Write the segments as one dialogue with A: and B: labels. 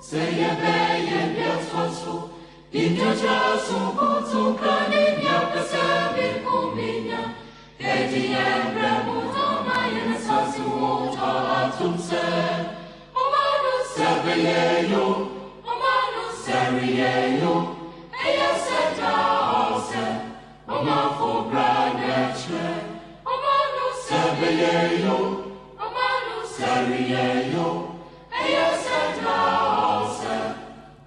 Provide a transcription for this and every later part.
A: Say ye be ye biasoso. Inja so kani nyapese kuminya. Edi emre mutama yena sasu ota atumse. Omanu sebeye yo. Omanu seriye yo. Eya seta ose. Omafo braneche. Omanu sebeye yo. Omanu seriye yo. Eya seta ose.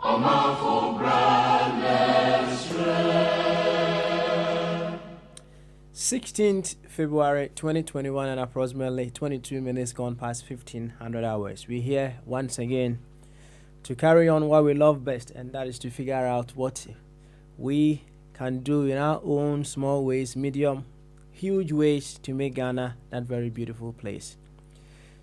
A: Omafo braneche.
B: 16th February 2021 and approximately 22 minutes gone past 1500 hours. We're here once again to carry on what we love best, and that is to figure out what we can do in our own small ways, medium, huge ways to make Ghana that very beautiful place.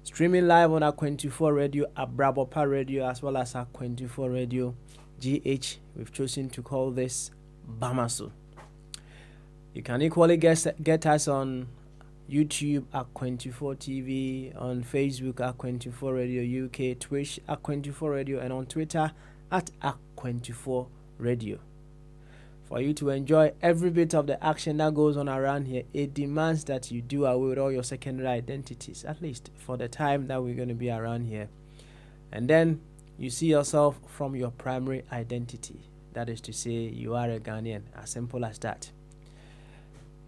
B: Streaming live on our 24 radio, Abrabopa radio, as well as our 24 radio GH. We've chosen to call this Bamasu. You can equally get us on YouTube at 24 TV, on Facebook at 24 Radio UK, Twitch at 24 Radio, and on Twitter at 24 Radio. For you to enjoy every bit of the action that goes on around here, it demands that you do away with all your secondary identities, at least for the time that we're going to be around here. And then you see yourself from your primary identity. That is to say, you are a Ghanaian, as simple as that.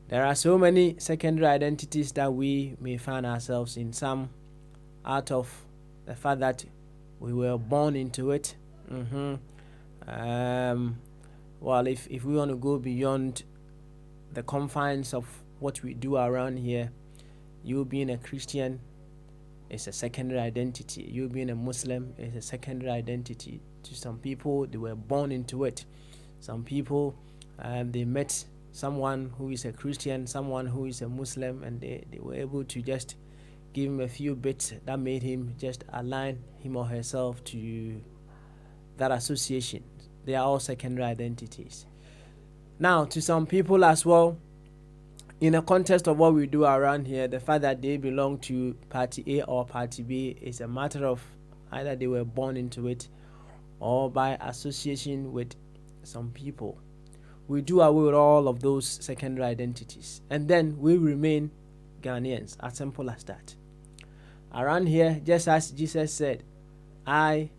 B: There are so many secondary identities that we may find ourselves in, some out of the fact that we were born into it. Well, if we want to go beyond the confines of what we do around here, you being a Christian is a secondary identity. You being a Muslim is a secondary identity. To some people, they were born into it. Some people, they met someone who is a Christian, someone who is a Muslim, and they were able to just give him a few bits that made him just align him or herself to that association. They are all secondary identities. Now, to some people as well, in the context of what we do around here, the fact that they belong to Party A or Party B is a matter of either they were born into it or by association with some people. We do away with all of those secondary identities, and then we remain Ghanaians, as simple as that. Around here, just as Jesus said, I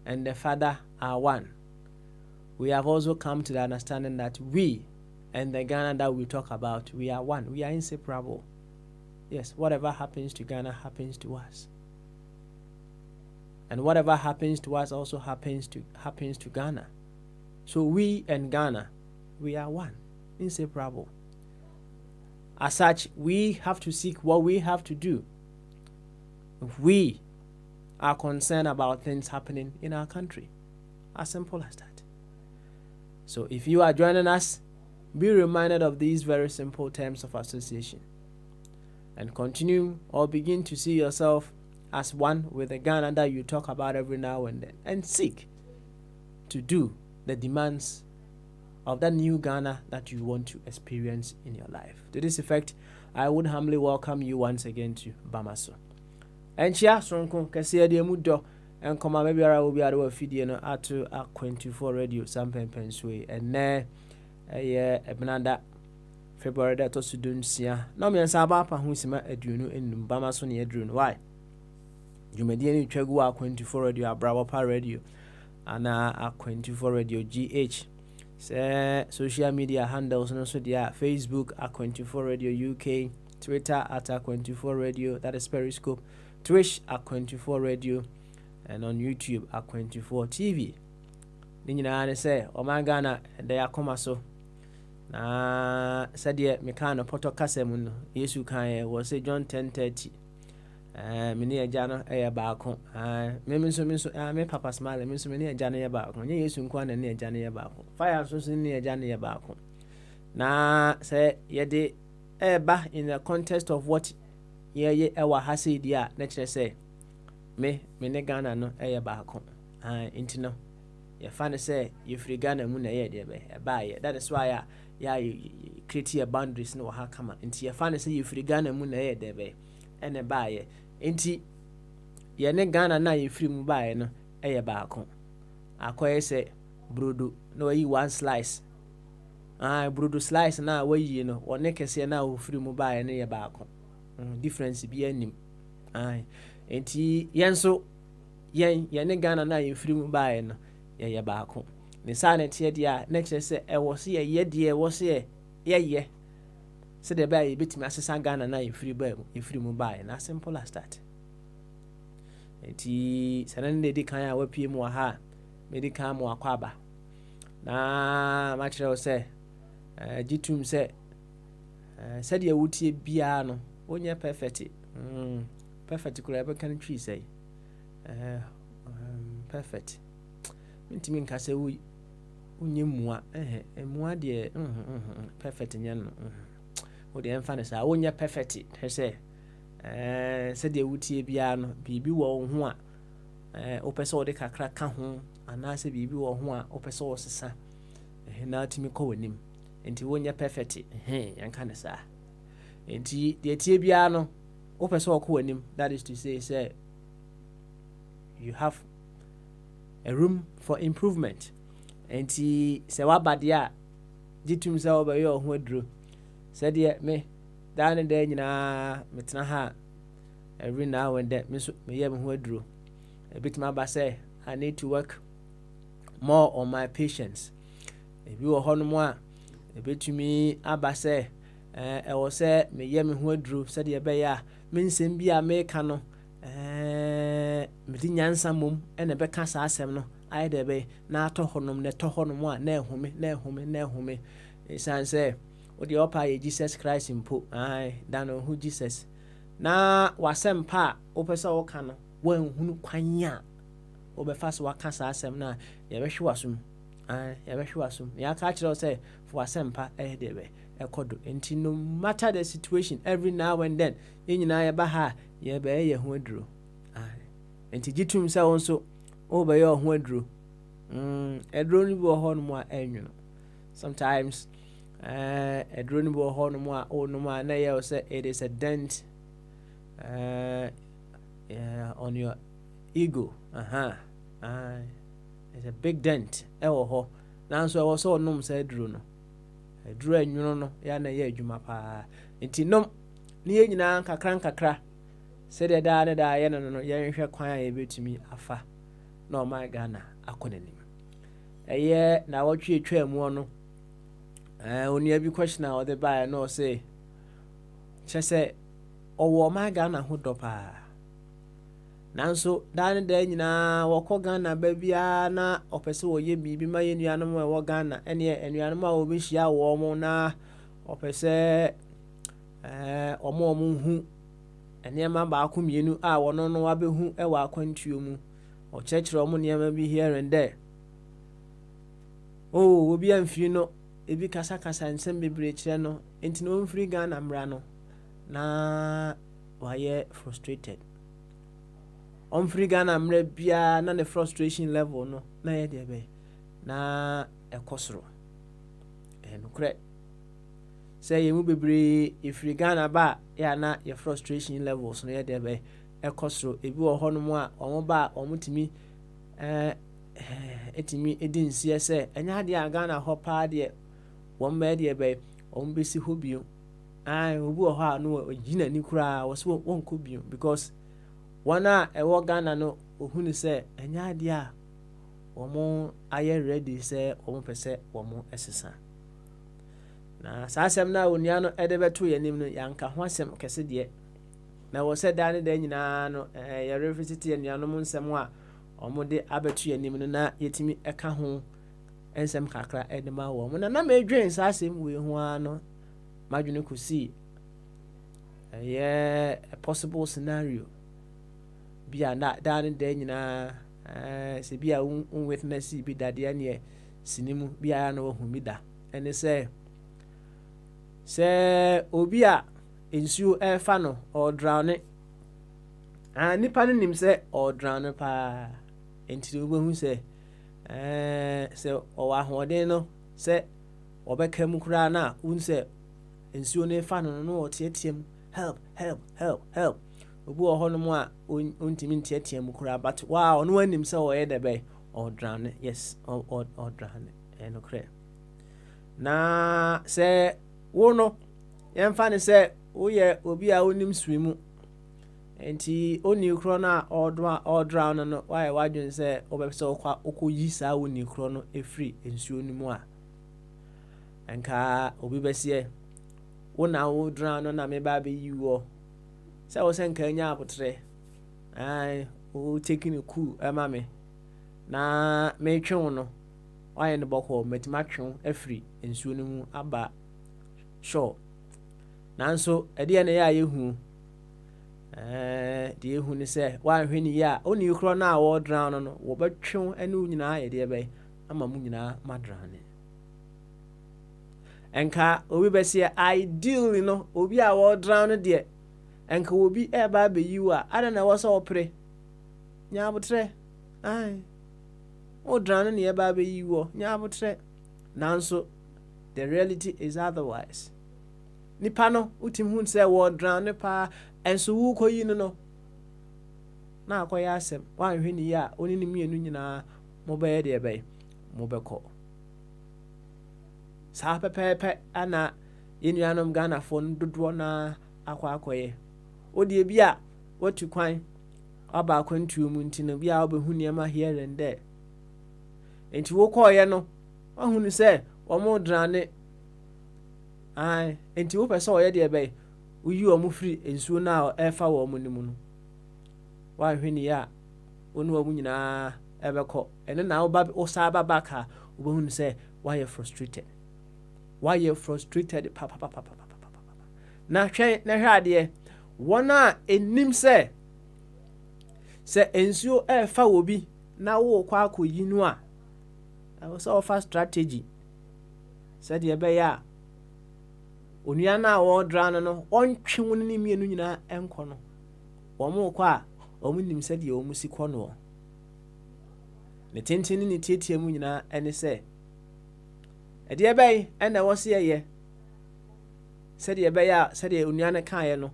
B: and the Father are one, we have also come to the understanding that we and the Ghana that we talk about, we are one, we are inseparable. Yes, whatever happens to Ghana happens to us. And whatever happens to us also happens to Ghana. So we and Ghana, we are one, inseparable. As such, we have to seek what we have to do if we are concerned about things happening in our country. As simple as that. So if you are joining us, be reminded of these very simple terms of association and continue or begin to see yourself as one with the Ghana that you talk about every now and then, and seek to do the demands of that new Ghana that you want to experience in your life. To this effect, I would humbly welcome you once again to Bamaso. And chia sonko kese de mudo and koma maybe ara will be at feed no atu a 24 radio sampen penswe and ne ebnada February that to dun sia. No me ansa ba pa hu sima aduonu enum Bamaso ne aduru no why. Jumedi ni twegu a 24 radio Abrabopa radio ana a 24 radio GH. Social media handles no so dia Facebook at 24 Radio UK, Twitter at 24 Radio, that is Periscope, Twitch at 24 Radio, and on YouTube at 24 TV. Ninyina ne say o mangana de yakoma so na said me kan no poto kasem no Yesu kan was say John 10:30. Mini agya no baako me so me papa smile me so me agya no baako nye Yesu nkwa na ne agya no baako fire so ne agya no baako na say ye de ba in the context of what ye ewa ha say dia na kire say me ne Ghana no baako inti no ye fa ne say ye free Ghana mu na ye de ba ye, that is why ya create a boundaries no ha kama inti ye fa ne say ye free Ghana mu na ye de be ene ba ye enti ye ne Ghana na ye free mu ba ye no baako akoye se brodo na wayi one slice brodo slice na wayi no one kese na ofiri mu bae ne ye baako difference bi anim enti yenso yen ne Ghana na yefiri mu bae no ye baako ne sa na tie dia na kire se ewo se ye de ewo se ye se de bae betimi asesa Ghana na yefiri mu bae na simple as that. Enti sanan de kan a wapie mu ha medical mu akwaba na ma kire wo se gitum se said ye wutie bia no onye perfect perfect kura be kan twi say perfect ntimi nka se unye mua mua de perfect nya no o de emfa ne sa onye perfect he say said ye wutie bia no bibi wo ho a opese o de kakra ka ho ana se bibi wo ho a opese o sesa na timi ko wanim enti wonye perfect yanka ne sa enti de tie bia no opese o ko wanim, that is to say you have a room for improvement. Enti se wabade a gitum se obaye ho aduro said ye me dan de nyina metena ha every now and then me so me ye me ho aduro a bit ma ba say I need to work more on my patience. Ebi wo hono mo a ebetumi aba say ewo say me ye me ho aduro said ye be ya me nsem bia me ka no me di nyansa mom ene be ka sa asem no ai de be na to honom ne to honom a na ehome esan say o de opa ye Jesus Christ impo dan hu Jesus na wasem pa o pesa wo ka no wan hunu kwanya o be fa so waka sa asem na ye be hwasum ye be hwasum ya ka kire say for wasem pa de be ekodo enti no matter the situation every now and then nyina ye ba ha ye be ye ho aduro enti gitum se won so o be ye ho aduro aduro ni bo ho no mo a enwuno sometimes aduro ni bo ho no mo a o no ma na ye say it is a dent on your ego it's a big dent ewo ho nanso ewo so nom say aduro no aduro enwuno no ya na ye adwuma pa enti nom ni ye nyina kakra se de da ye no ye hwehwe kwan a ye betumi afa na o my Ghana akonanim eye na wotwe etwa mu no oni abi question a the buy no say chese owo my Ghana ho dopa nanso dan da nyina wokọ Ghana ba bia na opese wo ye bibi ma ye nuanom e wo Ghana ene enuanom a obehia wo mo na opese omo hu enema ba akọ mienu a wono no abehu e wa akwantuo mu o chekere omo niam bi here and there obi amfi no ebi kasa nsem bebre kire no enti no mfiri Ghana mra no na waye frustrated mfiri Ghana mra bia na the frustration level no na ye de be na ekosoro enukre say ye mu bebre ifiri Ghana ba ya na your frustration levels no ye de be ekosoro ebi wo hono mu a omo ba omo timi etimi edinsie say enya de Ghana ho pa de won ma de be omo besi ho bio obi wo ho a no ogina ni kura wo so won ko bio because wana ewo Ghana no ohunu say enya de a omo aye ready say omo pese omo esesa na sasem na onia no edebeto yanim no yanka ho asem kese de na wo se da ne da nyina no ya revisit yanuanom nsem a omo de abeto yanim no na yetimi eka ho ensem kakra edema wo mo na ma edwen sasem we ho ano madwene kusi a possible scenario bia na da ne da nyina se bia witness bi dade ne sinimu bia na wo hu mi da ene se obi a ensuo efa no or drown nipa no nim se or drown pa enti obo hu se o wa hoden no se obeka mu kura na un se ensuo no efa no no otietiem help obi o hono mu a ontimi ntietiem kura but wow no anim se o ye de be or drown. Yes, or drown. And okay. Na say wono yɛmfa ne sɛ woyɛ obi a wonim swim nti oni kro na ɔdrown no wayɛ wadwen sɛ wobɛsɛ wokɔyi saa oni kro no ɛfiri nsuo no mu a ɛnka obi bɛseɛ wo na wo drown no na meba bɛyi wɔ sɛ wo sɛ nka nya abotrɛ wo taking a cool ɛma me na metwe wo no wayɛ no bɔkɔ matumi atwe wo afiri nsuo no mu aba sure nanso ɛdeɛ ne yɛ a yɛhu deɛ yɛhu ne sɛ woanhwɛ ne yie a wone korɔ no a wɔdrown no wɔbɛtwe wo ɛne wo nyinaa yɛdeɛ bɛyɛ ama mu nyinaa madrown ɛnka obi bɛseɛ ideal no obi a wɔdrown no deɛ ɛnka obi ɛba abɛyi wo a ada na ɛwɔ sɛ wɔpere nyaabotrɛ wodrown no ne yɛba abɛyi wo nyaabotrɛ nanso the reality is otherwise nipa no utim hu sɛ wɔdrown ne paa ɛnso wo kɔyi no na akɔyɛ asɛm woanhwɛ ne yie a ɔne ne mmienu nyinaa mobɛyɛ deɛ bɛyɛ mobɛkɔ saa pɛpɛɛpɛ ana yɛnuanom Ghanafoɔ no dodoɔ na akɔyɛ wodeɛ bi a watu kwan aba akwantuo mu nti no bi a wobɛhu nneɛma here and there nti wokɔɔyɛ no wahu ne sɛ wɔmo drown ne nti wopɛ sɛ ɔyɛ deɛ bɛyɛ woyi wɔn firi nsuo no a ɛfa wɔn no mu no woanhwɛ ne a wo ne wɔn nyinaa ɛbɛkɔ ɛno na wosaa ba back a wobɛhu sɛ woayɛ frustrated na hwɛ adeɛ wɔn a ɛnim sɛ nsuo ɛfa wɔ bi na wokɔ akɔyi no a ɛwɔ sɛ wɔfa strategy sɛdeɛ ɛbɛyɛ a onua no a wɔdrown no ɔntwe wo ne mmienu nyinaa ɛnkɔ no wɔn kɔ a wɔn nim sɛdeɛ wɔn si kɔ no ne tenten ne tietie mu nyinaa ɛne sɛ ɛdeɛ bɛyɛ ɛna ɛwɔ sɛ yɛyɛ sɛdeɛ ɛbɛyɛ a sɛdeɛ onua no kaeɛ no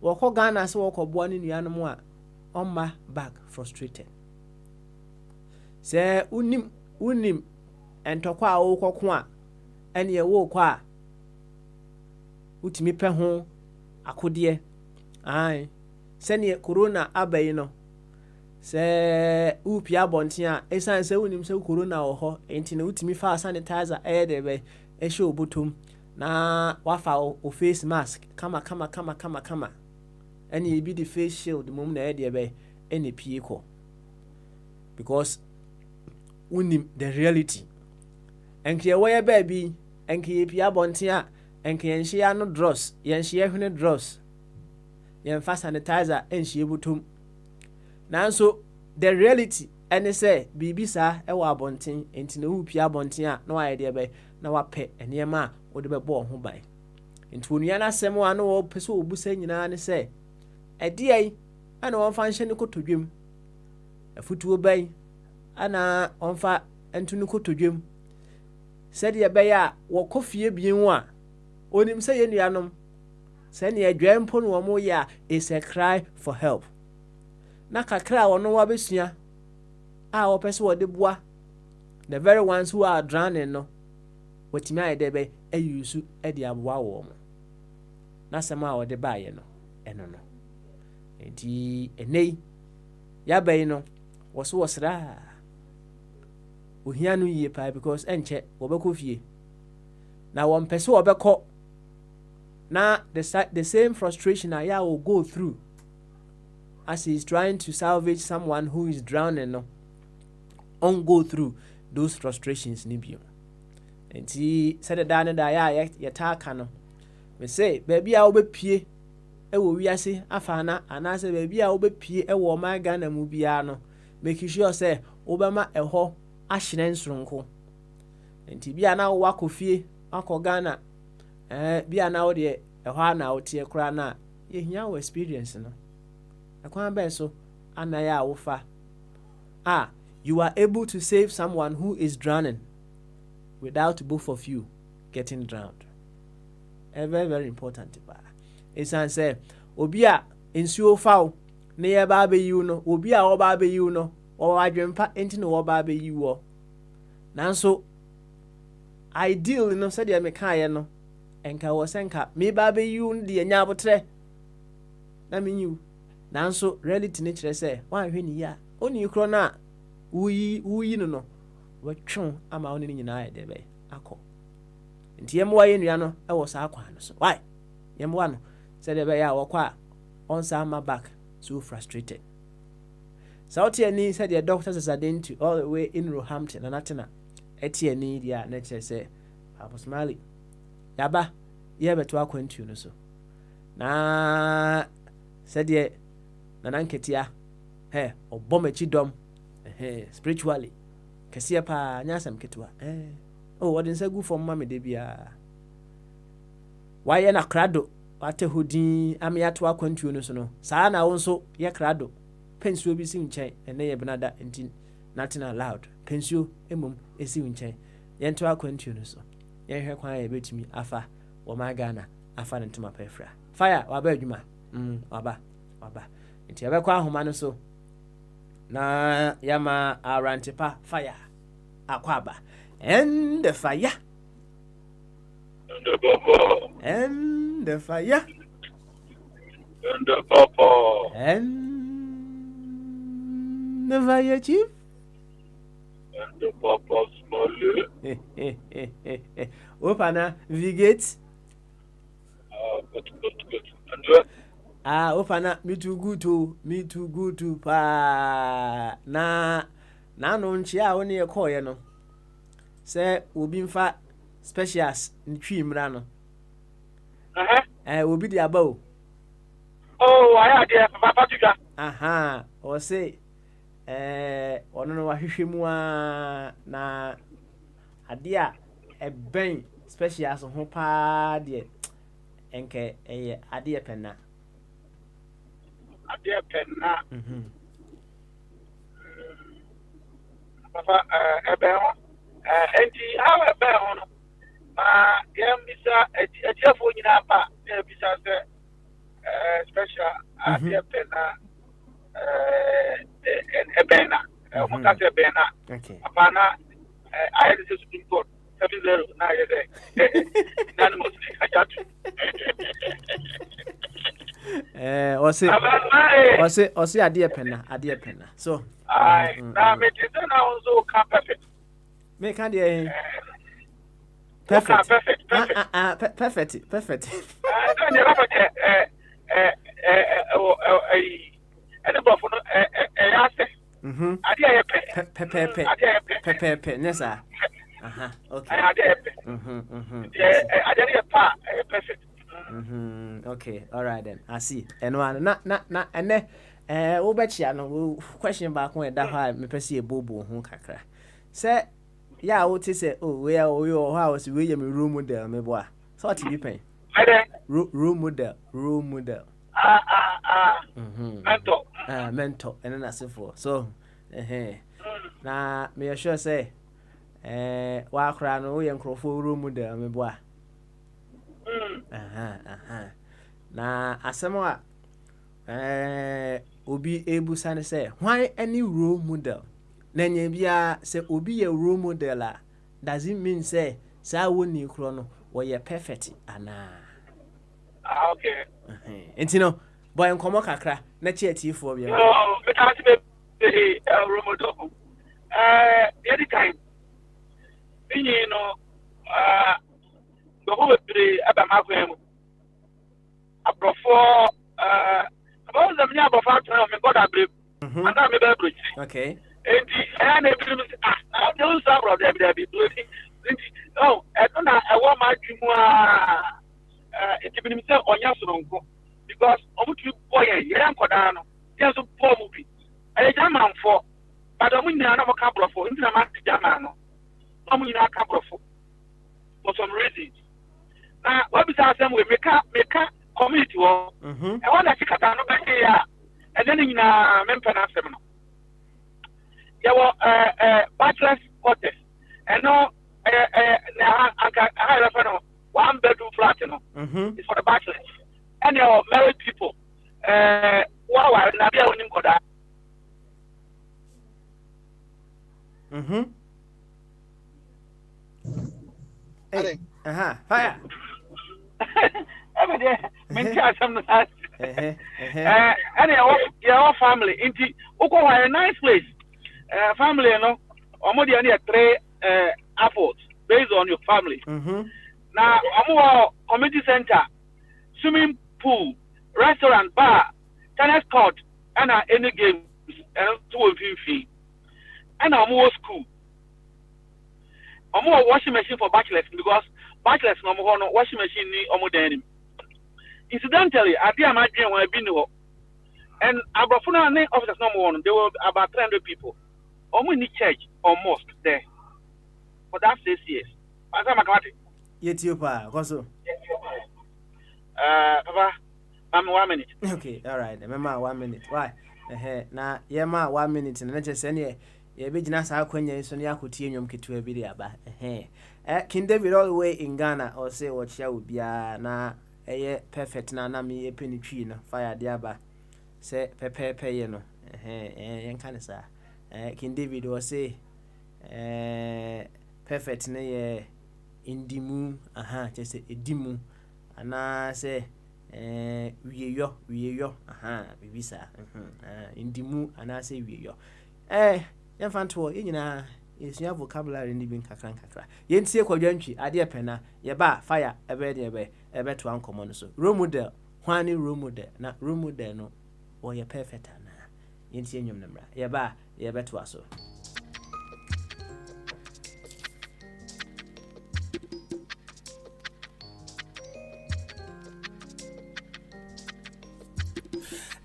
B: wɔkɔ Ghana sɛ wɔkɔboa ne nua no mu a ɔmma back frustrated sɛ wonim ɛntɔkɔ a wokɔko a ɛne ɛwɔ kɔ a wotumi pɛ ho akodeɛ sɛneɛ corona aba yi no sɛ wopie abɔnten a ɛsiane sɛ wonim sɛ corona wɔ hɔ nti na wotumi fa sanitizer ɛyɛ deɛ bɛ ɛhyɛ wo bɔtɔm na wafa wo face mask kama ɛne ebi de face shield mom na ɛyɛ deɛ bɛ ɛne pie kɔ because wonim the reality ɛnka yɛwɔyɛ baabi ɛnka yɛpie abɔnten a ɛnka yɛnhyia no dross yɛnhyia hwene dross yɛmfa sanitizer ɛnhyia bɔtɔm nanso the reality ɛne sɛ biribi saa ɛwɔ abɔnten nti na wopie abɔnten a na wayɛ deɛ bɛ na wapɛ nneɛma a wode bɛbɔ wo ho ban nti onua no asɛm a na wɔpɛ sɛ wɔbusa nyinaa ne sɛ ɛdeɛ yi ana wɔmfa nhyɛ ne kotodwam afutuo bɛn ana wɔmfa nto ne kotodwam sɛdeɛ ɛbɛyɛ a wɔkɔ fie bien mu a onim sɛ yɛ nuanom sɛnea adwa mpo no wɔn yɛ a is a cry for help na kakra a wɔn wabɛsua a wɔpɛ sɛ wɔde boa the very ones who are drowning no wɔtumi ayɛ dɛ bɛ ayusu de aboa wɔn na sɛm a wɔde baayɛ no ɛno no nti ɛnɛ yaba yi no wɔso wɔsra ohia no yie paa because ɛnkyɛ wɔbɛkɔ fie na wɔn pɛ sɛ wɔbɛkɔ na the same frustration a will go through as he is trying to salvage someone who is drowning no on go through those frustrations ni bio nti sɛde da ne da ya yɛta aka no me say baabi a wobɛpie ɛwɔ wiase afa na anaasɛ baabi a wobɛpie ɛwɔ ɔman Ghana mu biara no make sure sɛ wobɛma ɛhɔ ahyerɛn nsoronko nti bia na wakɔ fie akɔ Ghana bia na wo de ɛhɔ na wotie kora na yɛhia wo experience no akwan bɛn so anaya a wofa you are able to save someone who is drowning without both of you getting drowned. Very, very important. It's answer. Obi a nsuo fa wo na ye ba be you no, obi a wo ba be you no, or I dream pa into no baby you were. Nanso, ideal no said ya mekaya no, and ka was enka, me baby you the nyabotre. Na mean you. Nanso, reality nature say, why when ya, only you crona, we no. What chon am I only in I debe, ako. And Yamwa in Yano, I was aquan. So why? Yamwano said the bay our qua on my back, so frustrated. Sautiani said the doctors is identity all the way in Roehampton and Atena. Etienne, dia nature say, Papa Smiley. Yaba, yeba to our quintune so. Na said ye, Nananketia, he, or bombechi dom, spiritually. Kasia pa nyasam ketua. Oh, what is a good for mammy debia? Why na crado? Wate hudi ami atu akwantu no so no. Saa na wo nso ye crado. Pensuo bi si nchen ene ye benada enti nothing allowed. Pensuo emum esi nchen. Ye nto akwantu no so. Ye hwe kwan ye betimi afa wo ma Ghana afa ne ntoma pefra. Fire waba adwuma. Waba. Enti abekwa ahoma no so. Na yama arantepa fire akwaba. And the fire. And the fire.
C: And the papa.
B: And the fire, chief.
C: And the papa small.
B: Opana, Vigate.
C: Good.
B: And Opana, me too good to pa. Na no chia only a coy, no. Say, we'll be in fact specials in tree mrano. Will be the above.
C: Oh, I had the papa.
B: Aha, or say, ono wa hwehwemua na adia e ben specials ho pa de enke adia penna.
C: Adia penna. Papa ebe ho enti how ebe ho no. Yam bisa etiafo nyina pa bisa se special adia penna ebena mukase ebena apana I just Supreme Court 7-0 na yede nan mostly ajatu
B: Ose adia penna so
C: na me tete na also can perfect
B: me can dey perfect Pepe. Nessa. Okay.
C: Perfect.
B: Okay. All right then. I see. And one, na, and then, Obachia, no question back when that high, me perceive a bobo, kakra. Say, yeah, what is it? Oh, where are your house? William room model, me boy. So what you pay? Room model. Mentor, and then I say for so. Na me sure say wa kra no we nkrofo room da me boa na asem a obi ebusa ne say why any role model na nya bia say obi ye role model a does it mean say sa woni kro no wo ye perfect ana
C: okay
B: enti no boy nkomo kakra na chiatifo bia
C: oh because the role model any time you know the whole be about my abrofor about the many about factor me god abrem and I me be
B: okay
C: and I don't say bro there be no I don't know I want my dream it be me say onya soronko because omutu boy yam koda no just poor movie I jam man for but I'm not a couple of into a master German. I'm in a couple of for some reasons. Now, what is our we make a community war? I want to take a down over here and then in a member seminar. There were bachelor's quarters and no, I have a 1-bedroom flat, you know, it's for the bachelors. And there are married people. Wow, I've never known him.
B: Hey, fire.
C: Every day, maintain some that. And your family into a nice place. Family, you know, almost only 3 apples based on your family. Now, I'm more community center, swimming pool, restaurant, bar, tennis court, and any games, and 2 fee. And I'm more school. I'm more washing machine for bachelors because bachelors no more washing machine ni omo denim. Incidentally, I did imagine when I been here, and Abrafuna and officers no more. There were about 300 people. Omo ni church or mosque there for that 6 years. Pastor Makamati.
B: Yetiopa, koso.
C: Papa, I'm 1 minute.
B: Okay, all right. Remember 1 minute. Why? Na yema 1 minute na just any ye be gina sa akwanya so ne akotie nwom ketewa bi de aba. King David all the way in Ghana or say what shall be na perfect na me e penny twi no fire de aba. Say pepe ye no. Yen kan sa. King David will say perfect na ye indimu just say edimu ana say wiyo bibisa indimu ana say wiyo yemfanto nyina yesua vocabulary ni bin kakran yentie kwadwantwi ade pena ye ba fire ebe to ankomo no so role model hwani role model na role model no o ye perfect ana yentie nwom namra ye ba ye beto aso.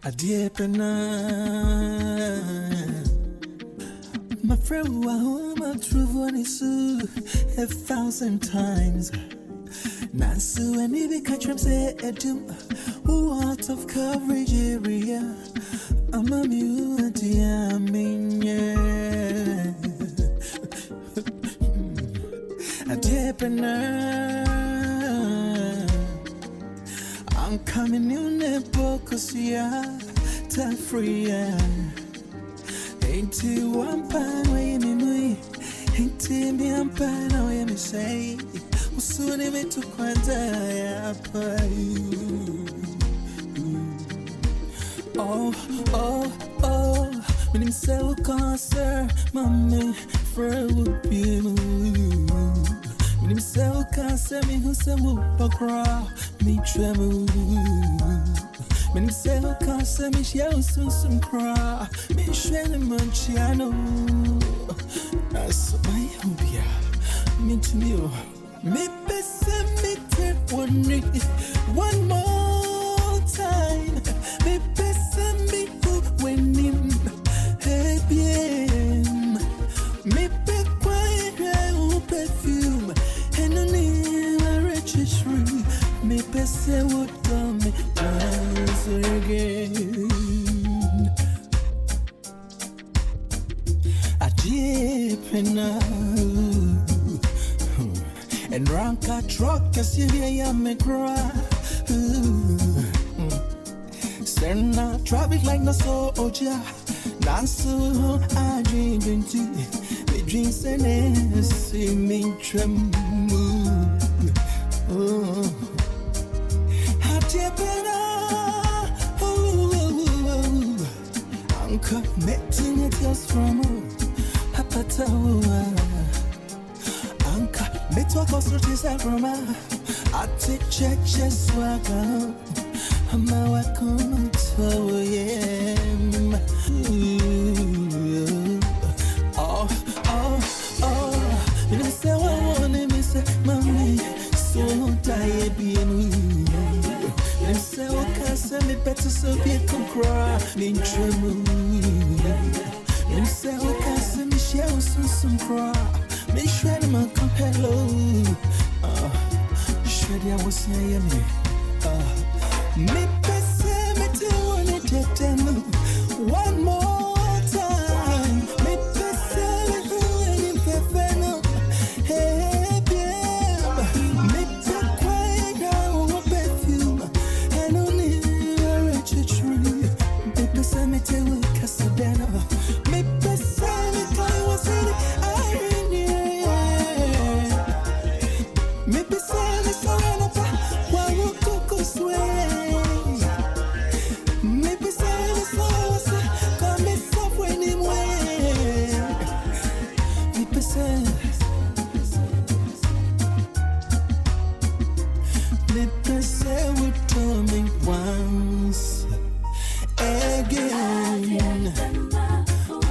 D: Adie pena my friend wa home a true one is 1,000 times Nansu and if catch him say edum who out of coverage area I'm a mute I mean yeah Adie pena I'm coming in the book, yeah, time free, yeah. Ain't you one pan, way me, ain't me, I'm pan, way me say, soon I to quanta, oh, when him say, cancer, mommy, friend would be moved. When him say, cancer, me who say, whoop, crawl. Me tremble. When you say, cancer, me shall some cry. Me shall manchiano. That's my hobby. Me to me. Me best me take one more time. Me best me when him happy. Me be quiet, perfume, and a registry. Me pese would come answer again. A deep enough and rank a truck as you hear me cry. Send out traffic like no soldier. Dance so I dream into me dreams and see me tremble. I'm committing it just from Apatoa. I'm committing to construct from I take churches swagger. I'm a welcome to him. Oh, you know, say, I want to say, mommy, so tired being and say, okay, say me better so be come cry, me tremble. And say, okay, say me share some cry, me shred my come hello. Shred I was saying me. Me best me to one it one more time. Me best me who in fefeno. Hey, babe, me take quiet down perfume. And only a wretched tree. Me best me to Casadena. Me best me to was in it. percent. The person would tell me once again. Ooh.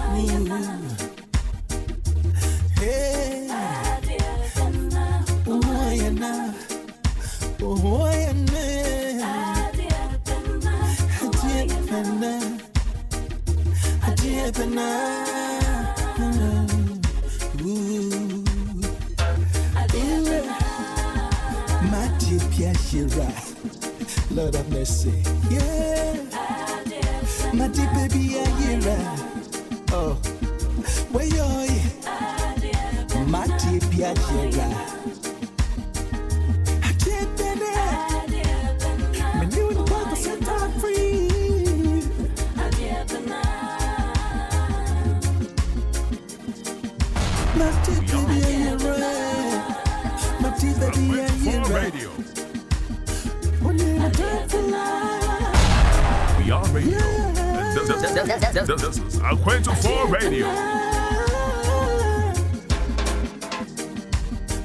D: Hey, oh yeah, nah. Oh yeah, nah. Lord have mercy. Yeah. My dear baby, oh, where you are? My dear Piagira. I can't be there. My new purpose set out free. My dear baby, my dear baby,
E: radio.
D: We
E: are radio. This is Acquainted for Radio.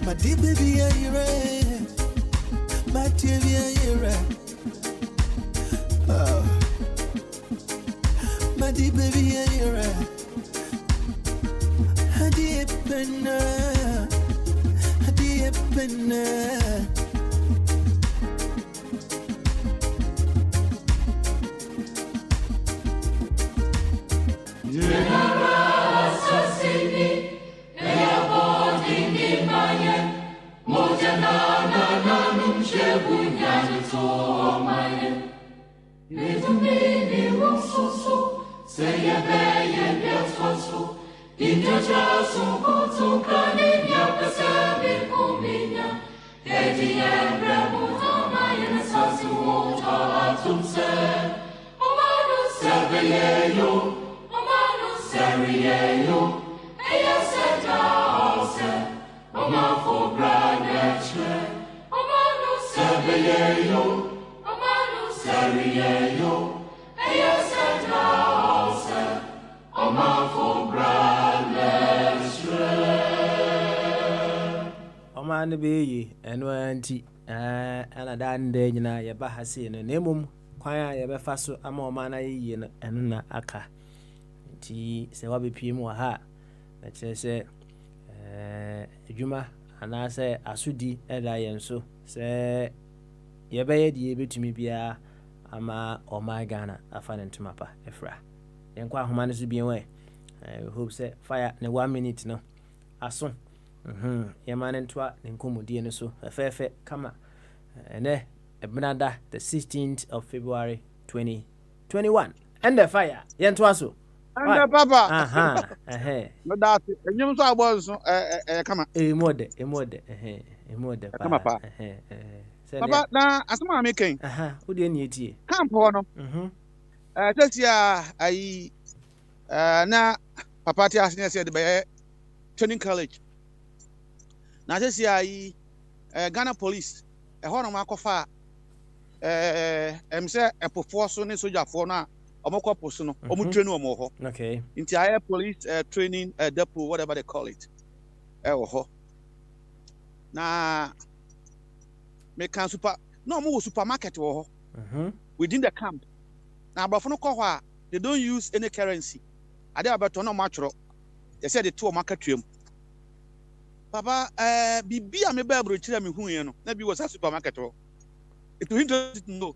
D: My dear baby, are you ready? My dear baby, are you ready? Oh. My dear baby, are you ready? I dear penna, I dear penna.
B: Oman be and wanti and dan day na ya bahasi no nemum kwan ya befa so ama oman ayi no eno na aka nti se wa be piem wa ha na kire se adwuma ana se asudi eda yen so se ye beye die betumi bia ama oman Ghana afa ne ntuma pa efra yen kwa homa ne so bien we hope say fire ne 1 minute no aso Yamane ntwa nenkomodie no so fefe kama ene ebnada the 16th of February 2021 and the fire yentwa so
C: and the papa
B: no
C: that enyum so abo so kama
B: emode
C: kama pa papa na asema ameken
B: wo de ni etie
C: camp ho no tesia ayi na papa ti asene se de be training college na sesi ayi Ghana police hono makofa emse epofo so ne sojaфо na omokopos no omutrain omo ho
B: okay
C: inti ayi police training depot whatever they call it ho na me kan super no omo supermarket ho within the camp na abrafo no ko ho they don't use any currency ade abeto no matworo they said the two market twem Papa, bibi a me ba brochire me hu yen no na bi was a supermarket ho it will interest no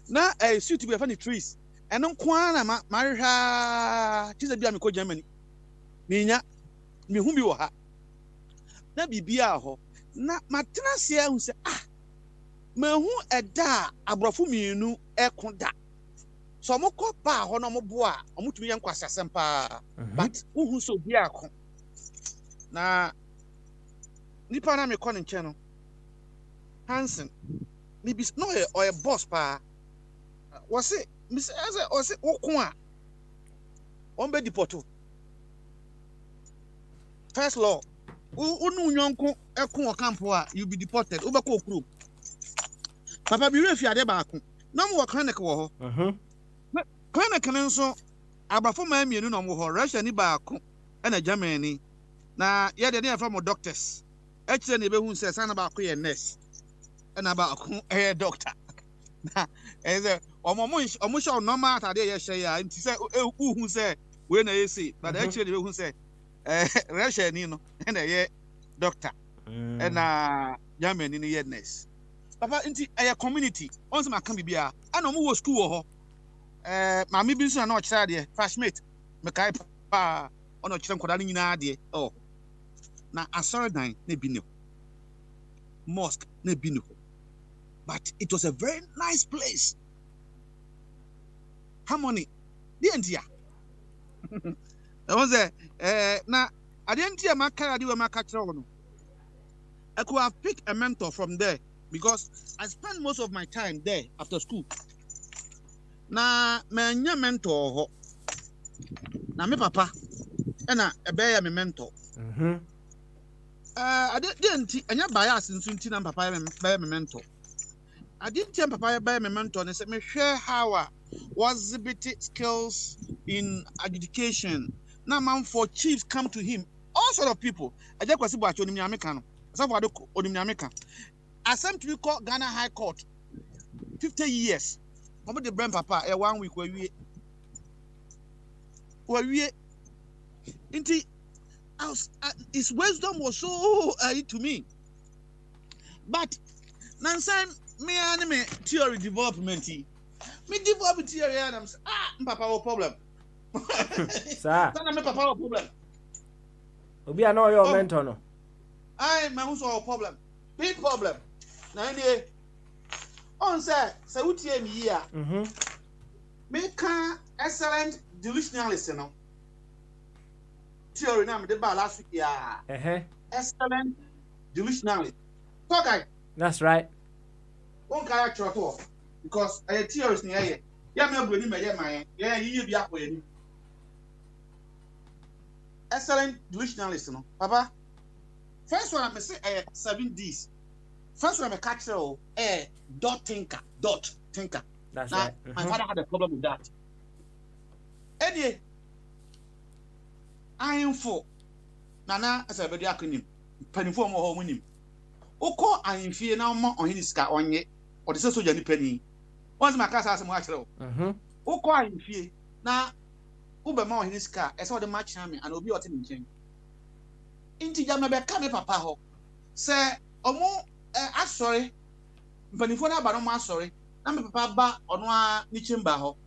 C: na suit be fa ni trees eno nko na ma hwa tize bi a me ko Germany minya me hu bi wo ha na bibi a ho na matena se hu se me hu eda abrofo mienu eko da so mo ko pa ho no mo bo a omutumi yen kwasasem pa but hu so bi akọ na nipa na me kọ nche no Hansen me bi no or a boss pa was it miss as was it okun a on be deporto first law unu nyonko ekun o campo a you be deported obekọ okuru papa bi refi ade ba akun na mo clinic wo ho clinic nso abrafo ma mienu no mo ho Russia ni ba akun na Germany
F: na ye de na from doctors actually ne be hu say san ba ko ye nurse na ba ko doctor na say omo show normal atade ye hye ya nti say hu say we na ye say but actually be hu say reshe ni no na ye doctor na Germany ni ye nurse papa nti community once ma kan bibia ana omo wo school wo ho ma me bi so na o kira de flashmate me kai pa ono kira nkoda ni nyina de na asaradan na bi ne mosque na bi ne but it was a very nice place harmony the entia was na adentia makara di we makachira no I could have picked a mentor from there because I spent most of my time there after school. Na me mentor ho. Na me papa na ebe me mentor. I didn't anya bias nti na papa me mentor. I didn't papa be me mentor and say me share how was exhibit skills in education. Now man for chiefs come to him. All sort of people. I just kwasi bo acho ni American. Some for America. Asem to call Ghana High Court 50 years. Mama the brain papa 1 week we inti his wisdom was so to me. But nansan me anime theory development. Me develop theory and I'm papa no problem.
B: Sir.
F: Me papa no problem.
B: Obi ano your mentor no.
F: I my who's our problem. Big problem. Now on say utie me here. Me can excellent delusionalist no. Theory na me de ba last week ya. Excellent delusionalist. So guy.
B: That's right.
F: One guy actually because I theories ni here. Ya me obro ni me ye man. Ya yi bi akọ ni. Excellent delusionalist no. Papa first one I say 7 Ds. First one I catch dot thinker.
B: That's
F: now,
B: right.
F: My father had a problem with that. Eddie, I am for Nana as a very acronym. Penny for more winning. Oko I am fear now more on his car on ye or the social penny. Once my class has some actual. Oko I am fear now. Uber more in his car as all the match and will be what in change. Inti jama be ka me papa ho se omo asori mpanifo na ba no asori na me papa ba ono a ni chamber ho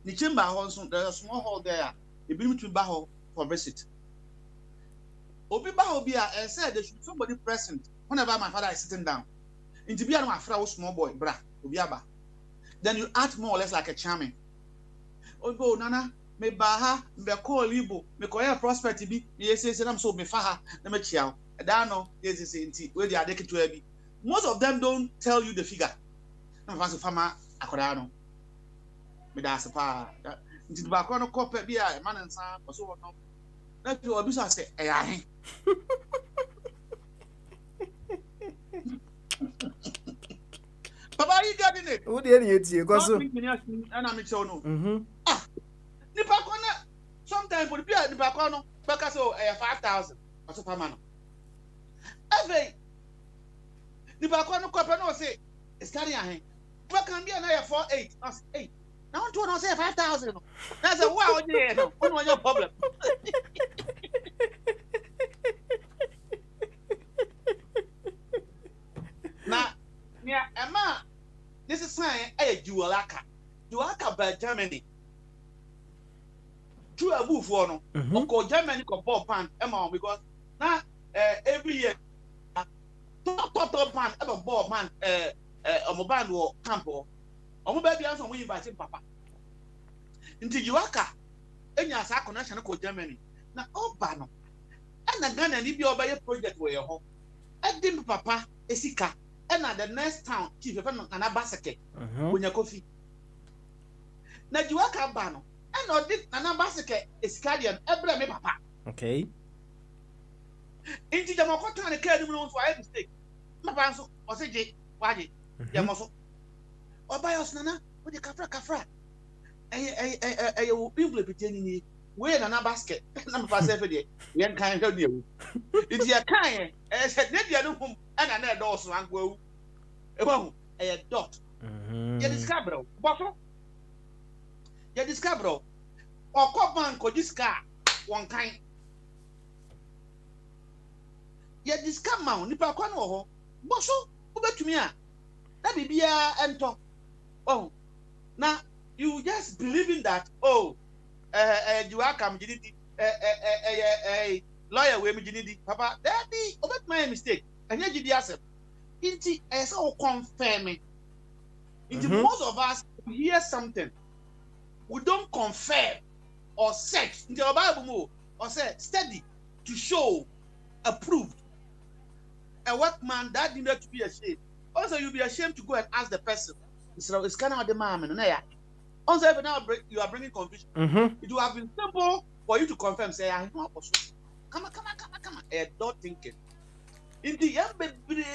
F: nso there's a small hall there e bi to ba ho for visit obi ba ho bi a said there should be somebody present whenever my father is sitting down inti bia no afra wo small boy bra obi aba then you act more or less like a charming ogo nana me baha me call libo me koya prospect bi yes am so me faha na me chia da no yes nti we dey adeke to abi most of them don't tell you the figure na fancy farmer akoda no me da sepa nti ba ko no kopa bi a man nsa so no na ti obi so say e ya he Papa, you getting it?
B: Who did you see? Go so.
F: And I'm sure no. Nipa kona sometimes for the people nipa kona beka so 5,000 or so per man. Every nipa kona ko pe no say is carry ahen. We can be na 4,800. I say 8. Now want to say 5,000. That's a wow there no. What your problem? Now, Emma, this is saying Jualaka. Jualaka by Germany. True a move for no. Uncle Germany can ball pan Emma because now every year top pan ever ball man a mobile or campo. Or baby answer we invite papa. Into Jualaka, any as a connection called Germany. Now, oh, Bano. And the Ghana need your by a project where your home. I didn't papa Esika. And at the next town, chief of an abasake when your coffee. Now you work out bano, and not this an abasake is cardian, every papa.
B: Okay.
F: Into the Mokota and a cardian for every mistake. My parents was a J. Why, Yamoso? Or by us, Nana, with the Kafra. I will be pretending we na basket na me pass every day yen kan hwe dia wu it ye kan e said ne dia no hum na na do so an gwa wu e ba a dot ye discover boso ye discover okọ bank o disca one kind ye disca ma nipa kwa no ho boso obetumi a na bibia ento oh now you just believing that you are come jinidi lawyer we me jinidi papa that be obet my mistake and you jidi accept inti so confirm it most of us hear something we don't confirm or search in the Bible more or say study to show approved a workman that need not to be ashamed also you'll be ashamed to go and ask the person it's kind of the man and also if now you are bringing confusion it would have been simple for you to confirm say I know come on don't think it in the end baby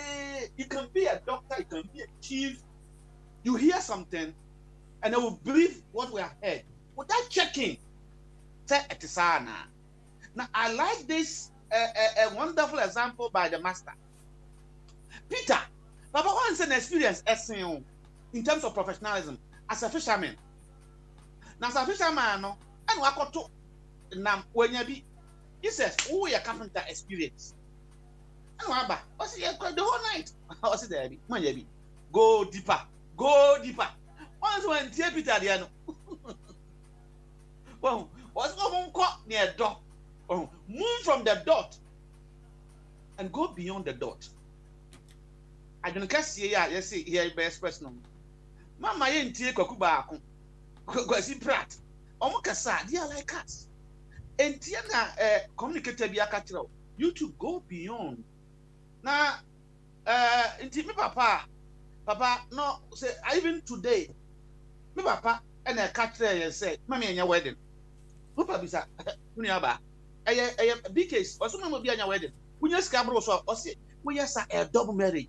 F: you can be a doctor you can be a chief you hear something and they will believe what we have heard without checking say it is now I like this a wonderful example by the master Peter Papa once an experience in terms of professionalism as a fisherman. Now as a fisherman no and wakoto nam wenya bi he says who your carpenter experience and waba o say the whole night o say there bi man ya bi go deeper once when tie Peter there no well was go near dot move from the dot and go beyond the dot I don't see here you see here best person mama ye ntie kwaku baako kwasi prat omo kasa they like us entie na communicator bi aka kire you to go beyond na entie me papa no say even today me papa and I catch there say mama enya wedding papa bisa uni aba big case oso mama bi enya wedding unya sika bro so o say we yes a double marriage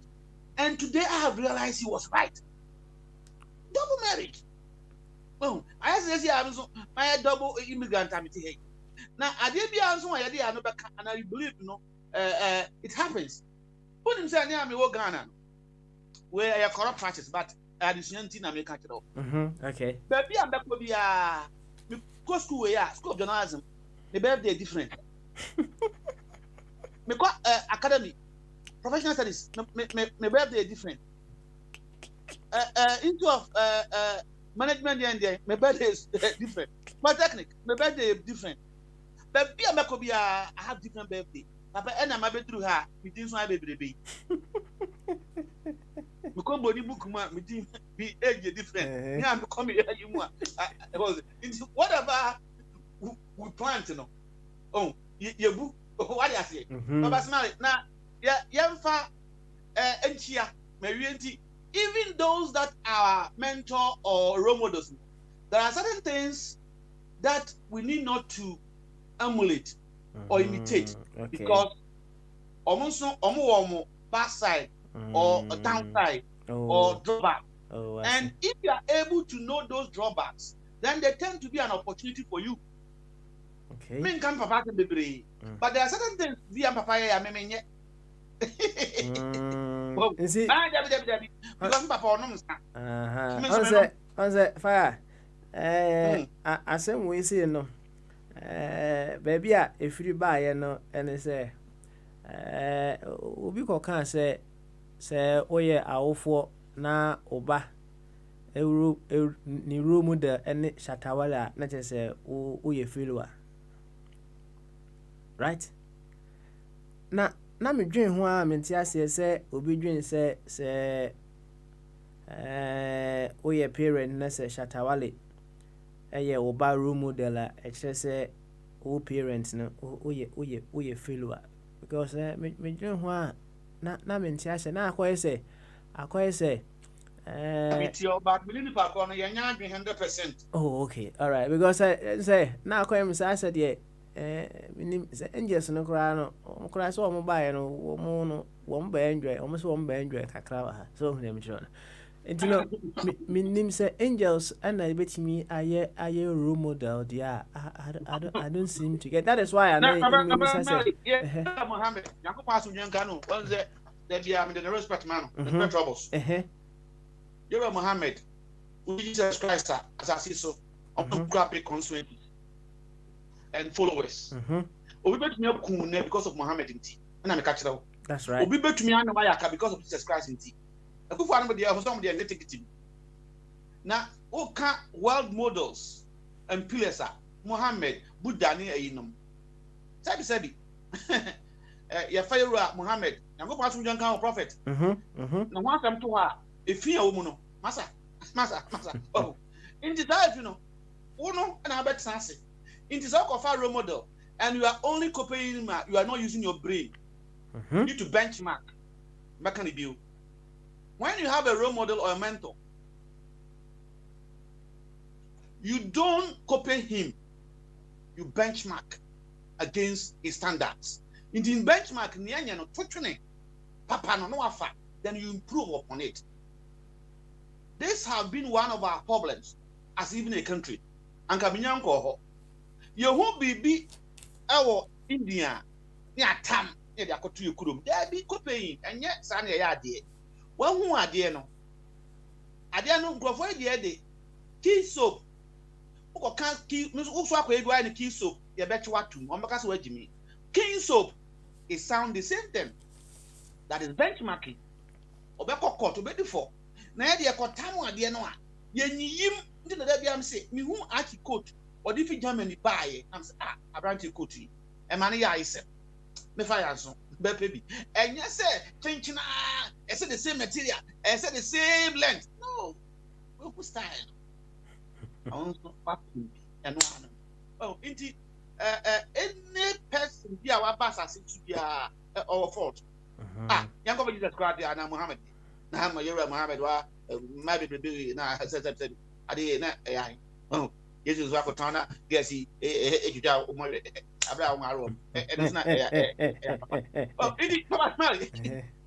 F: and today I have realized he was right. Double marriage. Oh, I say I'm so my double immigrant I'm here. Now I did be answer why I did and I believe it happens. Put him say near me wo Ghana where I corrupt practice but I didn't think I make it up.
B: Okay.
F: Baby I'm back with me go school where school of journalism the birthday different. Me go academy professional studies my birthday different. Into of management and my birthday is different. My technique, my birthday is different. But be a I have different birthday. Papa and I'm able through her, we didn't want baby. We come body book we be age different. Yeah, I'm coming here you more. Whatever we plant, you know. Oh, you book what I say. Papa smile now. Yeah, fa enchia, Marianti. Even those that are mentor or role models, there are certain things that we need not to emulate or imitate because almost backside or a downside or drawback. And if you are able to know those drawbacks, then they tend to be an opportunity for you.
B: Okay.
F: But there are certain things via papaya
B: Is it?
F: Because Papa
B: fire. Asem we see no. Baby if you buy no and say obi ko kan say oye awofo na oba euro ni room de ene shatawala na che say oye failure. Right? Na me dwen ho a me ntia se obi dwen se oye parent na se shatawale eye oba role model a ekire se o parent no oye failure because me dwen ho a na me ntia se na akoye se
F: with your back believe pa ko no yanya 100%.
B: Oh okay, all right, because I say na akoye me say dey minim se angels no kra no kra so mo bae no wo ba enjoy o mo so mo ba enjoy kakra wa ha so hu na mi chiro And you know, me name say angels and I bet me I role model. Yeah, I don't seem to get. That is why I know.
F: Yeah, Mohammed. Yanko pass on Yankano. One say that be the respect man. The troubles. You're Mohammed. Jesus Christ as I see so. I'm grab consummate and followers. Obi bet me up because of Muhammad inti. And I'm a catcher.
B: That's right.
F: Obi bet me Anamayaka because of Jesus Christ inti. A good one, but there was somebody negative. Now, okay, world models and pillars are Muhammad, Buddha, ni ayinum. Sabi. Ya fire Muhammad. I'm going to pass on prophet. Now, once I'm to her, if you are massa. Oh, in the life, you know, Uno and I bet Sansi. In this of a role model, and you are only copying him, you are not using your brain. You need to benchmark. View. When you have a role model or a mentor, you don't copy him, you benchmark against his standards. In the benchmark, then you improve upon it. This has been one of our problems as even a country. And Kabinyanko, you won't be our India, near Tam, near the Akotu Kurum. There be copying, and yet Sanya Yadi. Well, who are there no? I dare not go for the key soap. Who can't keep Miss Uswako and key soap? You bet you what to, Mombacas word me. Key soap is sound the same thing. That is benchmarking. Obeko court to be before. Na dia kotamu ade no a yenyim ndi na da bia am say me hu archi coat or if Germany buy am say abranti coat e ma na ya ise me fa ya so be pebi enye say chinchina e say the same material e say the same length no we go style I want to pack and no oh inti any person bia wa pass as to bia our fault yango be Jesus Christ and Muhammad na ma yera Muhammad wa ma be na said ade na ai oh Jesus wa ko tana gesi ejuja o mo abra o maro e na oh idi papa smell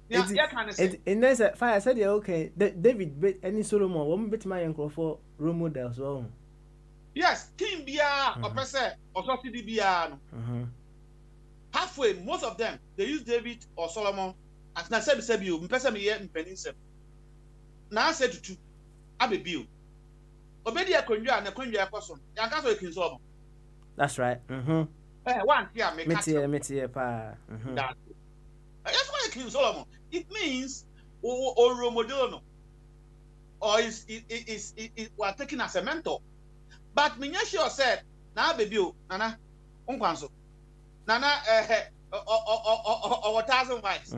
F: yeah can say
B: and there's a fire said yeah okay David any Solomon one bit my uncle for role models well
F: yes king bia or person or subsidy bia no halfway most of them they use David or Solomon as na said you person me here mpenisem na said to abebiu obedi akonwa na konwa ekoso yanka so King Solomon
B: that's right
F: one here me
B: metie pa
F: that that's why King Solomon it means or role model no or is we are taken as a mentor but me sure said na abebiu nana unkwanso nana or 1,000 wives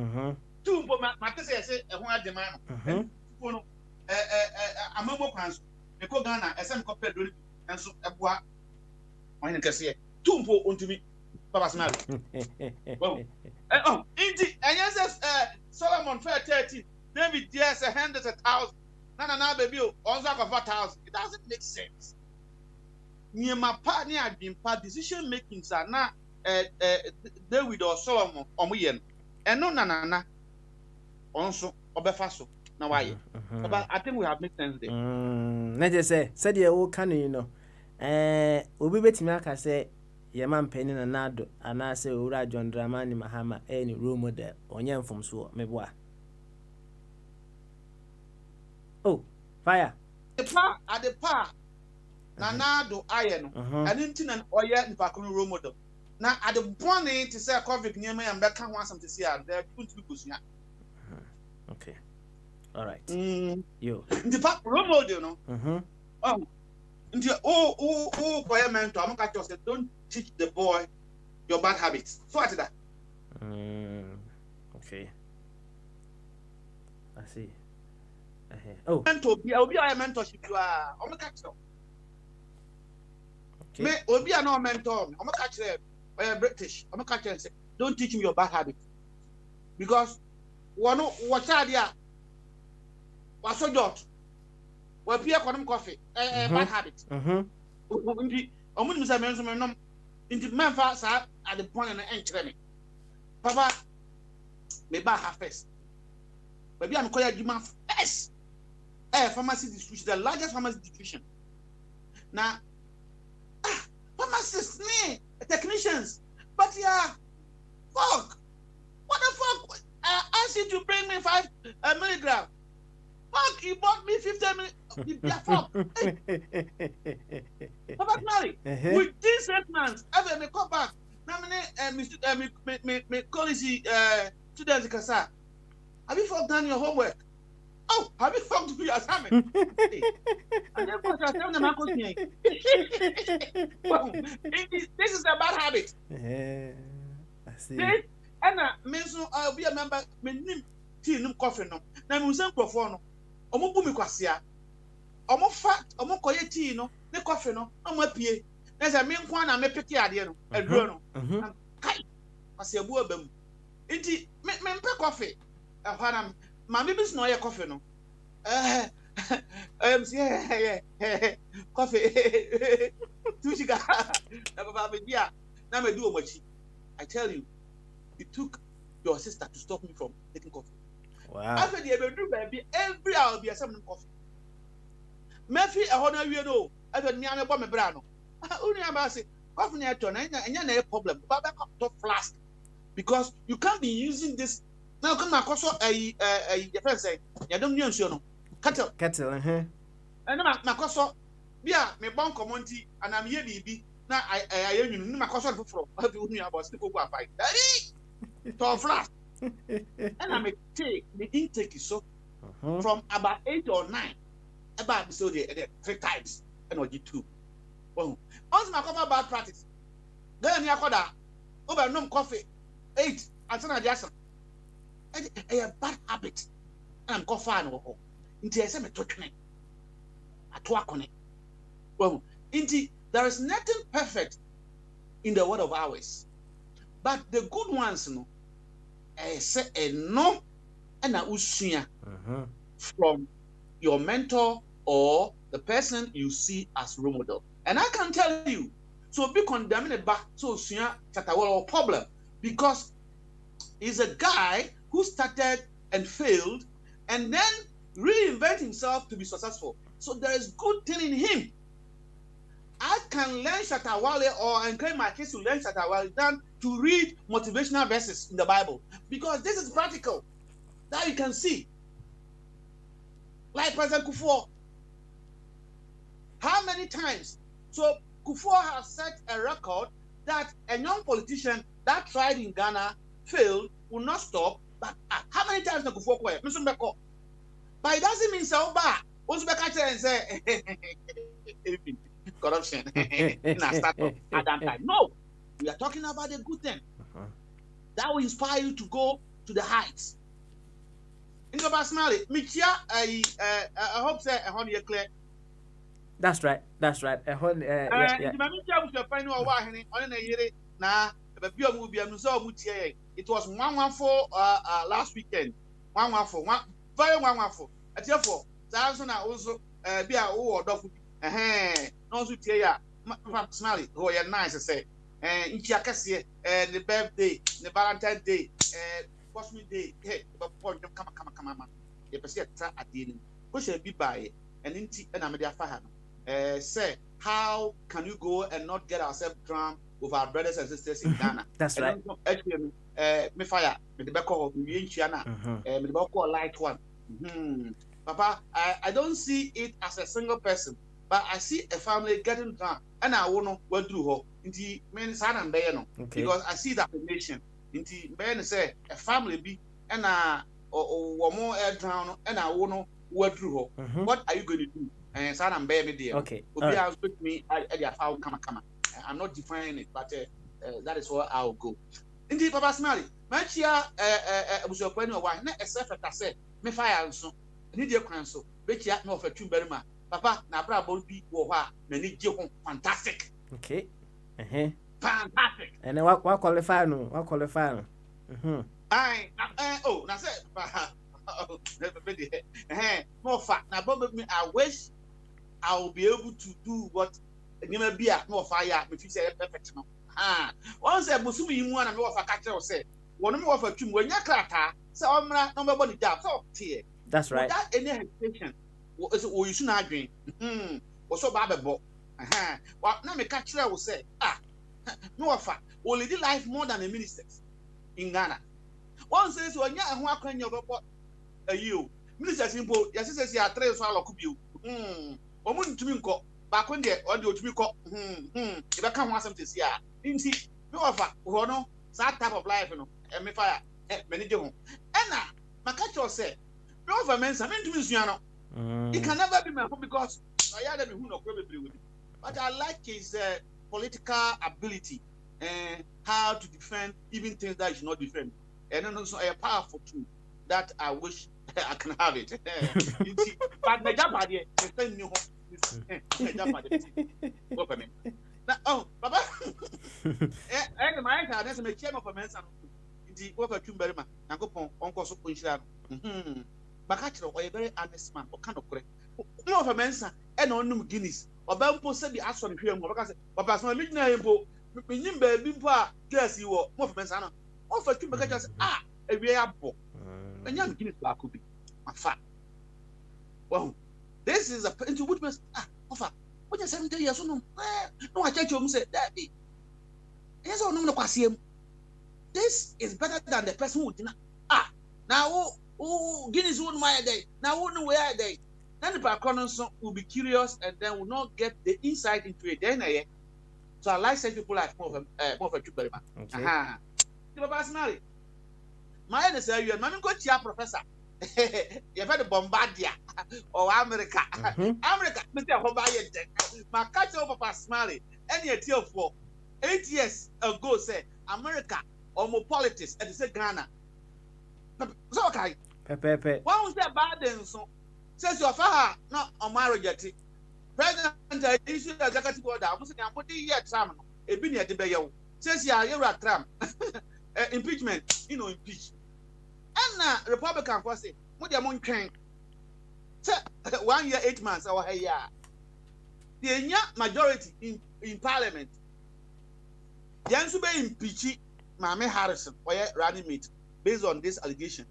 F: two mpo matese say e ho adema no no amamo kwanso e ko Ghana esem ko pedro enso eboa wani kase two mpo ontumi baba smile well inti enye Solomon fair 30 David yes 100,000 na baby on so 4,000 it doesn't make sense nyema pa ni adwimpa decision making sa na David or Solomon omoye no eno na onso obefa so na why but I think we have made sense there
B: na je say said you wo kan you know obi betimi aka say ye man penny na nado ana say owura John Dramani Mahama any role model onye mfomso meboa oh fire
F: the pa na nado aye no and ntina oye nipa kono role model na at the bonne to say covid nyema ya mbeka ho asam to see and there put to kusua
B: okay all right yo
F: the fact role model no oh nti boy mentor am catch us don't teach the boy your bad habits so what is that
B: okay I see oh
F: mentor be a mentorship you are am catch you okay me obi a no mentor am catch you British am catch you say don't teach him your bad habits because one what are there was so jot we pia konom coffee bad habit nti omun misa menso menom nti manfa sa at the point na enkyere me papa me ba ha first baby am koya djuma first pharmacy distribution, the largest pharmacy distribution. Now, pharmacists, technicians, but yeah, fuck. What the fuck? I asked you to bring me 5 milligram. Fuck, you bought me 50 milligram. Yeah, fuck. Papa Mary, within 6 months, after me come back, now me college students can say, have you fucked done your homework? Oh, have you fucked your assignment? And then what I tell them, this is a bad habit.
B: I see.
F: This, and I'll be a member, me name tea, no coffee, no. Now, Musan Profono, Omo Bumikwasia, Omo fat, Omo Koye tea, no, the coffee, no, Omo Pie. There's a main one, I'm a petty idea, a drone. Kai, I say a boobum. Indeed, me coffee. My baby's no coffee, no. Yeah, coffee. Two sugar. Yeah, now I do much. I tell you, it took your sister to stop me from taking coffee.
B: Wow.
F: After the do baby, every hour be a some coffee. Murphy, a honor you know, I don't know about my brano. Only about say, coffee near turn, and you're no problem. But back up to flask because you can't be using this. Now come across a friend say, you don't know, cattle,
B: and
F: my coso, yeah, my bon community, and I'm here, baby. Now I my coso for about still go fight. Daddy, to flask. And I may take the intake is so from about 8 or 9, about so the 3 times, and what you 2. Well, once my cover bad practice, then you call that over no coffee 8 and son adjacent. A bad habit, and I'm coffee no home. Into a semi touching at work on it. Well, indeed, there is nothing perfect in the word of ours, but the good ones, no. Say a no and a usunya from your mentor or the person you see as role model. And I can tell you, so be condemned back to usunya or problem because he's a guy who started and failed and then reinvent himself to be successful. So there is good thing in him. I can learn Shatawale or encourage my kids to learn Shatawale than to read motivational verses in the Bible because this is practical that you can see. Like President Kufuor, how many times? So Kufuor has set a record that a young politician that tried in Ghana, failed, will not stop. But how many times the Kufuor quiet? But it doesn't mean so bad. Once we catch and say corruption in our startup at that time. No, we are talking about a good thing that will inspire you to go to the heights. In the personality, I hope say a honey clear.
B: That's right.
F: It was 114 last weekend. 114, very 114. At therefore, Thousand also be a dog. No, Smiley, who are nice, I say, and in Chiacassia, the birthday, the Valentine's Day, Cosmic Day, hey, but point them come, if I see at the end, push a be by and in tea and Amadia Fahan. Say, how can you go and not get ourselves drunk with our brothers and sisters in Ghana?
B: That's right.
F: Actually, me fire, with the back of Chiana, with the back of light one. Papa, I don't see it as a single person, but I see a family getting drunk, and I won't know what through her. Inti men son and bayano, because I see that nation. Inti men say a family be and or more air drown, and I won't know what through her. What are you going to do? And son and bear me dear.
B: Okay.
F: With me, come. I'm not defining it, but that is where I'll go. Indeed, Papa Smiley, Manchia was your point of why not a self at I said, me fire so. Need your counsel, bet you no for 2 berma. Papa, na brabo be or need you fantastic.
B: Okay.
F: Fantastic.
B: And then what qualify no? What qualify no?
F: I say, more fat. Now, probably I wish I will be able to do what you may be at more fire if you say perfect. Once I was assuming one and more for catcher or say, one more for 2 when you're cracker, so I'm not nobody down. So, tear.
B: That's right.
F: Without any hesitation, o you na adwen wo so ba bebo wa na me ka kire wo say no offer o live life more than a minister in Ghana. One says when you are one your you minister simple yes says you are 3 so aloku bio omun ntumi nko ba ko de o de otumi ko e be ka ho asem te sia nti no offer ho no that type of life no me fire me ni de ho na maka cho say no offer men sa me ntumi sua no it can never be my home because I had me who no go be with. But I like his political ability and how to defend even things that you should not defend. And then also a powerful tool that I wish I can have it. But the job idea, the thing new oh, Papa, and my answer, that's a chairman of a man's the over Tumberma, Nankopon, Uncle Sopunshab. Bakachro, or a very honest man, or kind of correct. No of a man's and on Guinness. Obampo said the action here, Papa, my midnight baby, guess you were more Mensana. Offer to Bakachas, a real book. And young Guinness Black could be my fat. Well, this is a into witness. Offer. What you 70 years old? No, I can't you say that. Yes, or no, this is better than the person who did not. Now, Guinness wouldn't my day. Now, wouldn't wear a day. Then the background will be curious and then will not get the insight into it. Then, so I like saying people like more of a very much. Personally, my head is you and Mammy got your professor. You've had a Bombardier or America. America, Mr. Hobay, my catch over personally. Any a tier for 8 years ago, say America or more politics and say Ghana. So, okay, Pepe. Why was that bad then? So, says your father, not on marriage yet. President, issue executive order. I'm saying, I'm putting here Trump. A been at the Bayo. Says, yeah, you're a Trump. Impeachment, impeach. And Republican for say, what your moon train? 1 year, 8 months, or a year. The majority in Parliament. The answer be impeach Mame Harrison or running mate based on this allegation.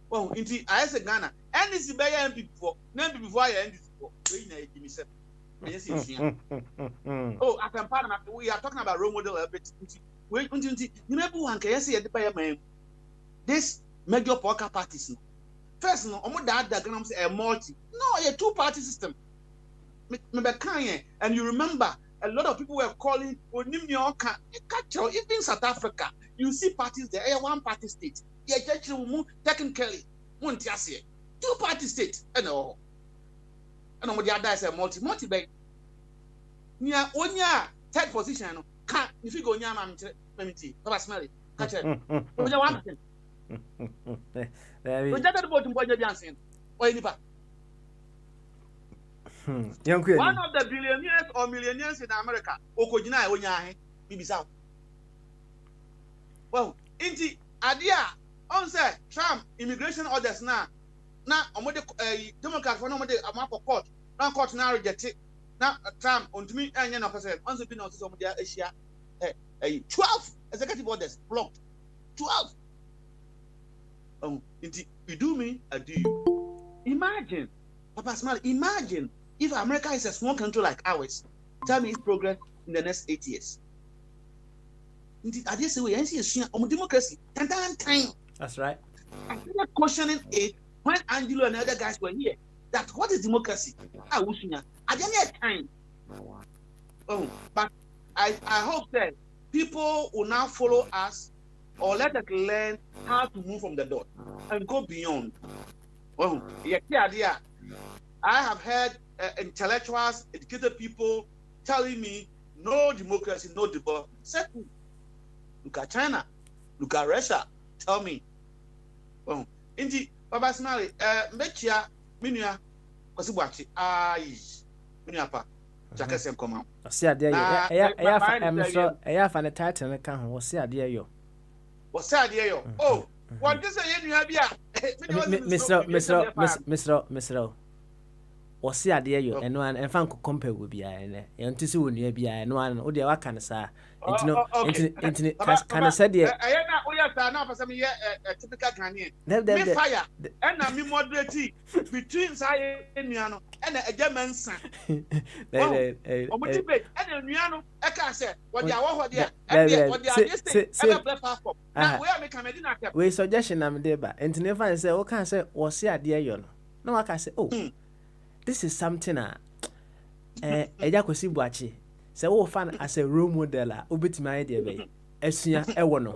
F: Well, indeed, I say Ghana. And this is by MP before. Never before I end this before. Oh, I can pardon. We are talking about role model a bit. Wait, you remember one can say at the Parliament. This major political parties. First, no, I'm say a multi. No, a 2-party system. And you remember a lot of people were calling even South Africa. You see parties there, a 1-party state. Technically, 2-party state. And what the other is a multi bank. Near 1 year, 3rd position. If you go near Mammy, Papa Smelly, catch it. One of the billionaires or millionaires in America, Okojina, Onyahe, Bibisa. Well, inti idea on say Trump immigration orders now on the Democrat for no more court. Now court now reject it. Now Trump on to me and person on the been on some Asia 12 executive orders blocked. 12. Inti you do me, I do you. Imagine, Papa Smile, imagine if America is a small country like ours. Tell me its progress in the next 8 years. I just say we see on democracy.
B: That's right.
F: I started questioning it when Angelo and other guys were here. That what is democracy? I didn't have time. But I hope that people will now follow us or let us learn how to move from the dot and go beyond. Well, I have heard intellectuals, educated people telling me no democracy, no development. Second, look at China, look at Russia. Tell me. Well, indeed, Baba Smiley, Mechia, Minia, Kosibuachi, Miniapa, Jackson come out.
B: See a dear, I find a title and can was see a dear you.
F: What's that, dear? Oh, what does I have here?
B: Mr. ɔse adeɛ yɔ ɛno an ɛmfa nkɔ compare wɔ biara ɛnɛ ɛnte sɛ wɔ nua biara ɛno an wo deɛ waka no saa enti kana sɛ deɛ
F: ɛyɛ na woyɛ saa na ɔpɛ sɛ meyɛ typical Ghanaian me fire ɛna me moderate between saa yɛ nua no ɛna agya mansa ɔmo be ɛna nua no ɛka sɛ wɔde awɔ hɔ deɛ ɛdeɛ wɔde adeɛ sɛ ɛbɛbrɛ passport na woyɛ me kamedi na kɛp
B: we suggestion na me de ba enti ne fa sɛ wo kan sɛ wɔse adeɛ yɔ no na waka sɛ oh this is something ɛgya kosi buachi sɛ wo fan as a role model a obetimi ayɛ deɛ bɛyɛ asua ɛwɔ no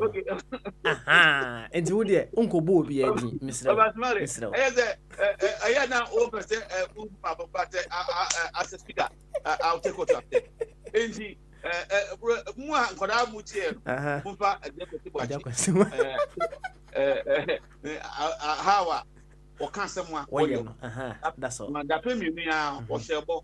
B: aha enti wo deɛ nkɔbɔ obi adi misrɛ
F: ɛyɛ sɛ ɛyɛ na wo pɛ sɛ but as a speaker I'll take what you have said enti mu a nkɔdaa mu tiɛ no momfa agya kosi buachi how a ɔka asɛm a
B: wɔyɛ no that's all
F: madapɛ mmienu a ɔhyɛ bɔ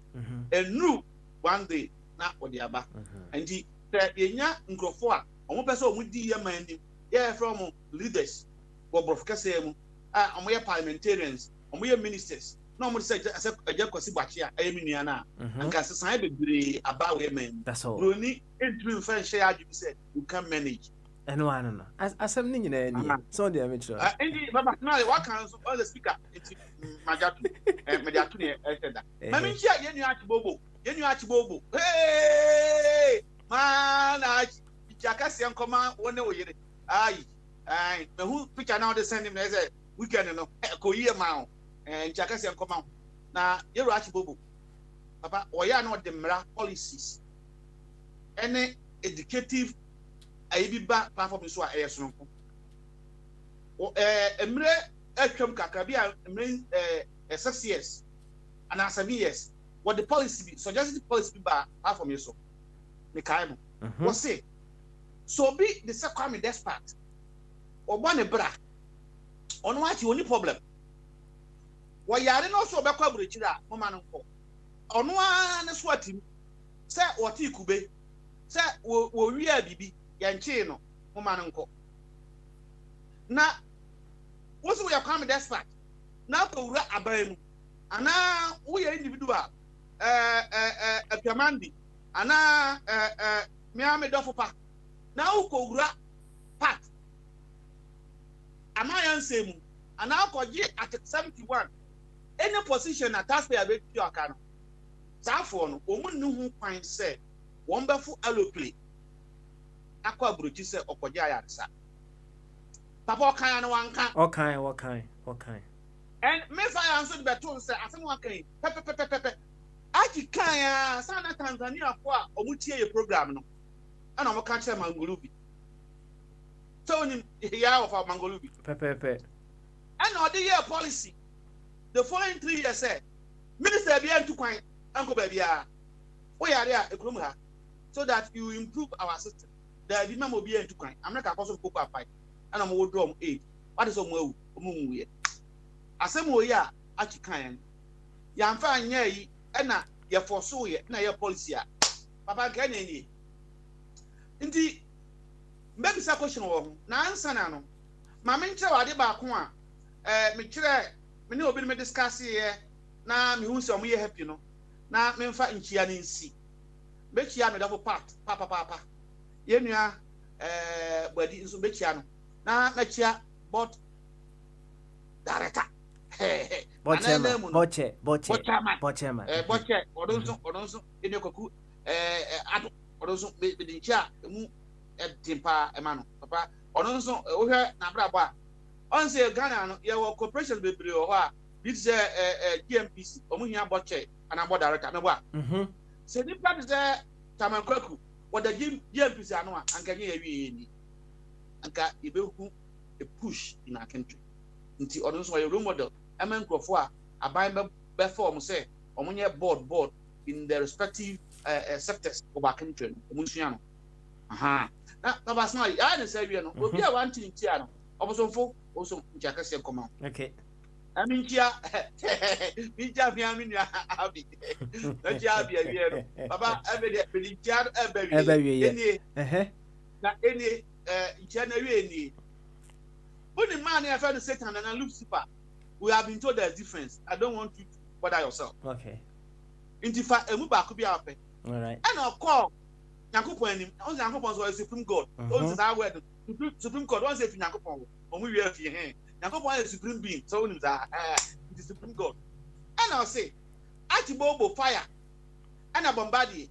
F: ɛnuru one day na ɔde aba nti sɛ yɛnya nkurɔfoɔ a ɔmo pɛ sɛ ɔmo di yɛ man anim yɛyɛfrɛ ɔmo leaders wɔ borɔfo kɛseɛ mu a ɔmo yɛ parliamentarians ɔmo yɛ ministers na ɔmo sɛ agya kwasi bakye a ɛyɛ me nua no a anka sesan bebree aba wɔ man mu buroni ntumi mfa nhyɛ adwene sɛ you can manage
B: ɛno ano no asɛm ne nyinaa ni so deɛ mekyerɛ
F: nti baba na waka nso all the speaker nti magyatu mede ato ne ɛsɛ da ma menhyia yɛnua akyibobo hey mana akasiɛ nkɔma wo ne wo yere ai mahu picture na wode send him na ɛsɛ weekend no kɔyie ma wo nkyakasiɛ nkɔma wo na yɛwura akyibobo papa ɔyɛ na ɔde mmara policies ɛne educative ayi ba platform so a ɛyɛ sononko emre atwam kakra bi a emre 6 years and 7 years what the policy be suggested policy ba platform so me kai no wo say so be the second despot obo ne bra ono achi oni problem wo yare no so obekwa burochira mama no nko ono a ne so atim se wo ti kube se wo wi a bibi yanchi no mama no nko na wo so ya kwame despot na ko wura aban mu ana wo ye individual apiamandi ana me dofo pa na wo ko wura part ama yanse mu ana ko gi at 71 any position na taxpayer be tu aka no saafo no omu ne hu kwan se won befo alloplay akọ abrochi se okoje ayarsa papa okan na wanka
B: okan
F: and me fa answer the beton se asem wakan pepe aji kan ya sana Tanzania fo a omutie ye program no ana mo kan che Mangolubi so ni ya of Mangolubi
B: pepe
F: and odi ye policy the following 3 years say minister bia ntu kwan anko ba bia o yare a ekrom ha so that you improve our system there be memo bia ntu kwan amna koso koko apai ana mo wodro mo 8 what is omo awu omo muye asem oyi a achi kan ya mfa anya yi na ye forso ye na ye policy a papa ka na ni nti mbebi sa question wo na ansa na no ma me nkyere wade ba ko a me kyerɛ me ne obi me discuss ye na me hu se omo ye happy no na me mfa nchia ne nsi be chia me double part papa ye nua body nso be chia no na chia but director
B: boche
F: odonso ene koku ado odonso be dincha mu edimpa emano papa odonso wo hwe na brabo a onse Ghana no ye wo corporation bebre ho a bi se GMPC omuhia boche ana board director me bo a se ni part se tamankwaku wo da GMPC ano a anka nye yawie ni anka ibehu a push in our country nti odonso ye role model amen crofo a aban be form say omunye board in the respective sectors of our country omunsua no aha na baba small ya na say wie no obi a want nti a no obosomfo oso njakase nkoma
B: okay
F: amintia bija fi aminia abi na ja bia wie no baba ebede bedintia ebawie eni na eni ntia na wie eni buni man ya fa no Satan and Lucifer. We have been told there's difference. I don't want you to bother yourself.
B: Okay.
F: Into fact, a move back could be up.
B: All right.
F: And I'll call Yankupon, on Yankupon was Supreme God. Once I word Supreme God, once if Yankupon, when we have your hand. Yankupon is Supreme Being, so it is Supreme God. And I'll say, Atibobo fire, and a bombardier.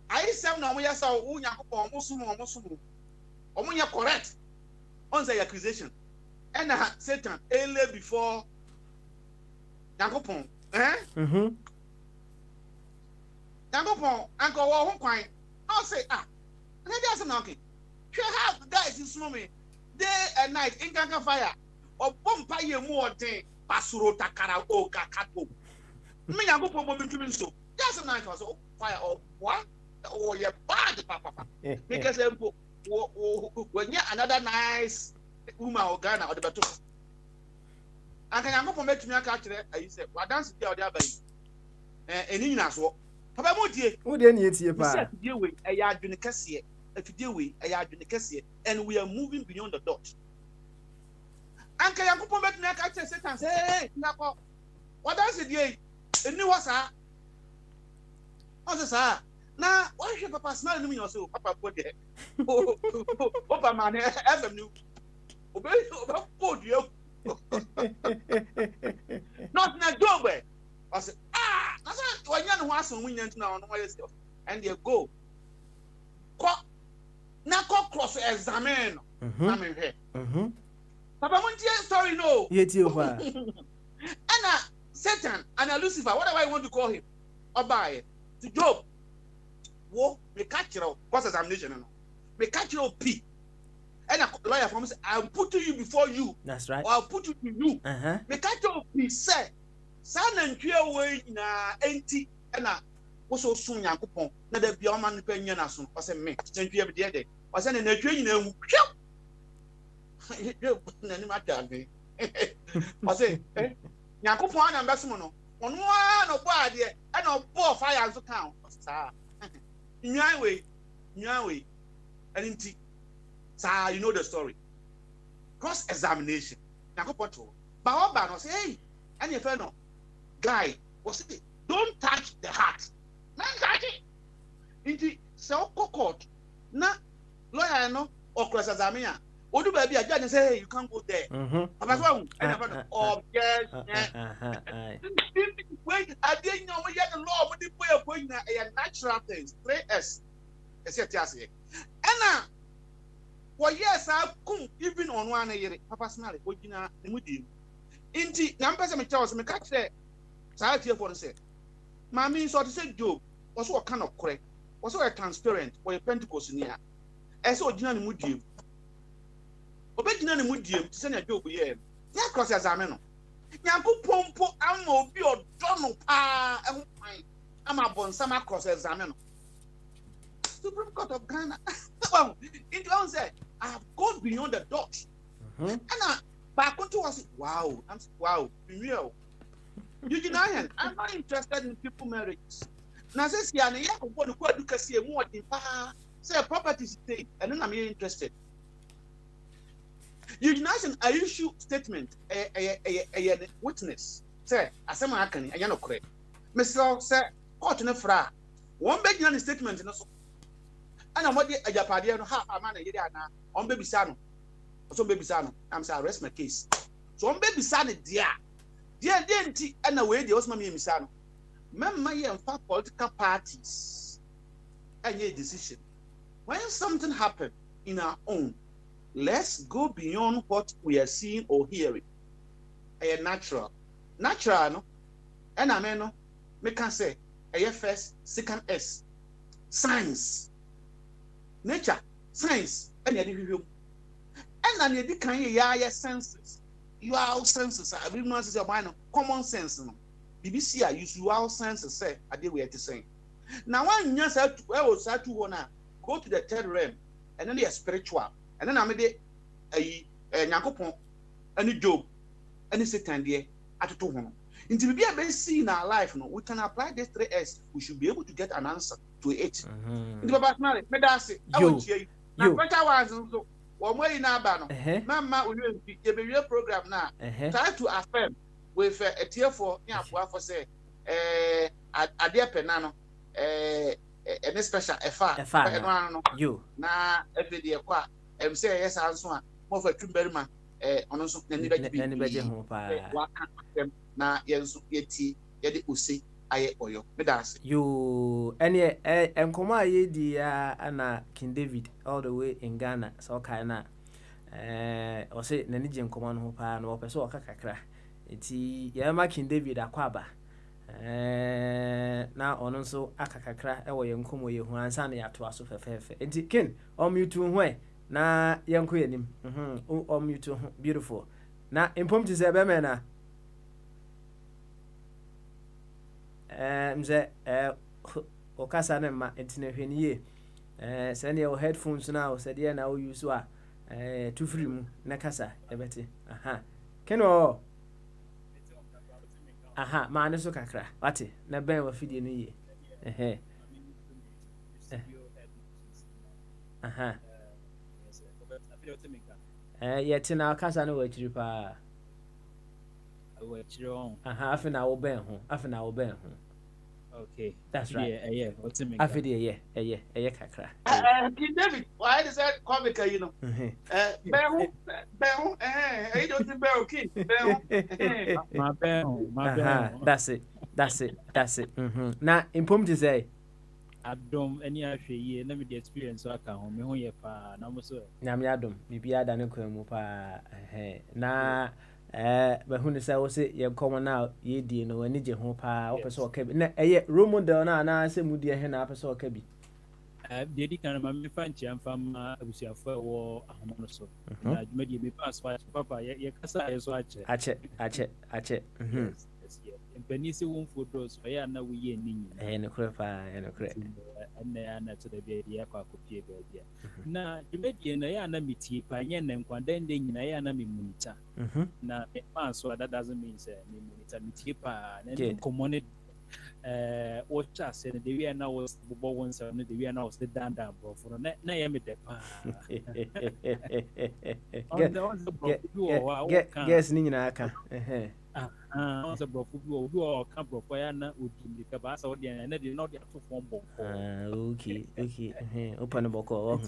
F: I said, no, we are so Yankupon, Mosumo, or when you're correct on the accusation. And Satan, early before Yankupon, Yankupon, Uncle Wahoo Quine. I'll say, maybe that's a knocking. You have the guys in swimming day and night in Ganka fire or Bompire more thing, Pasuro Takara or Kakato. Me, Yankupon will be doing so. That's a night was fire or what? Or your bad papa. Because when you're another nice woman or Ghana or the battle. And can Yankupon make me a catch it? I said, well, dance the other bay. And in us, Papa Moody,
B: who didn't eat your
F: pa? Deal with a yard in the cassia, if you deal with a yard in the cassia, and we are moving beyond the dot. And can you make me a catch and say, hey, Nako, what does it ye? And you was her? What's sir? Now, why should Papa smell me also? Papa put it. Oh, Papa man, avenue. Obey, you. Not in a doorway. I said, that's why you want some winning now, and they go. Now, cross examine. I'm in here. Papa, one story, no.
B: Yet you are.
F: And Satan and Lucifer, whatever I want to call him, or buy it. To Job, wo, me catch you, cross examination. Me catch you, P. And a lawyer from say, I'll put to you before you.
B: That's right.
F: Or I'll put you to you. Me catch you, P. Say. San and clear way na enti na so soon Yankopon na da bia o man panya na so o se me tantwie be de o se na natwe nyina hu na ni mata be o se Yankopon na mbesom no ono a no bo ade e na bo fire so kan sa nyan we enti sa you know the story cross examination Yankopon to ba no say hey and you feel no guy was it don't touch the heart man touch it inti so court na lawyer no or cross examiner odu baby a judge say hey you can't go there papa so and object wait I didn't know we had the law we did boy na a natural things 3S say and what yes I come even on one year papa smile ogina emudi inti na mpese me tell me catch there say here for say mama so to say Job was what kind of correct was so transparent or a Pentecost near e say ogina ne mudiem obegina ne mudiem to say na Job here ya cross examine no Yankopon po am obi odo no pa ehun am abonsam cross examine no Supreme Court of Ghana well it don't say I have gone beyond the dot and back to us wow I'm wow real you deny I'm not interested in people marriages now says ya na ya ko no kwa dukasi emu odin pa say property stay and then I'm interested you deny I issue statement a witness say asema akani anya no correct Mr. say court no fra one beg na statement no so ana modi ajapade no ha ama na yiri ana on baby sano so baby sano I'm say arrest my case so on baby sano dia enti ana we dia osma me misano memma ye mfa political parties any decision when something happen in our own let's go beyond what we are seeing or hearing a natural no and I no me can say a first second S science nature science and you and then you can your senses you are senses I believe no say about common sense no BBC are use your senses say I dey we to say now when you say well say to na go to the third realm and then the spiritual and then amede Nyankopon any Job any Satan there atoto ho until we be see in our life no we can apply this 3S we should be able to get an answer to it in the personal me da say I want you na better ones so one way na aba no mama we be program na try to affirm with a tier for Yapua for say, a dear penano, any special
B: you
F: na every dear qua, and say yes, answer more for Timberman, on also
B: anybody home
F: na yeti yedi usi aye oyo medase
B: you any enkomo aye di ana King David all the way in Ghana so kind o say nani je nkomo no pa na opeso o kakakra enti ya ma King David akwaba na ono nso akakakra e wo ye nkomo ye hu ansa na ya to aso fefefe enti kin o mute hu na yenko yenim o mute hu beautiful na impom ti se be me na mze o kasa na ma enti na hwani ye send your headphones now said ye na o use a to free mu na kasa ebeti keno ma ne so kakra wate na ben wa fidie no ye yeti na kasa no wa chiri pa
G: wa chiri on
B: afina wo ben ho
G: okay
B: that's right
G: otimika
B: afidie ye kakra
F: King David why is that comic you know behu you don't think behu king behu
G: my behu
B: that's it na impom ti say
G: adom any ahwe ye na me the experience aka ho me ho ye pa na mo so
B: nyam ya dom bibia da ne kwan mu pa na ba hu ne say wo se ye komo na ye die no ani je ho pa wo pese o ka bi na eye role model na se mu die he na pese o ka bi
G: de di kan ma me fa nchi amfa ma abusiafo wo ahomo no so na adwuma die me pass papa ye kasa ye so
B: ache
G: Penny see one photo, so I know we ain't
B: and crapa and a crack.
G: And they are not to the baby, I could be baby. Now, the median, I am a meaty, Payan and Quandending, I am a munita. Now, so that doesn't mean, sir, meaty pa, and common watch us, and the way now was the bones, and the way now was the down, bro, for the name of the
B: guess Nina.
G: Also bro football do or camp bro for na odi the basa odi na dey not dey to form ball
B: okay open boko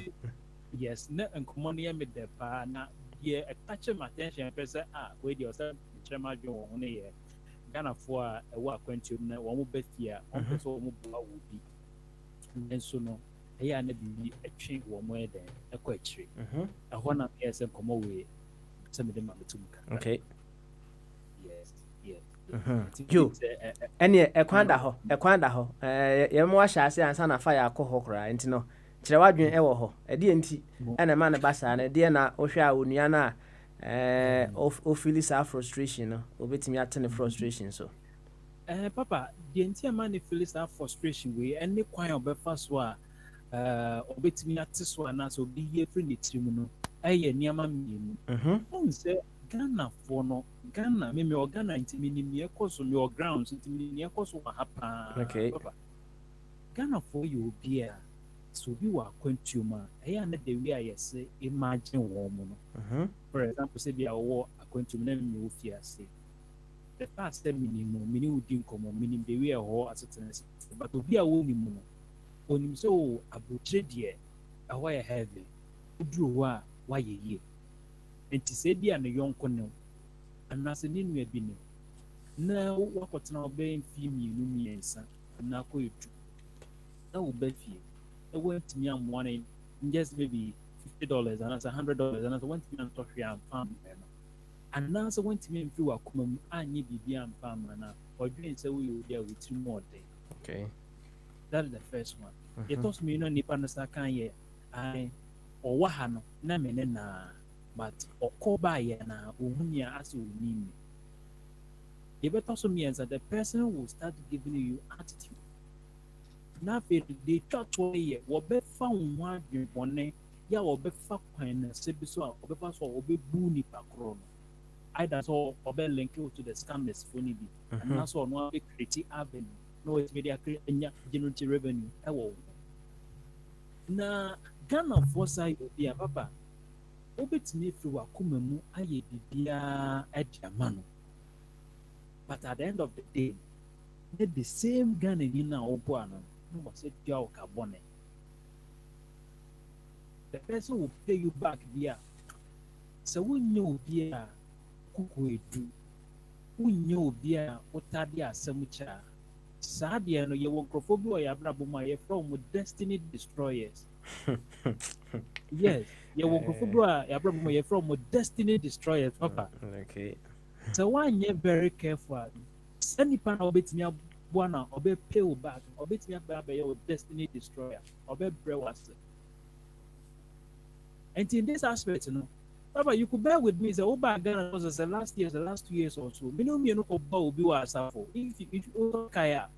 G: yes na enkomo na me de pa na ye attach my attention person we dey yourself chairman jo won na ye Ghana for a wa kwantum na wo mo bafia on person wo mo bua wo bi enso no eya na bi atwe wo mo e den ekọ akire ehọ na yes enkomo we se me de ma betum ka
B: okay you any ekwanda ho ye mo ahya ase ansa na fa ya akọ kra enti no kire wadwen e wo ho e de enti ena ma ne basa na de na ohwe a onua na o feel sa frustration no obetimi atene frustration so
G: papa de enti ma ne feel sa frustration we ene kwan obefa so a obetimi ate so na so bi ye free ne tirim no eye niam mienu on se Ghana for no Ghana me Ghana intimi ni me ekoso me grounds intimi ni ekoso wa hapa
B: okay
G: Ghana for you bia so bi wa kwantuma eya na the way ayese imagine wo mo no for example say bia wo akwantum na me wo fiase the past minimum mini udi nkomo minim the way ho asetense but obi a wo ni mu no onim so abotire de aho ya heavy uduro wa ye enti se bia ne yonko no anase ne nua bi ne na wakotena obe mfi mienu miensa na koyetu na obafie e wantimi amwane just maybe $50 and $100 and wantimi antɔhwe amfam no anase wantimi mfi wakoma mu anye bibia amfam na odwen se wo yodi a wotiri mu ode
B: okay
G: that is the first one it also mean no nipa no sa kan ye ai owa ha no na me ne na but okoba ye na ohunia as onimi the better so means that the person will start giving you attitude na fe dey church way wo be fa nwa dwebone ya wo be fa kwan na se bi so a wo be fa so wo be bu ni pakro no either so wo be link to the scammers phone bi and na so no be create avenue no it media create nya generative revenue e wo na Ghana for side obi a papa obetimi fi wakoma mu aye bibia ade ama no But at the end of the day, the same Ghana in now no was it your carbon. The person will pay you back there. So we know there kuku edu. We know there otadi asemucha. Sadia no ye wonkrofo or yabrabuma ye from destiny destroyers. Yes, ye wonkrofo yabrabuma ye from destiny destroyers, papa.
B: Okay.
G: So one ye very careful. Send pan obet me one obey pay back, obet me back your destiny destroyer, obey brewers. And in this aspect, Papa, you could bear with me. The Oba Ghana was the last 2 years or so. Minimum, you know, Oba will be wasafo. If you kaya,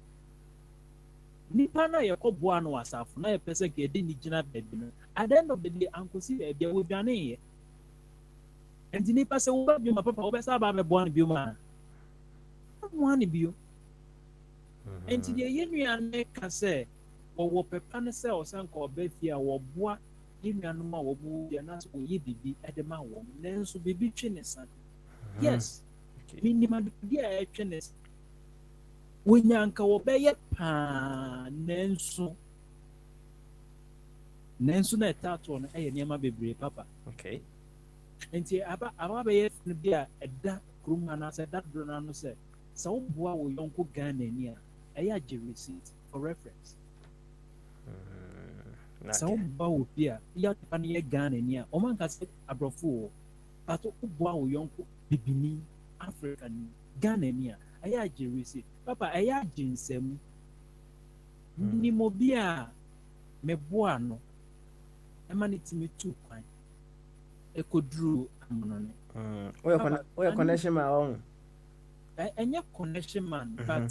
G: Nipana, your Kobuano wasafo. Now, a person getting the general baby. At the end of the day, Uncle see a dear with your name. And the Nipa say, Oba, you my papa, Oba Saba, me born Buma. One of you. And to the Union make us say, or what Pepana say, or Sanko, or Bethia, or Bois. Nnuanuma wɔ mu yɛ na so ɔyɛ bibi ɛde ma wɔn nanso bibi twe ne sa yes minim adeɛ a ɛtwe ne sa wonyanka wɔbɛyɛ paa nanso na ɛta atoɔ no ɛyɛ nneɛma bebree papa
B: okay
G: nti aba bɛyɛ no bi a ɛda kurom anaasɛ ɛda dodo no ano sɛ woboa wo yɔnko Ghana ni a ɛyɛ agye receipt for reference sɛ woboa wo bi a yɛpa no yɛ Ghana ni a ɔmanka sɛ aborɔfo wɔ but woboa wo yɔnko bibini Africa ni Ghana ni a ɛyɛ agye receipt papa ɛyɛ agye nsɛm nim obi a meboa no ɛma ne timi tu kwan ɛkɔduru amono no
B: woyɛ connection ma wɔn
G: ɛnyɛ connection man but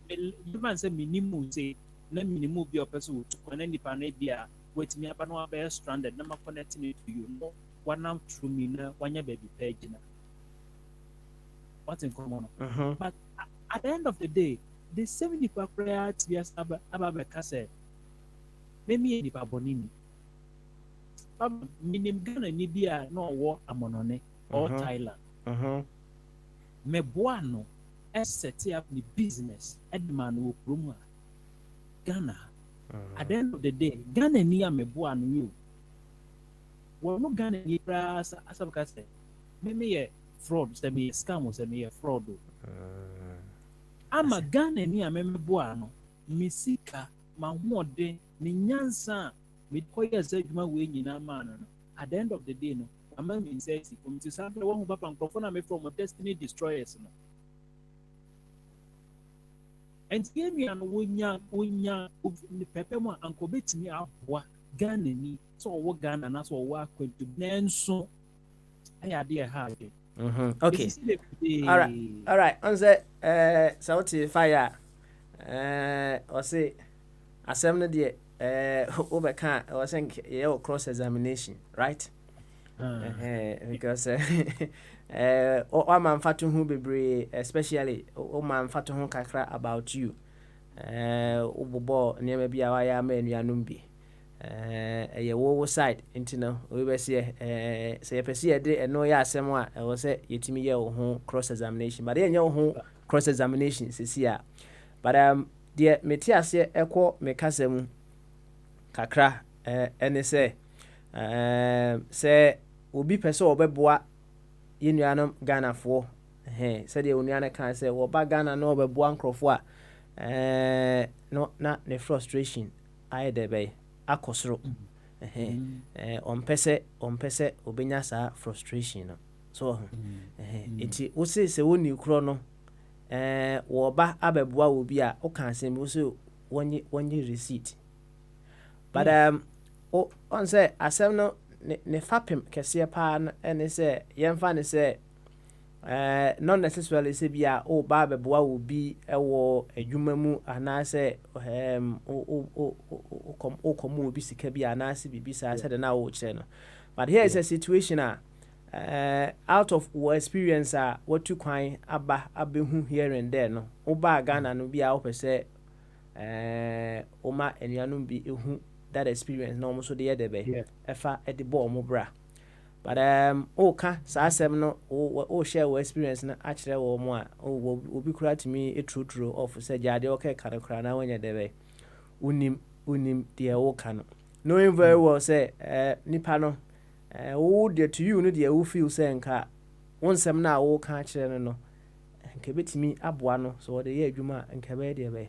G: yɛba sɛ minimu sɛ na minimu bi a ɔpɛ sɛ wɔtu kwan na nipa no bi a wɔatumi aba na wabɛyɛ stranded na makɔnɛte no to you no wanam through me na wanyɛ baabi pɛ gyina wate nkɔmmɔ no but at the end of the day the same nipa koraa te bi aba bɛka sɛ mɛmiyɛ nipa bɔne ni minim Ghana ni bi a na ɔwɔ amonɔne or Thailand mɛboa no ɛsɛte up ne business ɛde ma no wɔ kurom a Ghana at the end of the day Ghana ni a mɛboa no yi o wɔn Ghana ni koraa asɛm ka sɛ mɛmiyɛ fraud sɛ meyɛ scam sɛ meyɛ fraud o ama Ghana ni a mɛmɛboa no me sika ma hoɔden ne nyansa a mekɔyɛ sɛ adwuma wei nyinaa maa no at the end of the day no ama me nsa asi komiti saa bɛ wɔn ho papa nkurɔfoɔ na mefrɛ wɔn destiny destroyers no nti yɛn nua no wonya pɛpɛ mu a anka obetumi aboa Ghana ni sɛ ɔwɔ Ghana na sɛ ɔwɔ akwantu nanso ɛyɛ adeɛ ɛha adwe
B: okay all right on sɛ sɛ wote fire ɔse asɛm no deɛ wobɛka ɔsɛ yɛwɔ cross examination right because wama mfa to ho bebree especially wama mfa to ho kakra about you wobobɔ nneɛma bi a wayɛ ama anuanom bi ɛyɛ wo side nti no wobɛsɛ sɛ yɛpɛ sɛ yɛde ɛno yɛ asɛm a ɛwɔ sɛ yɛtumi yɛ wo ho cross examination but yɛnyɛ wo ho cross examination sɛsi a but deɛ mete aseɛ ɛkɔ me kasa mu kakra ɛne sɛ sɛ obi pɛ sɛ ɔbɛboa yɛ nuanom Ghanafoɔ sɛdeɛ wo nuano kaa sɛ wɔba Ghana na ɔbɛboa nkurɔfoɔ a na ne frustration ayɛ dɛ bɛyɛ akɔ soro ɔmpɛ sɛ ɔbɛnya saa frustration no so nti wo se sɛ wonni korɔ no wɔba abɛboa wo bi a woka asɛm bi wo sɛ wɔnyɛ receipt but on sɛ asɛm no ne fapem kɛseɛ paa no ɛne sɛ yɛmfa ne sɛ not necessarily sɛ bi a woba abɛboa wo bi ɛwɔ adwuma mu anaasɛ wokɔmmɔ wo bi sika bi anaasɛ biribi saa sɛde na wokyerɛ no but here is a situation a out of your experience a watu kwan abɛhu here and there no woba Ghana no bi a wopɛ sɛ woma anuanom bi ɛhu that experience na ɔmo so de yɛ de bɛ ɛfa ɛde bɔ ɔmo bra but okay saa asɛm no o share wo experience na akyerɛ wo mo a obi kura tumi true of sɛ gyade okay ka no kura na wanya debe unim deɛ wo ka no knowing very well sɛ nipa no wo de to you no deɛ wo feel sɛ nka wo nsɛm na wo ka akyerɛ no no nka betimi aboa no so wo de yɛ adwuma nka bɛ deɛ bɛ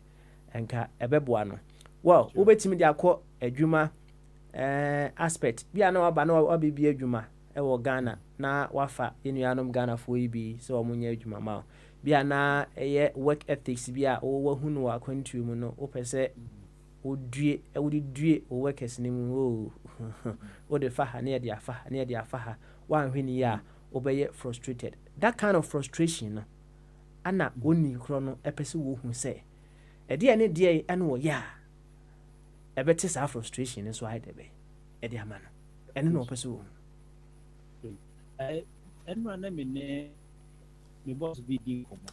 B: nka ɛbɛboa no well wo betimi de akɔ adwuma aspect bia na waba na wabibi adwuma ɛwɔ Ghana na wafa yenuanom Ghana fo yi bi sɛ ɔmo nya adwuma ma bia na ɛyɛ work ethics bia wo hu no akwantu mu no wo pɛsɛ wodi due wo workers ni mu wo de fa ha na yɛ de afa ha wanhwe ni ya wo bɛyɛ frustrated that kind of frustration no ana woni kro no ɛpɛsɛ wo hu sɛ ɛdeɛ ne deɛ ɛne wo ya ɛbɛte saa frustration no so ayɛ dɛbɛ ɛde ama no ɛne na ɔpɛsɛ wo
G: ɛnura na me boss bi di nkɔmmɔ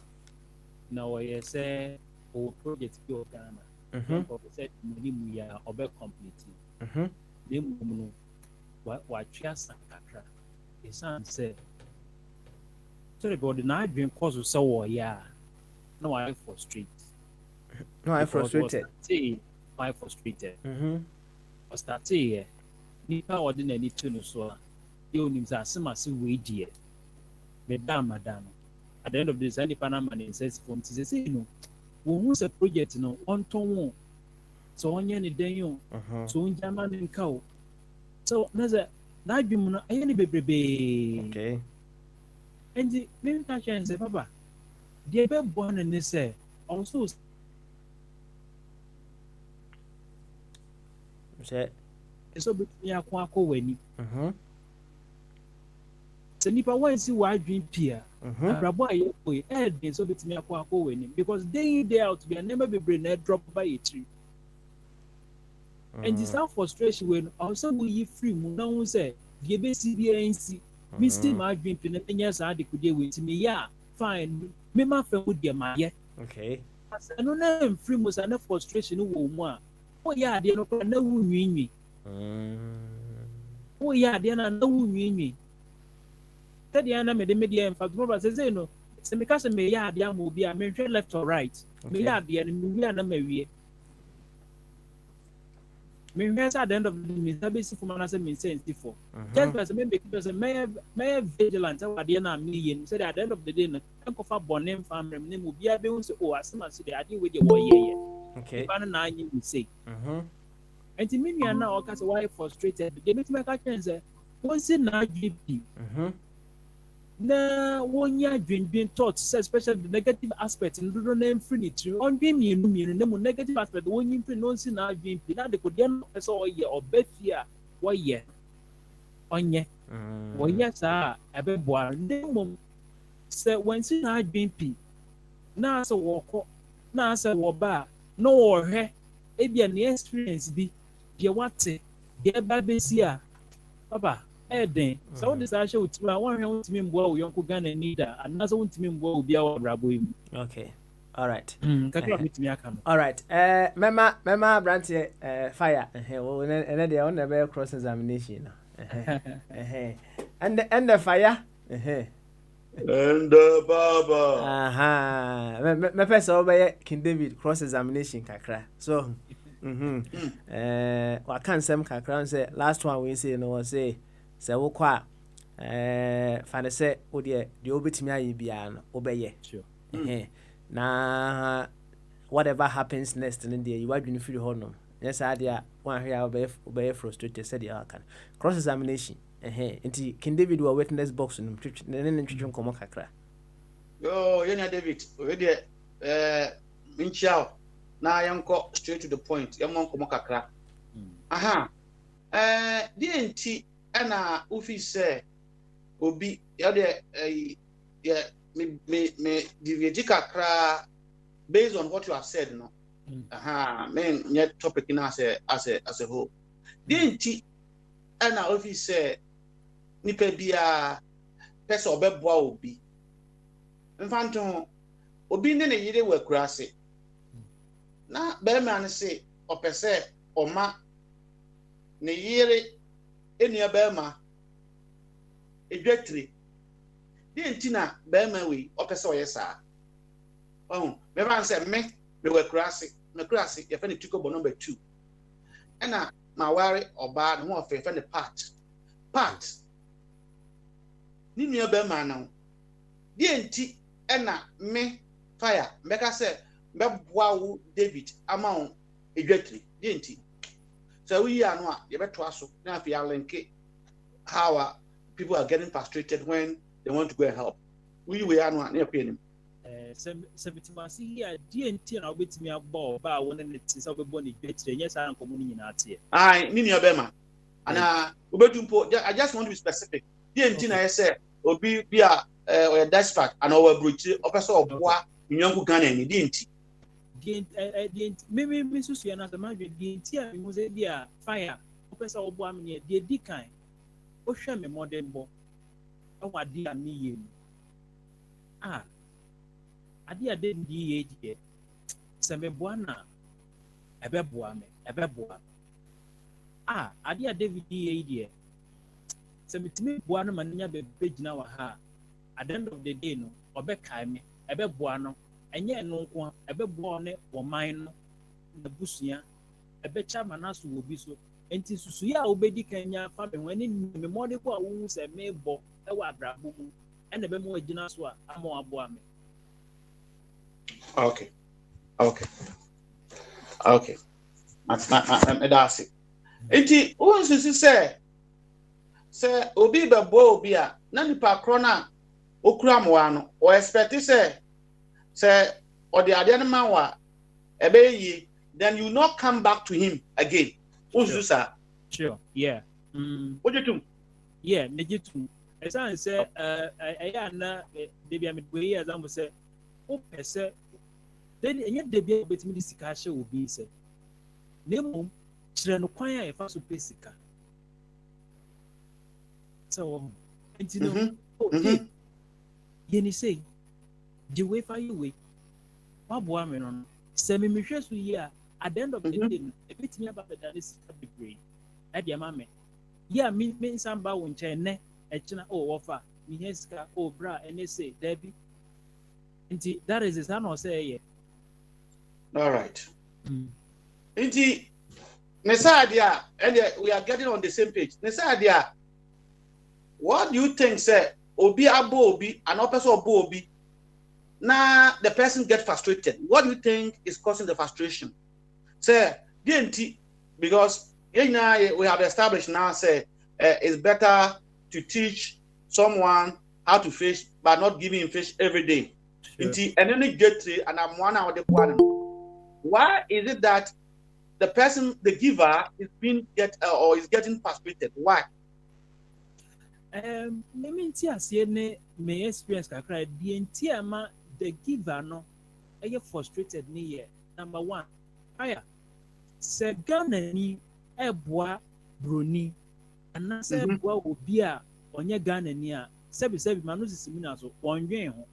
G: na ɔyɛ sɛ ɔwɔ project bi wɔ Ghana nkɔfo sɛ mani mu yɛ a ɔbɛ complete na mmom no watwe asa kakra ɛsiane sɛ sɛde bɛ ɔde n'adwen kɔ so sɛ wɔyɛ a na wayɛ frustrated ɔstarteeɛ nipa a ɔde n'ani to no so a yɛ onim sɛ asɛm wei deɛ meda amada no at the end of the day saa nipa no ama ne nsa si fam nti sɛ sei no wɔhu sɛ project no ɔntɔn wo sɛ ɔnyɛ ne dan o sɛ ɔngya ma ne nka o sɛ na sɛ n'adwen mu no ɛyɛ ne bebrebee nti menka kyerɛ sɛ papa deɛ ɛbɛboa no ne sɛ ɔso
B: sɛ
G: ɛsɛ obɛtumi akɔ w'ani sɛ nipa wansi w'adwen pii a abrabɔ a yɛkɔ yi ɛɛden sɛ obɛtumi akɔ w'ani because day in day out bia nneɛma bebree na ɛdrɔp ba yɛ tiri nti saa frustration wei no ɔwɔ sɛ woyi firi mu na ho sɛ deɛ ɛbɛsi biara nsi mesti m'adwen pii na ɛnyɛ saa adekodeɛ wei nti meyɛ a fine mema fɛ mu deɛ mayɛ ɛno na mfiri mu saa na frustration no wɔ mu a woyɛ adeɛ no koraa na wonwiinwii woyɛ adeɛ no a na wonwiinwii sɛdeɛ na mede medeɛ mfa to sɛ sei no sɛ meka sɛ meyɛ adeɛ ama obi a menhwɛ left or right meyɛ adeɛ no mewie a na mawie menhwɛ sɛ at the end of the day mensa bɛsi fam anaasɛ mensa nsi fam just sɛ memeki sɛ mɛyɛ vigilant ɛwɔ adeɛ no a meyɛ no sɛdeɛ at the end of the day no ɛnkɔfa bɔne mfa mmerɛ m na mu obiara bɛhu sɛ asɛm ase deɛ adeɛ wei deɛ wɔyɛyɛ nipa no naanyɛ mistake nti me nua no a ɔka sɛ wɔayɛ frustrated deɛ mɛtumi aka kyerɛ sɛ wɔnsi n'adwe pii na wɔnyɛ adwendwen thoughts sɛ especially the negative aspect no dodo na mfiri ne tiri ɔndwen mmienu na mu negative aspect wɔnyi mfiri na ɔnsi n'adwen pii na adekodeɛ no pɛ sɛ ɔyɛ ɔbɛ fie a wɔyɛ ɔnyɛ wɔyɛ saa a ɛbɛboa na mmom sɛ wɔnsi n'adwen pii na asɛ wɔkɔ na asɛ wɔba a na wɔhwɛ ebia ne experience bi deɛ wate deɛ ɛba bɛsi a papa ɛden sɛ wode saa hyɛ wotumi a wɔnhwɛ wotumi mboa wo yɔnko Ghana ni da anaasɛ wotumi mboa wo bia wɔ abrabɔ yi mu
B: alright
G: kakra metumi aka no
B: alright mɛma aberanteɛ fire ɛnɛ deɛ wona ɛbɛyɛ cross examination no and the fire
F: and the baba
B: mɛpɛ sɛ wobɛyɛ King David cross examination kakra so waka nsɛm kakra sɛ last one we say no was say sɛ wokɔ a fa ne sɛ wodeɛ deɛ wobɛtumi ayɛ biara no wobɛyɛ na whatever happens next no deɛ yiwadwene firi hɔ nom nyɛ saa deɛ a woanhwɛ a wobɛyɛ frustrated sɛdeɛ waka no cross examination nti King David wɔ witness box no ne ntwetwe nkɔmmɔ kakra
F: yɛnea David ɔyɛ menkyia na yɛnkɔ straight to the point yɛmmɔ nkɔmmɔ kakra deɛ nti ɛna wofi sɛ obi yɛde me deviate kakra based on what you have said no men nyɛ topic no as a whole deɛ nti ɛna wofi sɛ nipa biara pɛ sɛ ɔbɛboa obi mfa nto ho obi ne ne yere wɔ akurase na bɛrima no se ɔpɛ sɛ ɔma ne yere enua bɛrima edwetri di entina be ma we opese oyesa me ban say me we kurase ye fe ne tikobo number 2 ena ma ware oba no ho fe ne part ni nua be ma na di enti ena me fire mbeka say be boa wo David ama on edwetri di enti so we are no ye beto aso na afi ya link how people are getting frustrated when they want to go and help we are no na ye
G: seventy here DNT na obetimi abọ ba won ne tisa obebo ne dwetire nya sa nkomo ni nyina ate
F: ai ni nua be ma ana obetumpo I just want to be specific DNT na say obi bi a or despot and our brochi opese oboa nyanku Ghana ni DNT
G: me susu na sama DNT a mu ze dia fire opese oboa me ne di kan o hwe me modern bo awade a me yem ade ade ndi ye die se me boa na ebe boa ade ade di ye die se me timi boa no manya be gina wa ha at the end of the day no obe kai me ebe boa no enye no nko ebe boa ne wo man no na busua ebe chama na so obi so enti susu ya obedi kanya fa be wani me mo de ko a wo se me bo e wa abrabo mu ene be mo agina so a amo aboa me.
F: Okay. That's it. Enti once you say obi be bo obi a na nipa krona okura moa no o expect say or the ade man wa ebe yi then you not come back to him again.
G: Sure. Yeah.
F: What do you do?
G: Yeah, nejitu. Esa say eya na de bia me we as am say o pese then enye de bia betimi di sika hye obi say nemo kire no kwan a efa so pesika. So entino okay. Yeni say the way for you way wabo am no say me hwe so yi a at the end of the day e betimi aba da this degree e bia ma me yeah me samba won chen ne e china offer me heska bra ene say debi nti that is it no say yeah
F: all right nti Nesadia and we are getting on the same page. Nesadia, what do you think say obi abo obi an person obo obi now the person get frustrated? What do you think is causing the frustration? Say DNT because we have established now say it's better to teach someone how to fish but not giving him fish every day. Sure. And then get to and I'm one hour the one. Why is it that the person, the giver, is getting frustrated? Why?
G: Let me see me experience kakra the ama the giver no are frustrated ni ye. Number one, aya se Ghana ni eboa broni ana se eboa obi a onye Ghana ni a sebi manu sisimi na so onwen ho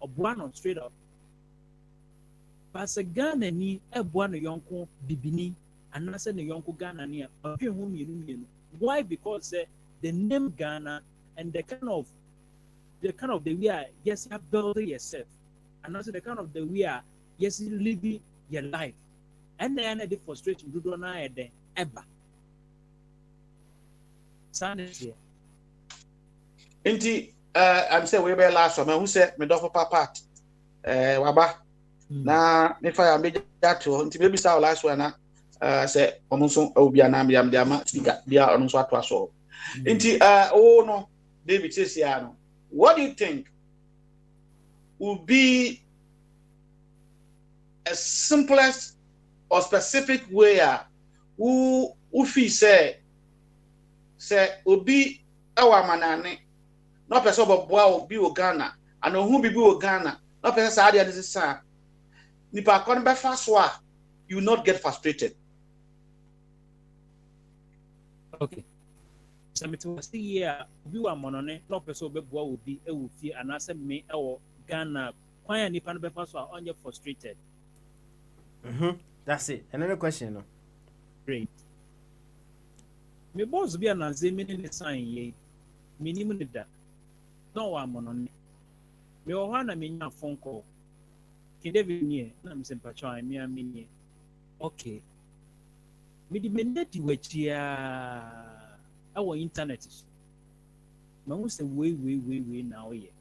G: oboa no straight up. Pastor Ghana ni eboa no yonko bibini anase no yonko Ghana ni a otwe ho mienu. Why? Because the name Ghana and the kind of the way yes you have built yourself and also the kind of the way yes you live your life and then the frustration do not na ever sanity.
F: Inti I'm say we be last one who say me do for part waba na me fire me that nti maybe say last one na say omunso obi anam yam dia ma speaker dia onso ato aso nti no David says here no what do you think would be a simplest or specific way who feel say obi ewa manane no person boa obi o Ghana and who bibi o Ghana no person say dia this say nipa kon be fa so you not get frustrated.
G: Okay. So me to see here obi wa monone no person be boa obi e wo fie anase me e wo Ghana kwan nipa no be fa so onye frustrated.
B: That's it. Another question no.
G: Great. Me boss be ananze me ne sign ye minimum da no wa mono me o hwa na me nya phone call King David nie na me sempa chwa me amini okay me di meneti wachia awo internet so ma wo se we na o ye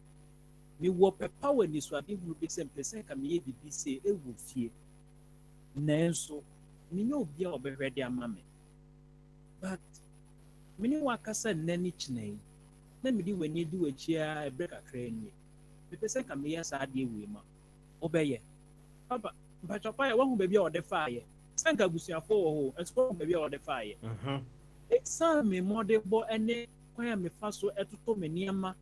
G: me wo pepa we ni so abi hu be se mpese ka me ye bibi se ewu fie nanso me nya obi a obehwede ama me but me ni wakasa nani chinai na me di wani di wachia ebre kakra ni me pese ka me ya sa ade we ma obeye papa mpachapa ya wahu baby a ode faaye sanka busuafo wo ho esko baby a ode faaye exam me modebo ene kwaya me faso etoto me niama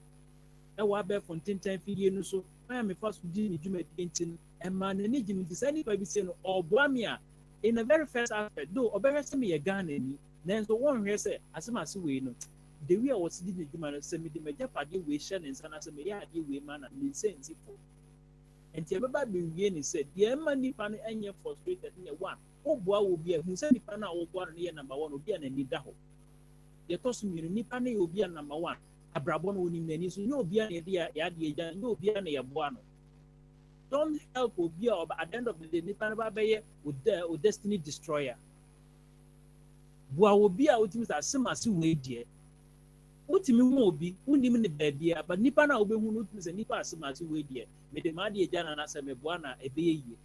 G: e wa be fontintan fidie no so kwaya me faso di ni dwuma tintin e ma na ni gimi disani pa bi se no oboa me a in a very first aspect though obere se me ye Ghana ni nanso won hwe se asemase we no the way I was di ni dwuma no se me di meja pade we hye ne nsa na se me ya ade we ma na me sense fo enti ebeba be wie ni se de ma nipa no enye frustrated ne one oboa wo bi a hu se nipa na oboa no ye number 1 obi a na ni da ho ye to so mi nipa na ye obi a number 1 abrabo no ni mani so ye obi a na ye ya de eja ye obi a na ye boa no don't help obi a at the end of the day nipa na ba be ye o destiny destroyer boa obi a otimi sa semase we die utimi hu obi unim ne baabia but nipa na obehu no utimi se nipa asemase we die me de ma de eja na se me boa na ebe ye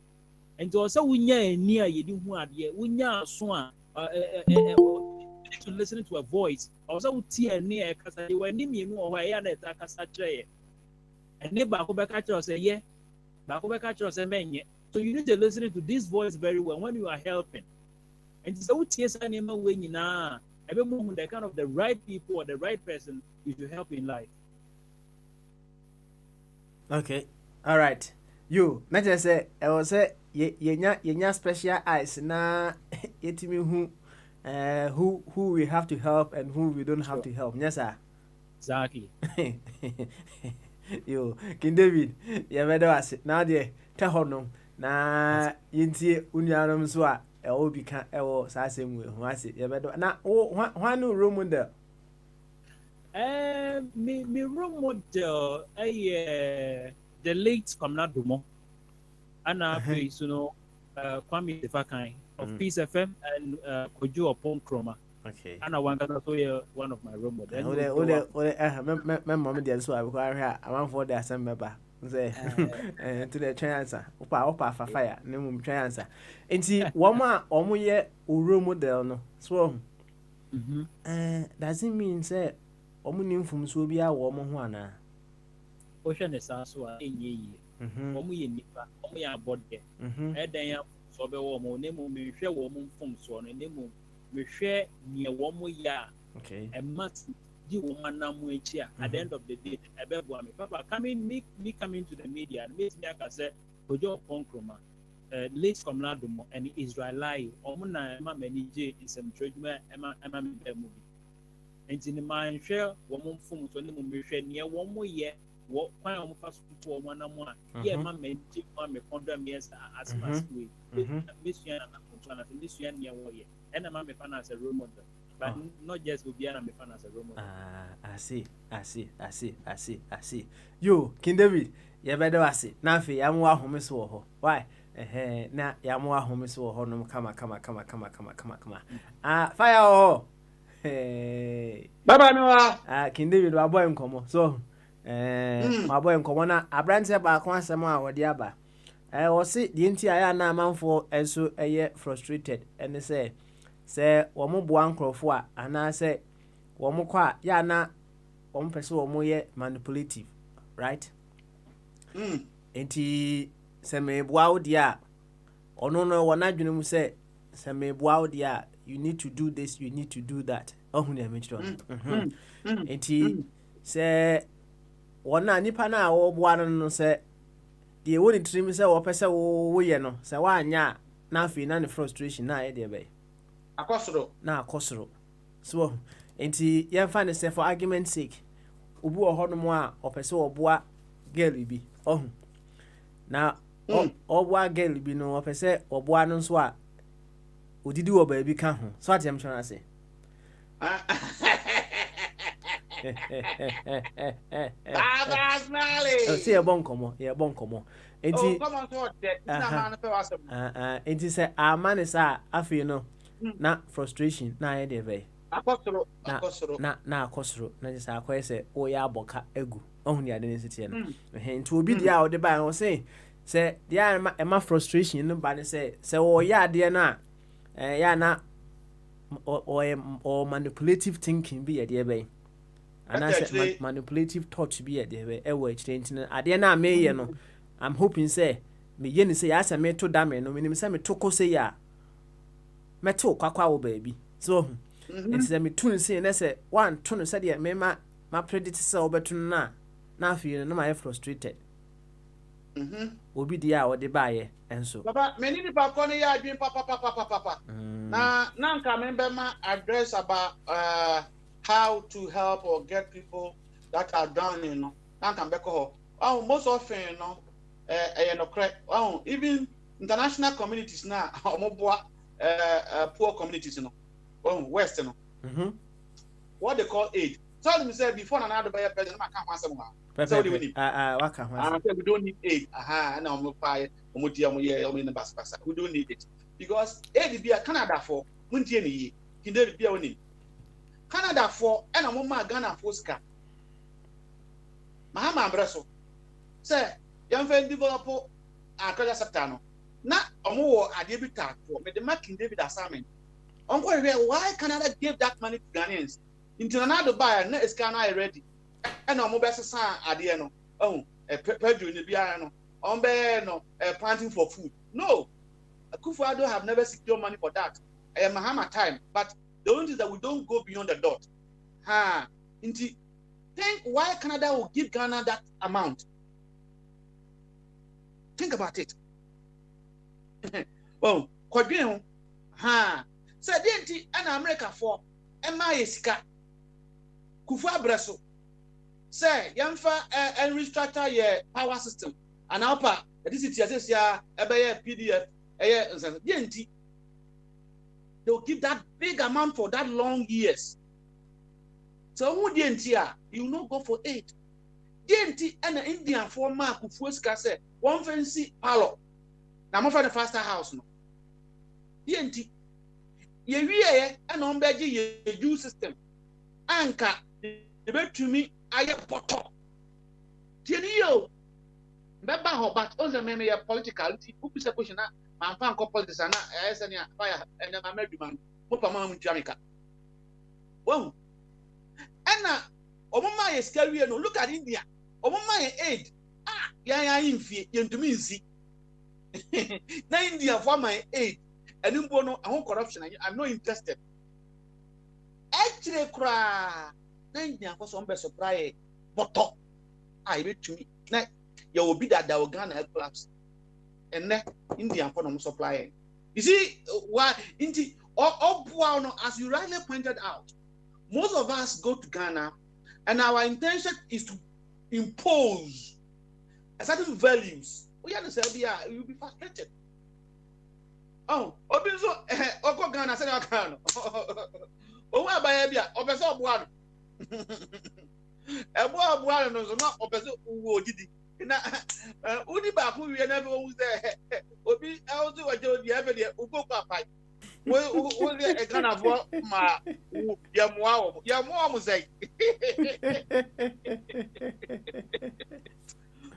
G: enti o se wunya ani a ye di hu ade wunya aso a to listen to a voice o se wuti ani e kasa ye wani mienu o ho ya na eta kasa kire and ne ba ko be ka kire o se ye ba ko be ka kire o se menye so you need to listen to this voice very well when you are helping and so wuti esa ne ma we nyina ebe mo the kind of the right people or the right person you should help in life.
B: Okay, all right. You, not just say, I was say, yenya special eyes na yetimi who we have to help and who we don't have to help. Yes, sir.
G: Exactly.
B: You, King David, you better ask it. Now, dear, tell her no. Na yinti unyanum swa. I will be can I will say we was it. You better now. Why no room there?
G: Me room model the late Communal Dumo and face Kwame Defakai of Peace FM and Kojo upon Chroma.
B: Okay.
G: And I want to one of my room model.
B: My mom did so I require her. I want for the assembly member. Say to the answer. Opa for fire. No try answer. And see, Wama Omuye Uru model no. So does it mean say Omunim from Subia woman one?
G: Ocean is also a ye. Omu nipa, omu ya body. Then ya so be woman, name me share woman from Swan, and name me share near woman ya. Okay. And must do woman namuchia at the end of the day. I beg me, Papa, me coming to the media and makes me like I said, Kojo Ponkroma, late Comladumo, and Israelite, Omuna, Emma Menije in some treatment, Emma movie. And in the mind share woman from so me share near 1 more year. What kind of fast for 1 more? Yeah, my men, me condemn yes as my way. Miss Yana, this year near 1 year, and I'm a fan as a role model. But not just will be a fan as a role model. I see. You,
B: King David, you better ask it. Nafi, I'm wa home so. Why? Na yamwa home so honum come. Fire oh. Hey.
C: Baba no
B: King David wa boy nkomo. So my boy nkomo na abrante ba ko asem a wode aba. O se die nti aya na amanfo enso eye frustrated and say wo mo boa nkrofo a ana say wo mo kwa ya na wo mo pese wo mo ye manipulative, right? Enti se me boa wo dia ono no wo na dwene mu say se me boa wo dia you need to do this, you need to do that. Oh na me chiro. Enti se wona nipa na wo boa no say de woni trim say wo pese wo ye no say wa anya na afi na ne frustration na e de be akosoro so enti ye fa ne say for argument sake obu ohonom a opese oboa girl bi na oboa girl bi no opese oboa no so a odidi wo ba bi ka ho so atem chona say
F: Baba Smiley.
B: Oh, see a bonkomo, yeah, bonkomo.
F: Oh, come on, talk that. It's not man for us.
B: It is a man is a you know, not frustration, na idea bay.
F: Apostle.
B: Na akosro, na just a quest, oh, ya boka egu, only identity. And to be the out the by or say, the am frustration, nobody say, oh, yeah, dear, na, yeah, na, or manipulative thinking be a dear bay. And I said manipulative thought be a dear way, changing. I dare not may, you know. I'm hoping say me yen say as I me to dame no me say me toko say ya me to kwakwa wo baby so it say me tune say na say one tune say dey me ma predict say obetun na feel no my frustrated obi dia wo de baaye enso
F: Baba me ni pa ko ne ya adwen papa na nka me be ma address about how to help or get people that are down, you know. Nka be ko most often, you know, even international communities now, poor communities, you know, West, you know, what they call aid. So let me say before another buyer president, I can't answer one. So we don't need aid. And I'm we don't need it because aid be a Canada for Canada for and I'm Ghana for Scar. Mahama Bresso. Say, young friend develop a career sector. Na omo adebita for me the marking David assignment. Uncle, why Canada give that money to Ghanaians? Into another buyer, na is Ghana ready. And omo best sign adie no. Oh, a pedro in the piano. No, planting for food. No, Akufo-Addo have never secured money for that. Mahama time, but the only thing is that we don't go beyond the dot. Think why Canada will give Ghana that amount. Think about it. Well, Quadrion, said the and America for MISCA Kufa-Bresso. Say, Yamfa and restructure your power system. And upper, this is your PDF, they'll give that big amount for that long years. So who DNT you not go for 8. DNT and the Indian for Mark who first say one fancy palo. Now I'm for the faster house no. DNT ye and on beji ye system. Anka the bet to me I poto. Tienio Beba ho but also me political who is a question man fan politics and fire and I'm a man. Mopama Jamaica. Whoa. And Obama is scary. No, look at India. Obama aid. Yeah, infi. To me, see. Na India for my aid. And you know, I want corruption. I'm not interested. Actually, cry. Na India for some supply. But I bet to me. Na you will be that the Ghana collapse. And then India for no supply. You see why? Inti as you rightly pointed out. Most of us go to Ghana, and our intention is to impose a certain values. We understand, you'll be frustrated. Oh, Obiso, Oko Ghana, said Ghana. Oh, why by Abia, Obeso Buano? A Buano knows not Obeso who did it. Udiba, who we never was there. Obi, I also enjoyed the evidence, Ugo Papai. Well, a kind of what my Yamuam say.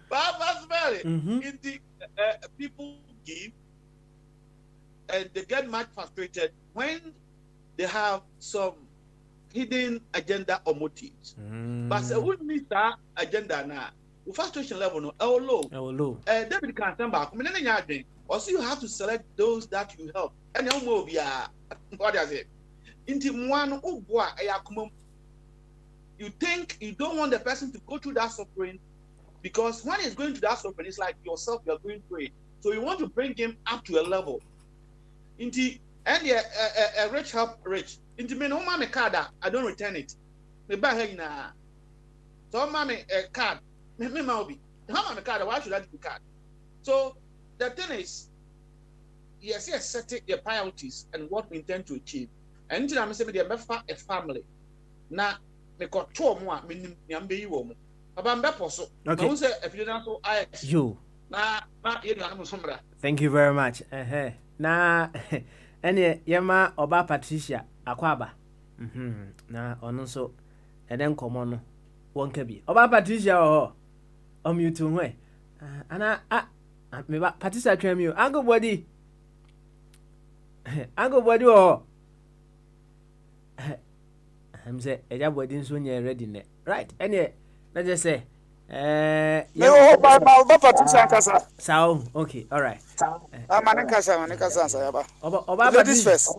F: But very people give and they get much frustrated when they have some hidden agenda or motives. But who needs that agenda now? Frustration level no low. David can stand back. Also, you have to select those that you help. And what does it? Into one you think you don't want the person to go through that suffering because when he's going to that suffering, it's like yourself, you're going through it. So you want to bring him up to a level. Into and a rich help rich. Into me no mommy card, I don't return it. Me buy her in a so mommy a card. Me be. How am card? Why should I do card? So the thing is, yes, setting the priorities and what we intend to achieve. And I'm saying they a family. Now, me ko to mo a menim nyam be yi wo mo baba mbepo so
B: okay
F: na say afide na so I
B: you
F: na ye nua no so mra
B: thank you very much na ene yema oba Patricia akwaba na ono so ene nkomo no wonka bi oba Patricia o mute ho ana me ba Patricia twa mi o uncle body uncle body I'm say eja body nso nya ready ne right ene na just say
C: ba Patricia kasa.
B: sao okay all right
C: Mane kasa sa yaba.
B: Oba
C: Ladies first.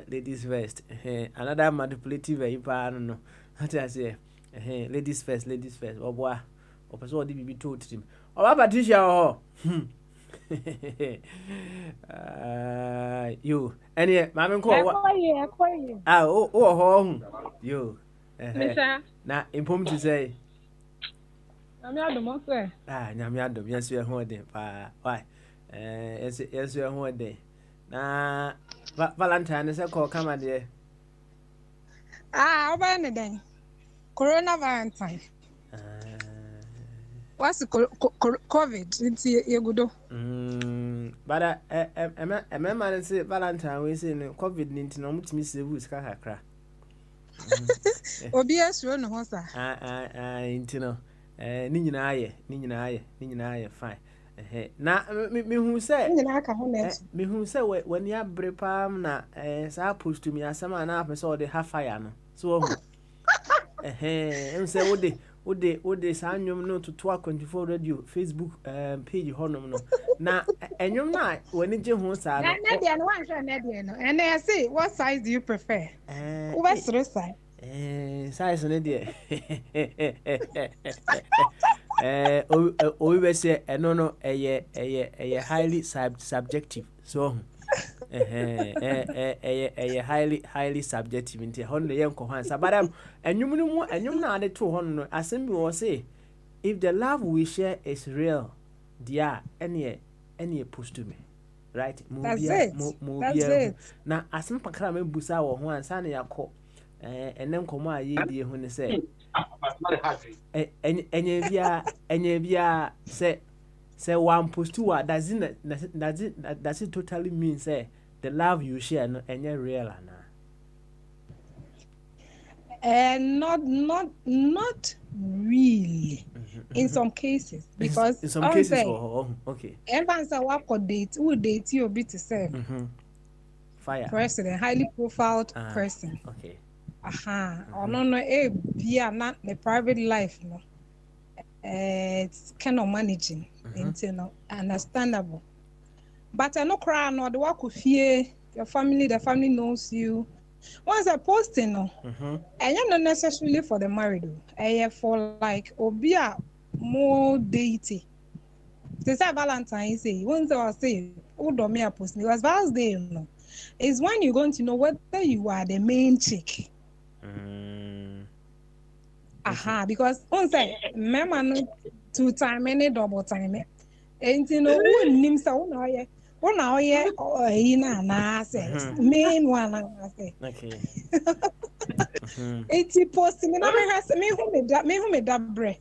B: Ladies first. Another manipulative no. What I say? Ladies first. Oboa. Opeso odi bibi to trim. Oba Patricia you. Any mama ko
H: Akoye.
B: You.
H: Misha.
B: Na impom to say.
H: Nyame adom se.
B: Nyame adom. Yes we ho den pa. Why? Yes we ho den. Na Valentine say call come there.
H: Oba ne den. Corona Valentine. What's COVID? It's yegudo.
B: But man say Valentine we say COVID 19 no mutimi save sika kakra.
H: Obi esuro no ho sa.
B: Intino. Ni nyina aye fine. Na me hu say
H: nyina aka ho na
B: me hu say when ya brepam na sa post to me asama na person dey have fire no. So em say Ode sa anyom no to 24 radio Facebook page honom no na enyom na wani je ho sa no
H: na dia no wan hwe na dia no and I say what size do you prefer what size
B: size no dia we say no eye highly subjective so highly subjective into hon the yanko hansa but enyum na ade to hon no asem bi wo say if the love we share is real dia any post to me right
H: movie
B: na asem pakra me busa wo ho ansa na yakọ enen komo aye die ho ne say enye bia say one post to does it totally mean say the love you share no any real
H: not really in some cases because
B: in some cases okay
H: everyone say what could date who date you be to say
B: fire
H: person highly profiled person
B: okay
H: no be not the private life no it's kind of managing into no understandable but I no cry no the work of fear the family knows you once I posting no and you're not necessarily for the married for like obia more dating they say Valentine's Day once I say who do me a post because Valentine's Day no is when you're going to know whether you are the main chick because once I remember no 2 time any double time and you know nim sa una ye na say main one na say
B: okay
H: it's post me na me who me da bre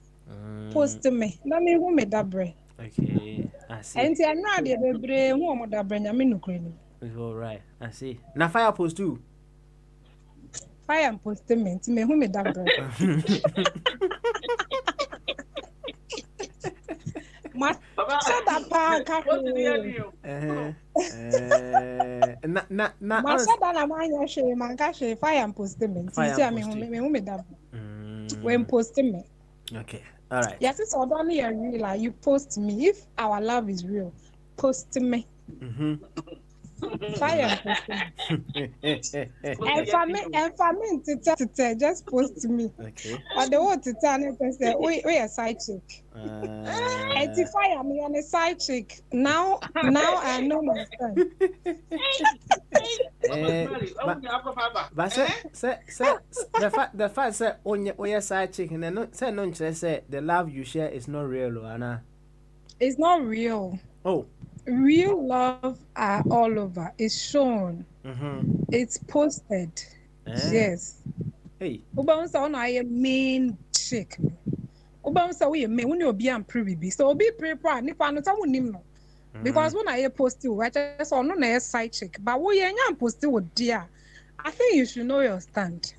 H: post me na me who me da bre
B: okay I see
H: and I know the bre who mo da bre nya me nukure ni
B: all right I see na fire post too
H: fire and postment me who me da bre ma so da pa ka
B: na
H: ma so da na ma nya hwe man ka hwe fire and postment see me who me da when postment
B: okay all right
H: yes it's all done here real like you post me if our love is real post me fire and family just post me
B: okay
H: but the word to tell me say we a side chick and fire me on a side chick now I know my son
B: but say the fact say on your side chick and no say no say the love you share is not real Anna
H: it's not real real love are all over. It's shown. It's posted. Yes.
B: Hey.
H: Uba unsa ona aye main chick. Uba unsa we main when you be am pre so be pre-pro nipa no tamu nim no. Because when I post you, I just on no side chick. But we ain't post with dear. I think you should know your stand.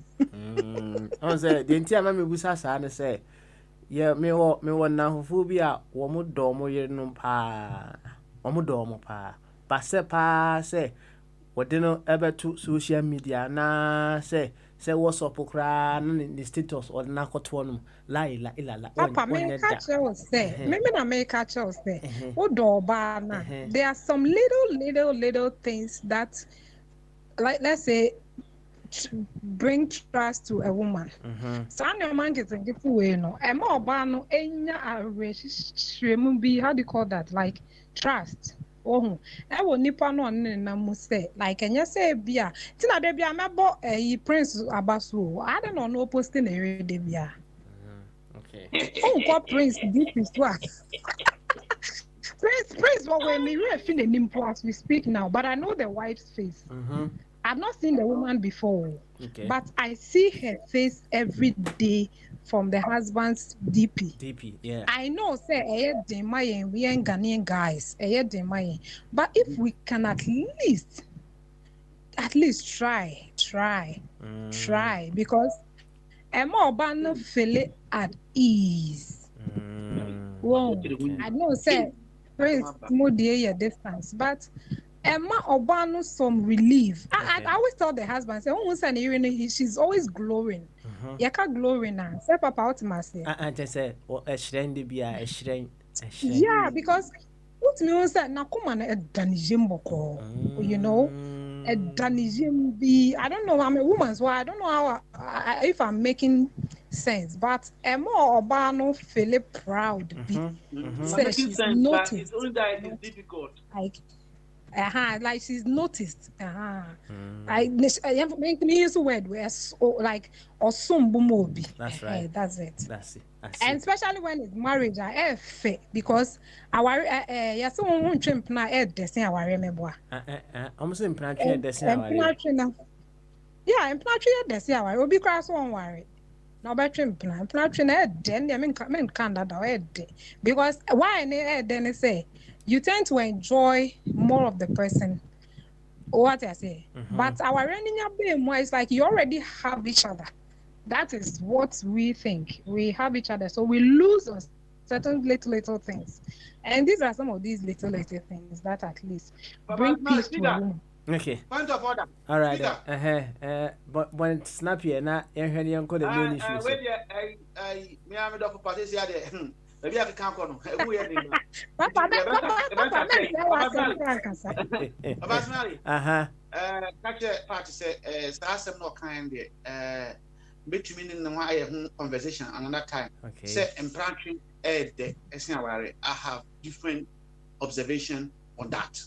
B: On say the entire me busa sa na say yeah me wo na hofu bi a wo mo do mo yere no pa. Wo mo do mo pa. Ba se pa say wode no ebeto social media na say WhatsApp kra na the status or na koto no la
H: Papa, me catch you say. Maybe na me catch you say. O do ba na. There are some little things that, like let's say, bring trust to a woman. So your man gets away no. E mo ba no enya a relationship be, how do you call that? Like trust. Oh, I will nipa no na mu say like enya say bia tina de bia mebo prince abaso I don't know no posting area de bia.
B: Okay.
H: Oh, what prince this is what prince what we me we feel an import as we speak now, but I know the wife's face. I've not seen the woman before, but I see her face every day from the husband's DP.
B: Yeah.
H: I know, say, we ain't Ghanaian guys, but if we can at least try, because Emma Obano feel it at ease. Well, I know, say, Prince Modi distance, but Emma Obano some relief. I always tell the husband, say, she's always glowing. Yaka glowing now. Say papa what must say.
B: Just say a shrine de be a shrine.
H: Yeah, because what me say na come na danijim boko. You know, a danijim be. I don't know. I'm a woman, so I don't know how if I'm making sense. But Emma Obano feel proud. Say she's noticed.
C: It's only that it's difficult.
H: Like she's noticed. Like make me use a word where like or some bumobi.
B: That's right.
H: That's it.
B: That's it.
H: And especially when it's marriage, because our yes, someone won't trimp na desin our remember.
B: Almost in planting desin our.
H: Yeah, in planting desin our. Will be cross one worry. No better implant. Planting then I mean Canada because why then say. You tend to enjoy more of the person, what I say. But our running up more is like you already have each other. That is what we think. We have each other. So we lose on certain little things. And these are some of these little things that at least bring peace to a woman.
B: Okay.
F: Point of order.
B: All right. But when it's snappy, now you're hearing Uncle the main issue.
F: Me am the party there. Maybe I can't come.
H: Papa,
F: catch a party say, start no kind between in the conversation another time.
B: Okay.
F: Say, and branching I have different observation on that.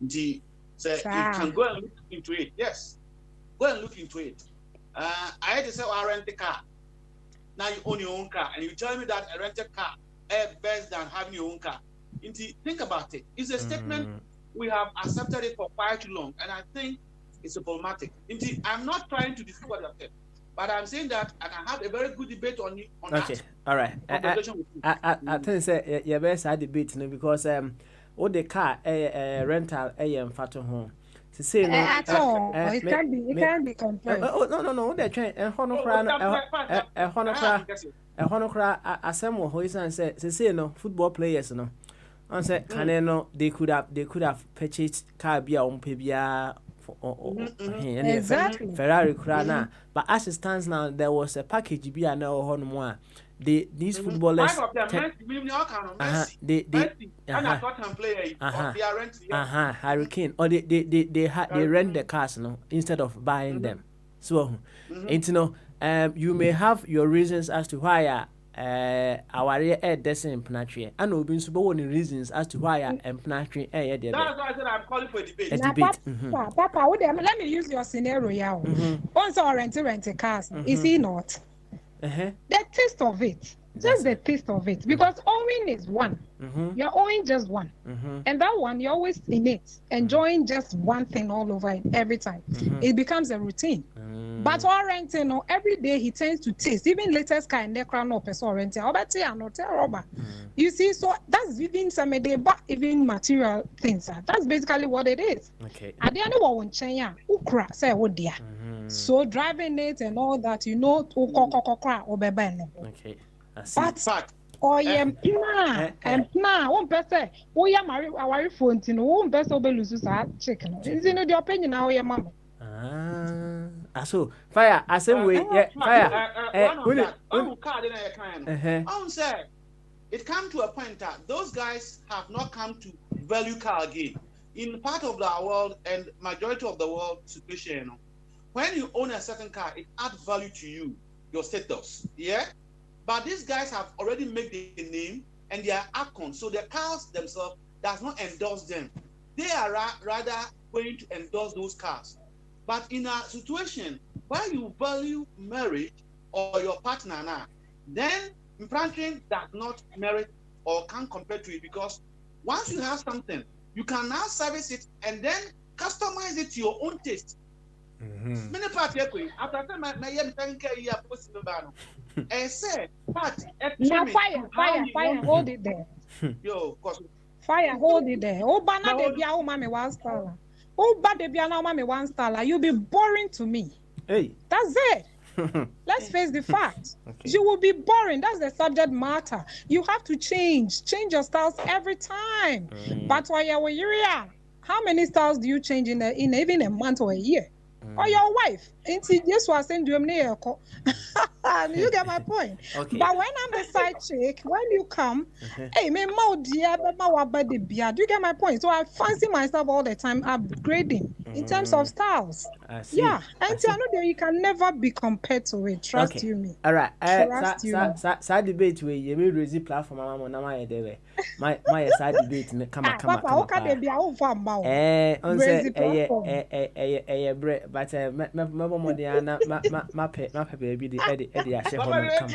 F: Say, you can go and look into it. Yes, go and look into it. I had to say, I rent a car. Now you own your own car, and you tell me that a rented car is better than having your own car. Think about it. It's a statement we have accepted it for quite too long, and I think it's problematic. I'm not trying to discover yourself, but I'm saying that I can have a very good debate on that.
B: Okay, all right. I think say your best debate because all the car rental fato home. To say no
H: at all. It can be compared.
B: No. They're trying a honokra assemble who is and say no football players no. And say can no they could have purchased car beer on pebia
H: exactly.
B: Ferrari crana. But as it stands now, there was a package beer now on more. These footballers Hurricane or they rent the cars no instead of buying them. So you may have your reasons as to why our air doesn't penetration and will be super reasons as to why penetration air there.
F: That's why I said I'm calling for a debate.
H: Papa, let me use your scenario. Once I rent cars, is he not? The taste of it. Just the taste of it. Because owing is one. You're owing just one. And that one, you're always in it, enjoying just one thing all over it every time. It becomes a routine. But all renting, every day he tends to taste. Even latest kind of crown up as renting. You see, so that's even some day, but even material things. That's basically what it is.
B: Okay.
H: At the end of one chain, ukra say what dear. So driving it and all that,
B: Okay. I see.
H: But one person, marry our phone, one person will lose chicken. Is in the opinion now, your mama.
B: So fire. I say we fire.
F: It come to a point that those guys have not come to value car again. In part of the world and majority of the world situation, when you own a certain car, it adds value to you, your status. Yeah. But these guys have already made the name and their icon, so the cars themselves does not endorse them. They are rather going to endorse those cars. But in a situation where you value marriage or your partner now, then implanting does not merit or can't compare to it, because once you have something, you can now service it and then customize it to your own taste. Many parties after my young year posting about and say, party,
H: fire, hold it there.
F: Yo,
H: fire, hold it there. Oh, banana, de bia, oh, mommy, one star. Oh, but de bia, now, mommy, one star. You'll be boring to me.
B: Hey,
H: that's it. Let's face the fact. Okay. You will be boring. That's the subject matter. You have to change your styles every time. But while you're how many styles do you change in even a month or a year? Or your wife? This was saying, you get my point.
B: Okay.
H: But when I'm a side chick, when you come, hey, me dear, do you get my point? So I fancy myself all the time upgrading in terms of styles.
B: I see.
H: Yeah, and I know that you can never be compared to it. Trust you me.
B: All right.
H: Trust you.
B: Side debate where you may raise platform. I'm on my day. My side debate. Come on.
H: Papa, okay, be our farm bow.
B: But my baby the Eddie Ashe Honor come.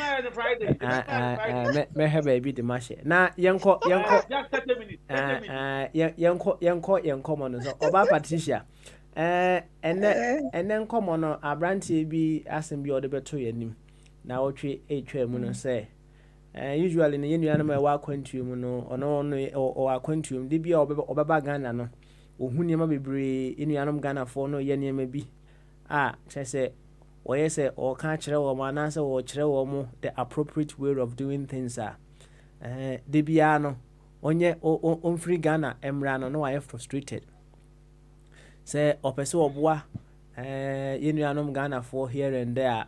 B: Me have baby the mash. Na yanko
F: just 30 minutes.
B: Yanko on so Oba Patricia. And then come on a brandy be asking be order beto yanim. Now tree muno say. Usually in the animal wa quantum no or quantum DB or Baba Ghana no. Uhunyama bebree inuanom Ghana for no ye niam bi say or yes or can't chere wo ma say or chere wo mo the appropriate way of doing things de bia no onye on free Ghana emra no why frustrated say opese oboa inuanom Ghana for here and there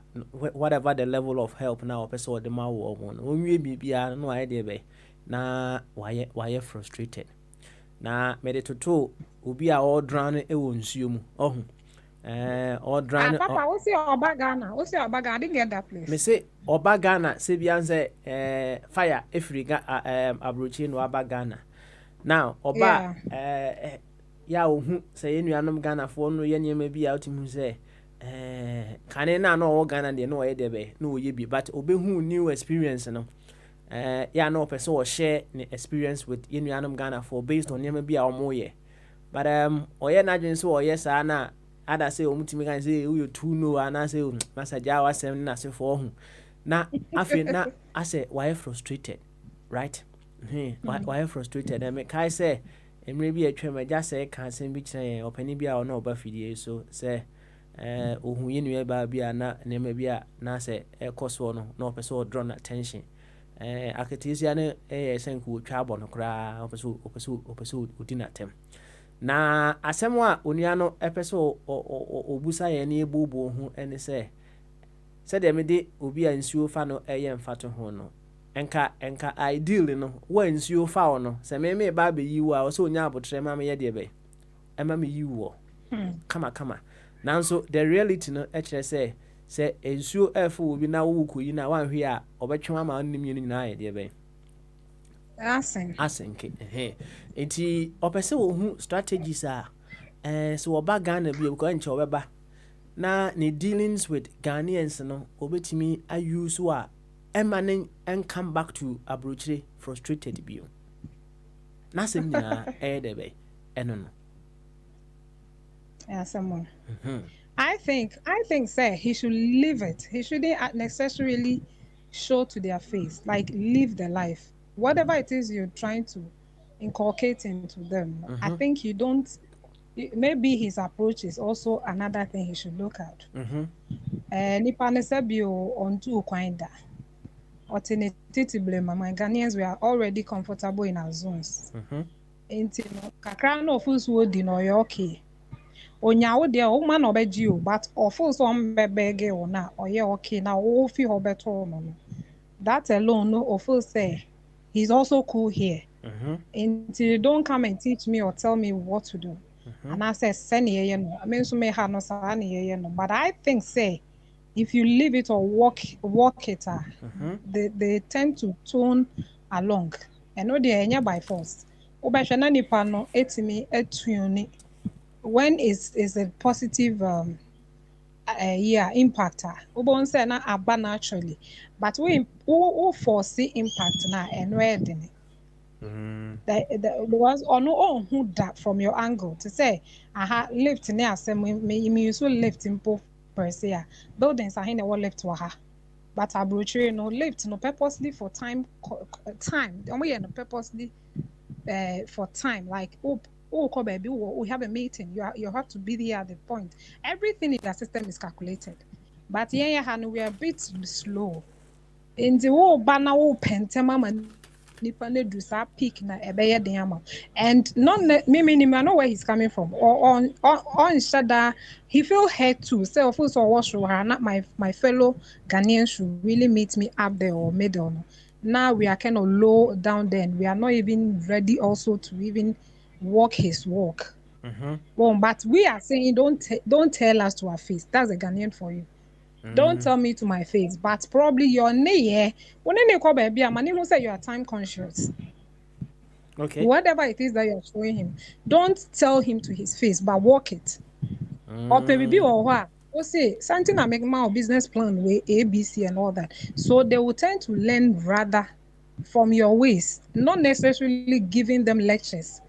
B: whatever the level of help now opese o de ma wo mo no onwie bibia no why de be na why frustrated na mede toto obi a all drown e wo nsuo mu ohun all drown
H: Papa we say Oba Ghana I didn't get that place
B: me say Oba Ghana say bian say fire efriga abrochi no Oba Ghana now Oba ya ohun say enuanom Ghana for no ye niam bi a otimu say kane na no Ghana de no ye de be no ye bi but obehu new experience no yeah, no person will share the experience with Inuanum Ghana for based on them be our moye. But oye na dwen so oye sa na ada say omutimi kan say you too know and I say masaja wa sem na se for hu. Na afi na I say why frustrated, right? Why frustrated? And me kai say emre bi atwa ma ja say kan sem bi kire opani bi a ona oba fidie so say ohun yenu ba bia na nema bia na say ekoso no na opeso draw attention. Akatisia ne senku twabo no kra opeso udinatem na asɛm a onua no epeso obusa ye ne ebubu ho ene se de me de obi a nsuo fa no eye mfato ho no enka ideal no wa nsuo fa wo no se me ba be yiwo a so onya abotre ma me ye de be ema me yiwo kama nanso the reality no kire se ensuo efo obi na wo koyi na wanhwe a obetwe ma nnim yenu na aye de be asenke enti opese wo hu strategies a so Oba Ghana bi ko nche obeba na ne dealings with Ghanaians no obetumi use a ɛma and come back to abrochire frustrated bio na sɛm nyinaa ɛyɛ dɛ bɛ ɛno no.
H: Yeah, someone. I think say he should live it. He shouldn't necessarily show to their face, like live the life. Whatever it is you're trying to inculcate into them, I think you don't. Maybe his approach is also another thing he should look at. Nipa ne sebio onto kwanda. Alternatively, my Ghanaians, we are already comfortable in our zones. Kakra no fools would deny okay. Onyawo de o ma na obeji o, but ofo so mbebege o na oye okay na o fi ho beto no. That alone no ofo say he's also cool here. Until you don't come and teach me or tell me what to do. And I say send ye no. I mean so me ha no sa ye no. But I think say if you leave it or walk it, they tend to tone along. And no they enya by force. Obehwe na nipa no etimi etune when is a positive impactor. Ubon say na aba naturally, but we foresee impact na and where then. There was no who that from your angle to say aha lift near some me use lift in per se buildings are in the wall left to aha. But abrochire no lift no purposely for time we no purposely for time like baby, we have a meeting. You have to be there at the point. Everything in the system is calculated. But we are a bit slow. In the whole banner pentama nipa ne do sa peak na ebeye den ama. And not me know where he's coming from. Or on shada he feel hurt too. So of so wash not my fellow Ghanaians should really meet me up there or middle. Now we are kind of low down there and we are not even ready also to even walk his walk. Well, but we are saying don't tell us to our face. That's a Ghanaian for you. Don't tell me to my face. But probably your name, when you call baby, I'm who say you are time conscious.
B: Okay.
H: Whatever it is that you're showing him, don't tell him to his face, but walk it. Or maybe or what? Or say something I make my business plan with ABC and all that. So they will tend to learn rather from your ways, not necessarily giving them lectures.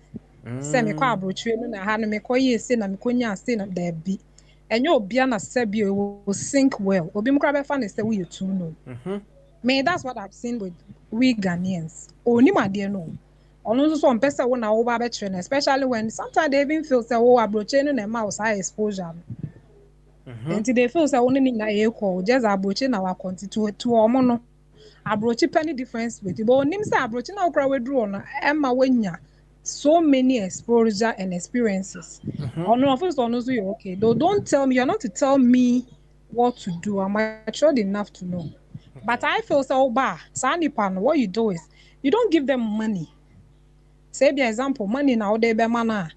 H: Say me kwa abrochire no na ha no me koye ese na me konya ase na da bi enye obia na sabi will sink well obi mkra be fa na say we too no me that's what I've seen with we Ghanaians oni made no ono so mpesa wo na wo ba be kire especially when sometimes they even feel say wo abrochire no na ma wo high exposure and they feel say wo ni na e ko just abrochire na wa continue to omo no abrochire penny difference with but onim say abrochire na wo kra we duro no emma wanya so many exposure and experiences. Oh no, first on also you're okay. Though don't tell me, you're not to tell me what to do. I'm matured enough to know. But I feel so bad. Sandy pan, what you do is you don't give them money. Say the example, money now they be mana.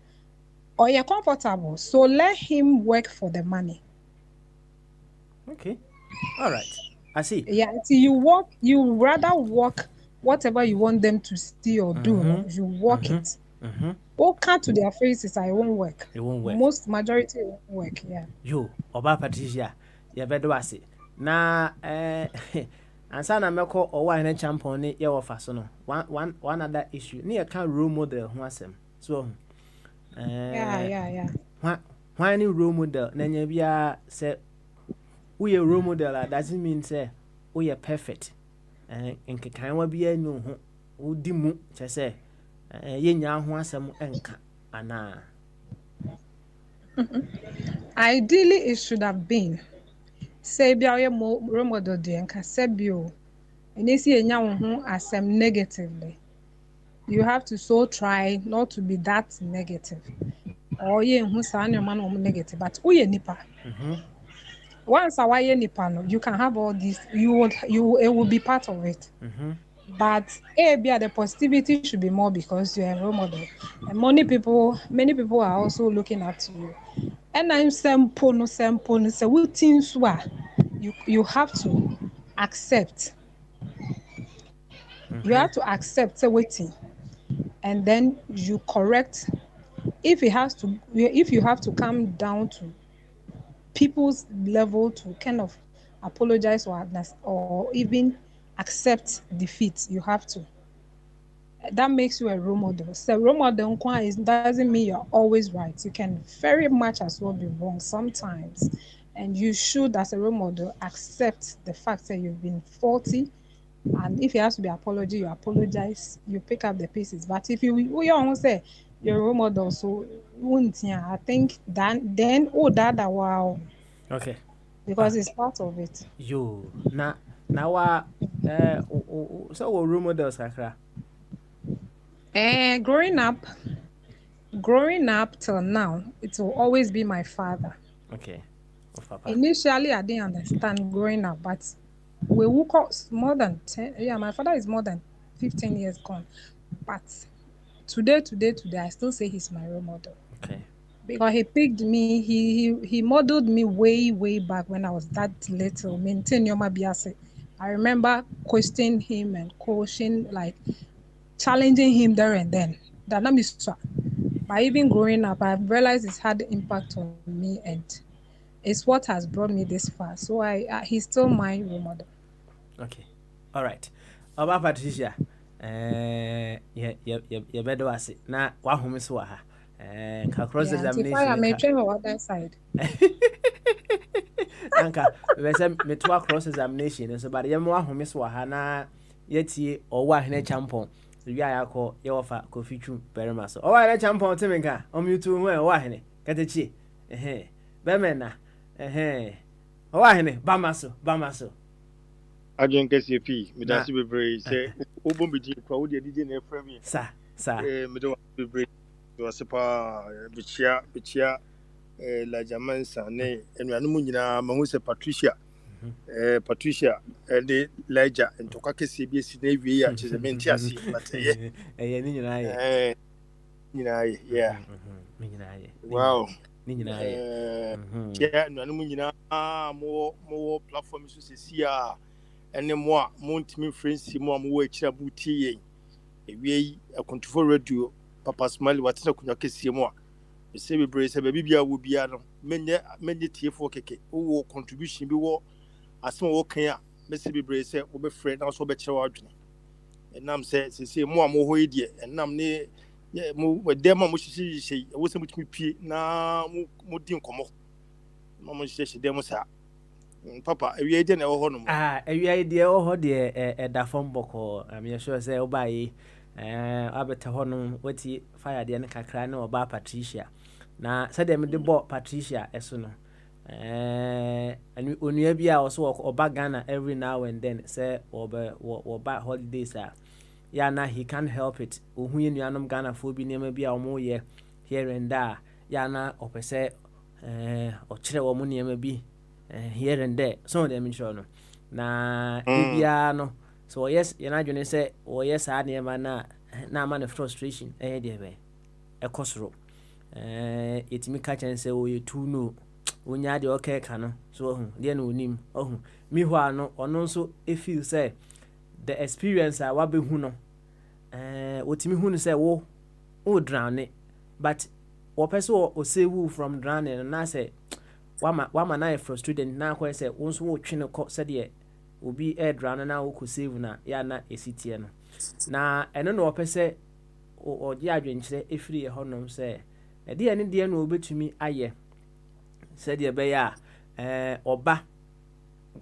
H: Or you're comfortable. So let him work for the money.
B: Okay. All right. I see.
H: Yeah, until you rather work whatever you want them to see or do, you work it. All cut to their faces, I won't work.
B: It won't work.
H: Most majority won't work, yeah.
B: Yo, Oba Patricia, you better was it. Na ansa na meko owa ene champion ni ye wo faso no. One other issue. Ni e kan role model ho asem. So
H: yeah.
B: Why any role model na nya bia say we a role model doesn't mean say we are perfect. Nkekan wa bia nyu ho odi mu che say ye nya ho asem enka ana.
H: Ideally it should have been say bia we role model de enka sebio enesi enya ho asem negatively. You have to so try not to be that negative. Or ye hu sa na man negative but uye nipa. Once a why nipa no, you can have all this. It will be part of it. But the positivity should be more because you're a role model. And many people are also looking at you. And I'm sample so what things you have to accept. You have to accept waiting, and then you correct. If you have to come down to people's level to kind of apologize or even accept defeat. You have to. That makes you a role model. So role model doesn't mean you're always right. You can very much as well be wrong sometimes. And you should, as a role model, accept the fact that you've been faulty. And if it has to be apology, you apologize, you pick up the pieces. But if you almost say you're a role model, so I think then that wow.
B: Okay.
H: Because it's part of it.
B: Yo, na so what role models kakra?
H: And growing up till now, it will always be my father.
B: Okay. Oh, papa.
H: Initially, I didn't understand growing up, but we woke up more than 10. Yeah, my father is more than 15 years gone. But today, I still say he's my role model.
B: Okay.
H: Because he picked me, he modeled me way back when I was that little. I remember questioning him and coaching, like challenging him there and then. That not be so. But even growing up, I've realized it's had impact on me, and it's what has brought me this far. So he's still my role model.
B: Okay. All right. Oba Patricia. Yeah, bedo ase. Na wa home so ha. Ka cross examination.
H: I may train on that side.
B: Anka, we say me to cross examination so but yem wa home so ha na yetie owa hene champon. Wi ayakọ ye wofa Kofi Twu perima so. Owa hene champon temenka. Omutu hu e owa hene. Katechi. Bemena. Owa hene bamaso.
I: Agent Cassie P. Midasi be brave, say, Obon be deep, crowd, you didn't have from me.
B: Sir.
I: Middle be brave. You are super, Bichia, La Jamansa, nay, and Ranumina, Mahusa Patricia, Patricia, and the Ledger, and Tokaka CBS Navy, which is a mentiasi, but yeah. Wow. Yeah, Ranumina, more platforms to see. And moi, Montimi friends, Simon, which are booty. A control radio, Papa Smiley, what's not going to see more. The same brace, a baby will be many tea for cake, or contribution be war. As small walking up, Mr. Brace will be friend, also better ordinary. And Nam says, say more idiot, and Nam near, with them, much she wasn't with me, P. Now, more dim come off. Mamma says she demos her. Papa, we are dinner or home.
B: We are dear or dear da phone boko. I'm sure say obey Albert Honum, what he fired the Anacrano or Bar Patricia. Now, said them the bought Patricia as soon. And when you be also or back Ghana every now and then, say, or back holidays are. Yeah, now he can't help it. When you are Ghana for being maybe a more year here and there. Yeah, now, or per se, or chill or money maybe. Here and there, some of them in show no. Na Ibiano. So yes, you're not gonna say, oh yes, I near man na man of frustration. Dear way. A cosro. It's me catch and say, oh, you too no. When you had your okay cano. So dear no nim. Oh, me who are no, or no so if you say the experience I will be huno. What me who say, oh, drown it. But what person or say woo from drowning and I say, Wama na frustrated na kwa say once wo twene ko said obi air drown na wo ko save na ya na esitie no na eno no opese o di adwenkyere efiri ho no say e de ene de na obetumi aye said ye be ya oba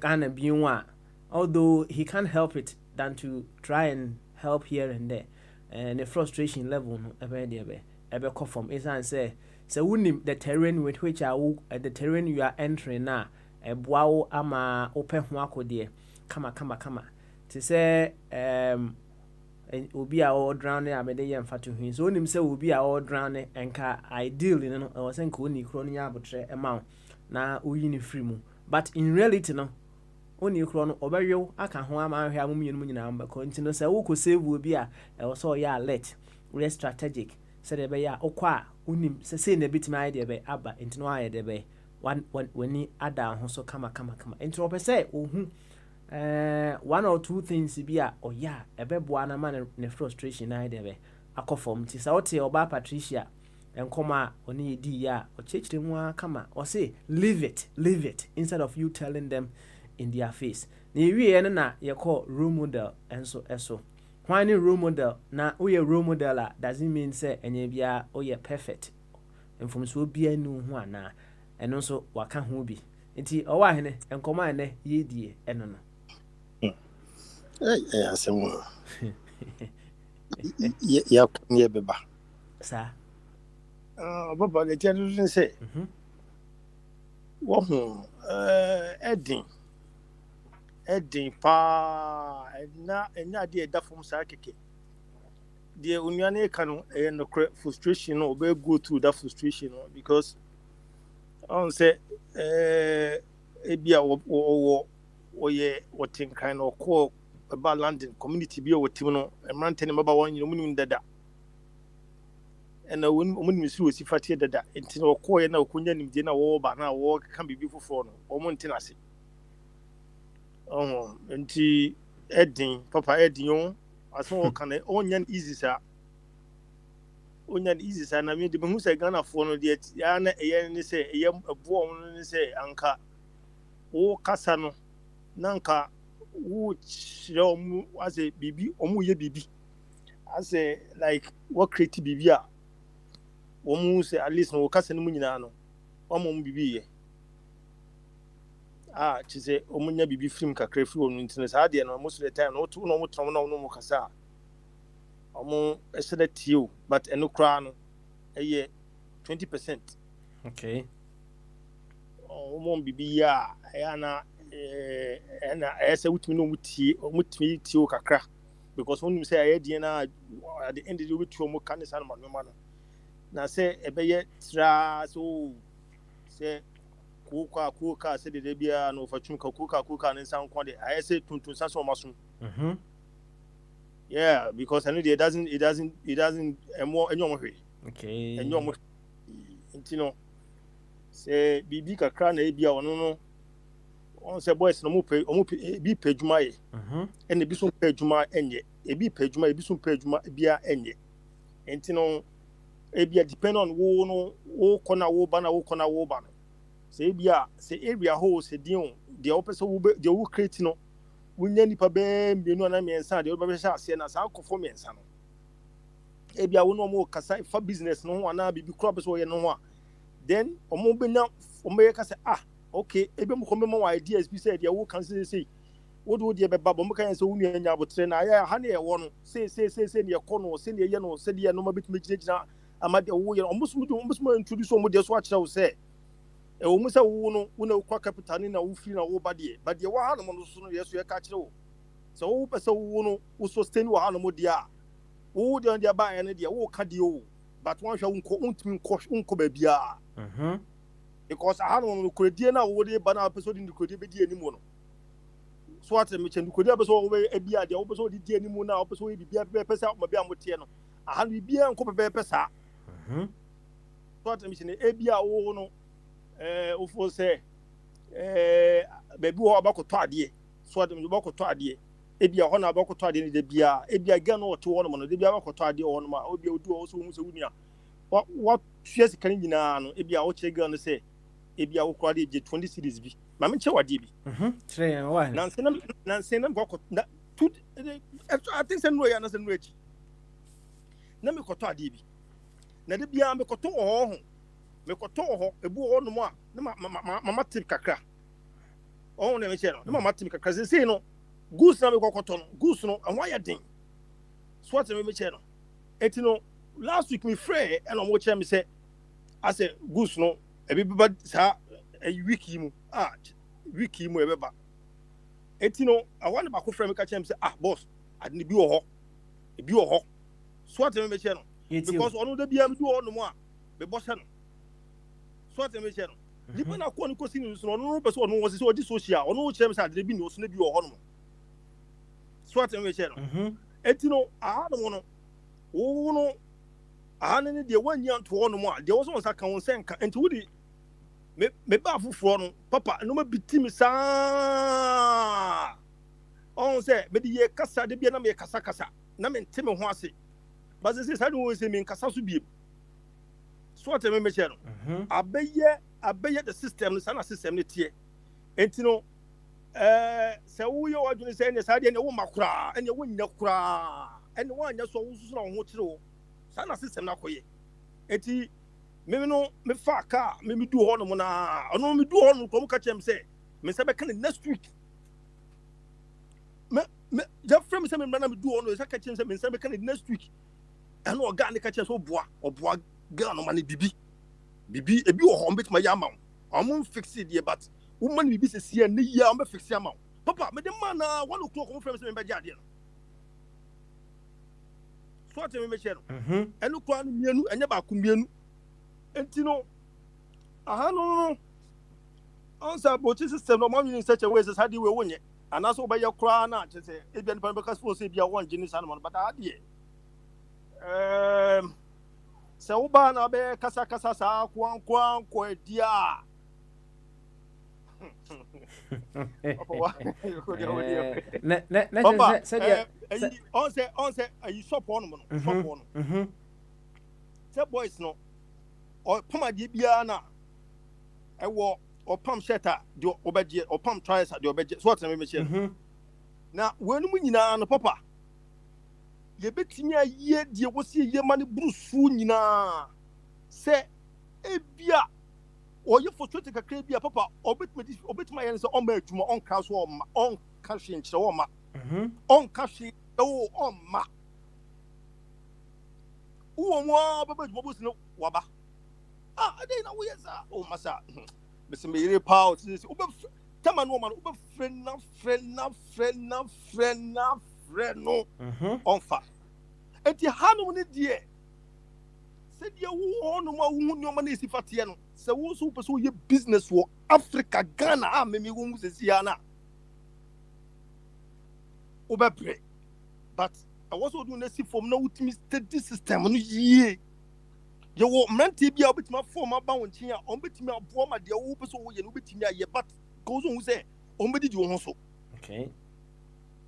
B: Ghana biwa although he can't help it than to try and help here and there and the frustration level no ebe come from is and say so unim the terrain with which the terrain you are entering now ebwa ama open ho akode kama to say obi a all drowning amede ye mfa to hwin so unim say obi a all drowning enka ideal you know o say nka oni kro no nya abotre ema na oyi ni free mu but in reality no oni kro no obeyew aka ho ama ahwe amumye no nyina amba ko ntino say wo ko save obi a e so ya alert we strategic say de be ya okwa unim say na bitima idea be aba ntino aye de be wani ada ho so kama ntino pe say ohu one or two things bi a oya ebeboa na man ne frustration na idea be akofom ti say ote oba Patricia nkɔma ɔne yɛdi ya ɔkyerɛkyerɛ mu a kama ɔse leave it instead of you telling them in their face. Na yɛwieɛ no na yɛkɔ role model nso ɛso. Hwan ne role model? Na woyɛ role model a doesn't mean sɛ ɛnyɛ biara woyɛ perfect. Mfomsoɔ biara nni wo ho anaa ɛno nso waka ho bi. Nti ɔwɔ ahene nkɔmɔ a ɛnɛ yɛdie ɛno no.
I: Asɛm yɛ bɛba
B: saa
I: baba le tia do say wo ho edin pa na de da fom saa keke de onuane ka no no frustration no be go through that frustration no because on say ebia wo ye wotin kind of call about London community bi o tim no emrante maba won yin munum dada and when we see si fatie dada enti no ko ye na okonya nimje na wo ba na wo ka bibi foforo no o mo ntina se enti edin papa edin yo aso wo kan onyan easy sa na me de hu se Ghana fo no de ya na eye ni se eye abuo no ni se anka wo kasa no nanka wo chiro mu ase bibi omu ye bibi ase like what create bibi a omu se at least no kasa no mu nyina no omu bibi ye chise omu nya bibi film kakra fi onu ntine sa de no most of the time no to no mu trom no mu kasa omu esede tio but eno kra no eye 20%.
B: Okay.
I: Omu bibi ya na and I say with me no mutimi tio kakra because when you say I dey na at the end of the week you mo kan san man na say ebeye tra so say kuka say de bia no fatun kuka no san kon de I say tuntun san so maso yeah because I know it doesn't more enyo hwe
B: okay
I: enyo mo intino say bibi kakra na e bia ono no on say boys no mo bi pedwuma ye and ebi so pedwuma enye ebi pedwuma ebi so pedwuma bia enye enti no ebi depend on wo no wo kona wo ba no say bia say area ho say dion de opese wo de wo create no wonya nipa be mienu na miensa de wo be sha ase na sa akofo miensa no ebi wo no mo kasa fa business no ho na bibi crop so ye no ho a then omo be na omo ye kasa okay ebe mo kombe mo ideas bi say dia wo kan say wo do dia be baba mo kan say wo nua nya abotre na ya ha na ye wo no say ne kono say ne ye no say dia no ma bitime gina ama dia wo ye omo so introduce omo dia so a kire wo say e wo mo say wo no wo na kwa capital ni na wo free na wo ba dia wo ha no mo so no ye so ye ka kire wo so wo pe say wo no wo sustain wo ha no mo dia wo dia ba ya ne dia wo ka dia wo but one hwa untimi nko ba bia because I had no credit na wo dey ba na episode ni credit be di animu no so at me chen credit episode we e bia de episode di animu na episode bi bia be pesa ma bia motie no aha no bia nko be pesa so at me chen e bia wo no o fo se be bi wo abakoto ade so at me abakoto ade e bia ho na abakoto ade ni de bia e bia ga no wo te wo no de bia abakoto ade wo no ma o bia odu wo so hu se wunia what fears kan nyina no e bia wo che ga no se ebia wo kwade je 20 series bi ma me che wade bi
B: tre wa
I: na senam go na tut I think say no ya na say no echi na me koto ade bi na de bia me koto ho ebu ho no a na mama tip kakra na me che no na mama tip kakra say no goose na me koto no goose no an why den so what me che no eti no last week me free and omo che me say I say goose no everybody sa a wiki mu ebeba etino I want ba ko frame ka chem say boss adni bi wo ho so at me che no because onu da bia me do onu mu a be boss no so at me che no nipa na ko ko sinu so onu be so onu wo se odi social onu chem say adni bi no so na bi wo no so at me che no etino no wo no ne de wanya to onu mu a de wo so nsa kan won senka enti wudi me ba fufuro no papa no ma bitimi sa on say me de kasa de bia na me kasa na me nteme ho ase ba se sa de wo se me kasa so biem so what me share no abeye the system no sana system ne tie enti no se wo yo adwene se ne sade ne wo makura ene wo nya kura ene wo anya so wo susu na wo kire wo sana system na koye enti me no me fa ka me du ho no na ono me du ho no ko mu ka chem se me se be kan next week me just frame se me na me du ho no se ka chem se me se be kan next week eno oga ne ka chem so oboa girl no mani bibi ebi wo ho mbet ma ya ma am fix it there but woman bibi se sia ne ya am fix ya ma papa me de man na 1 o'clock ko frame se me be ja de no so ate me share no eno kwa no mienu enye ba ko mienu enti no aha no answer but system no man in such a way as how we wonye and also by your cry na say e bi an because for say bia one genius and but ade se wo ba na be kasa sa kwan dia on say you shop on say boys no or pama di bia na e wo or pam shelter di obeje or pam tries di obeje so what me share na wenu mu nyina no papa ye betimi aye die wo se ye mane brusu nyina se ebia oye frustrate kakra bia papa obetimi aye se o ma adwuma on ka so on ka hwe nkyere wo ma on ka hwe o on ma wo mo baba adwuma bo se no waba ade na wo yesa o masa bese me yire pa o se obe tama no man obe friend no onfa enti hanom ne die se die wo no ma wo no ma na esifate no se wo so pe so ye business wo Africa Ghana me wo mu se sia na obe pre but I was do na si form na ultimate steady system no ye ye wo mranti bia obetima form aba won chin a on betimi abo ma de wo pe so wo ye no betimi aye but goes on say on be di wo ho so
B: okay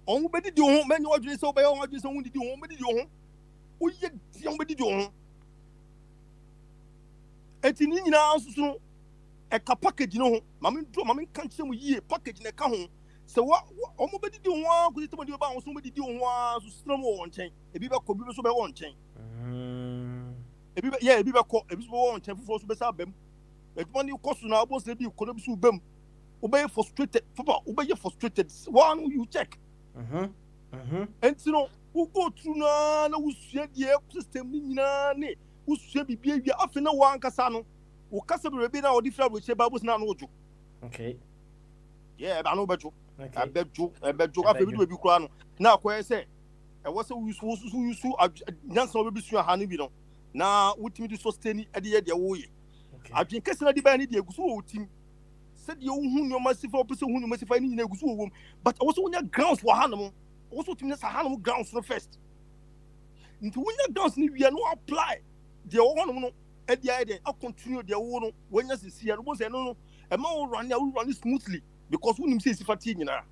I: on be di wo menyo odwene so be on odwene so wo di wo be di wo ho o ye di on be di wo ho eti ni nyina asusu e ka package no ho mame kan kire mu yie package na ka ho se wa on be di wo ho ko ti mo di ba on so be di wo ho so stra mo won chen ebi be ko bi so be won chen ebi be ko ebi so won chen fofo so be sa bam etuma ni ko so na abo se bi ko no bi so bam obey frustrated papa obey frustrated one you check and you know who go through na usua die system ni nyina ne usua bibia wi afena wa ankasa no wo kasa be na odi fra we ba bus na no ojo
B: okay
I: yeah ba no bejo abejo afa bi do bi kura no na akoye se e wo se wusu nyansa obi sua ha no bi no na wutimi di sustain e de wo ye adwen kese na di ba ni de eguso wo tim said you who massive opposite who massive in a good but also when your grounds for Hanamo, also to Hanamo grounds first. Into when your grounds we are no apply the one at the idea, I'll continue their own when you see and was no, a man run it smoothly because when him says if I tell you now.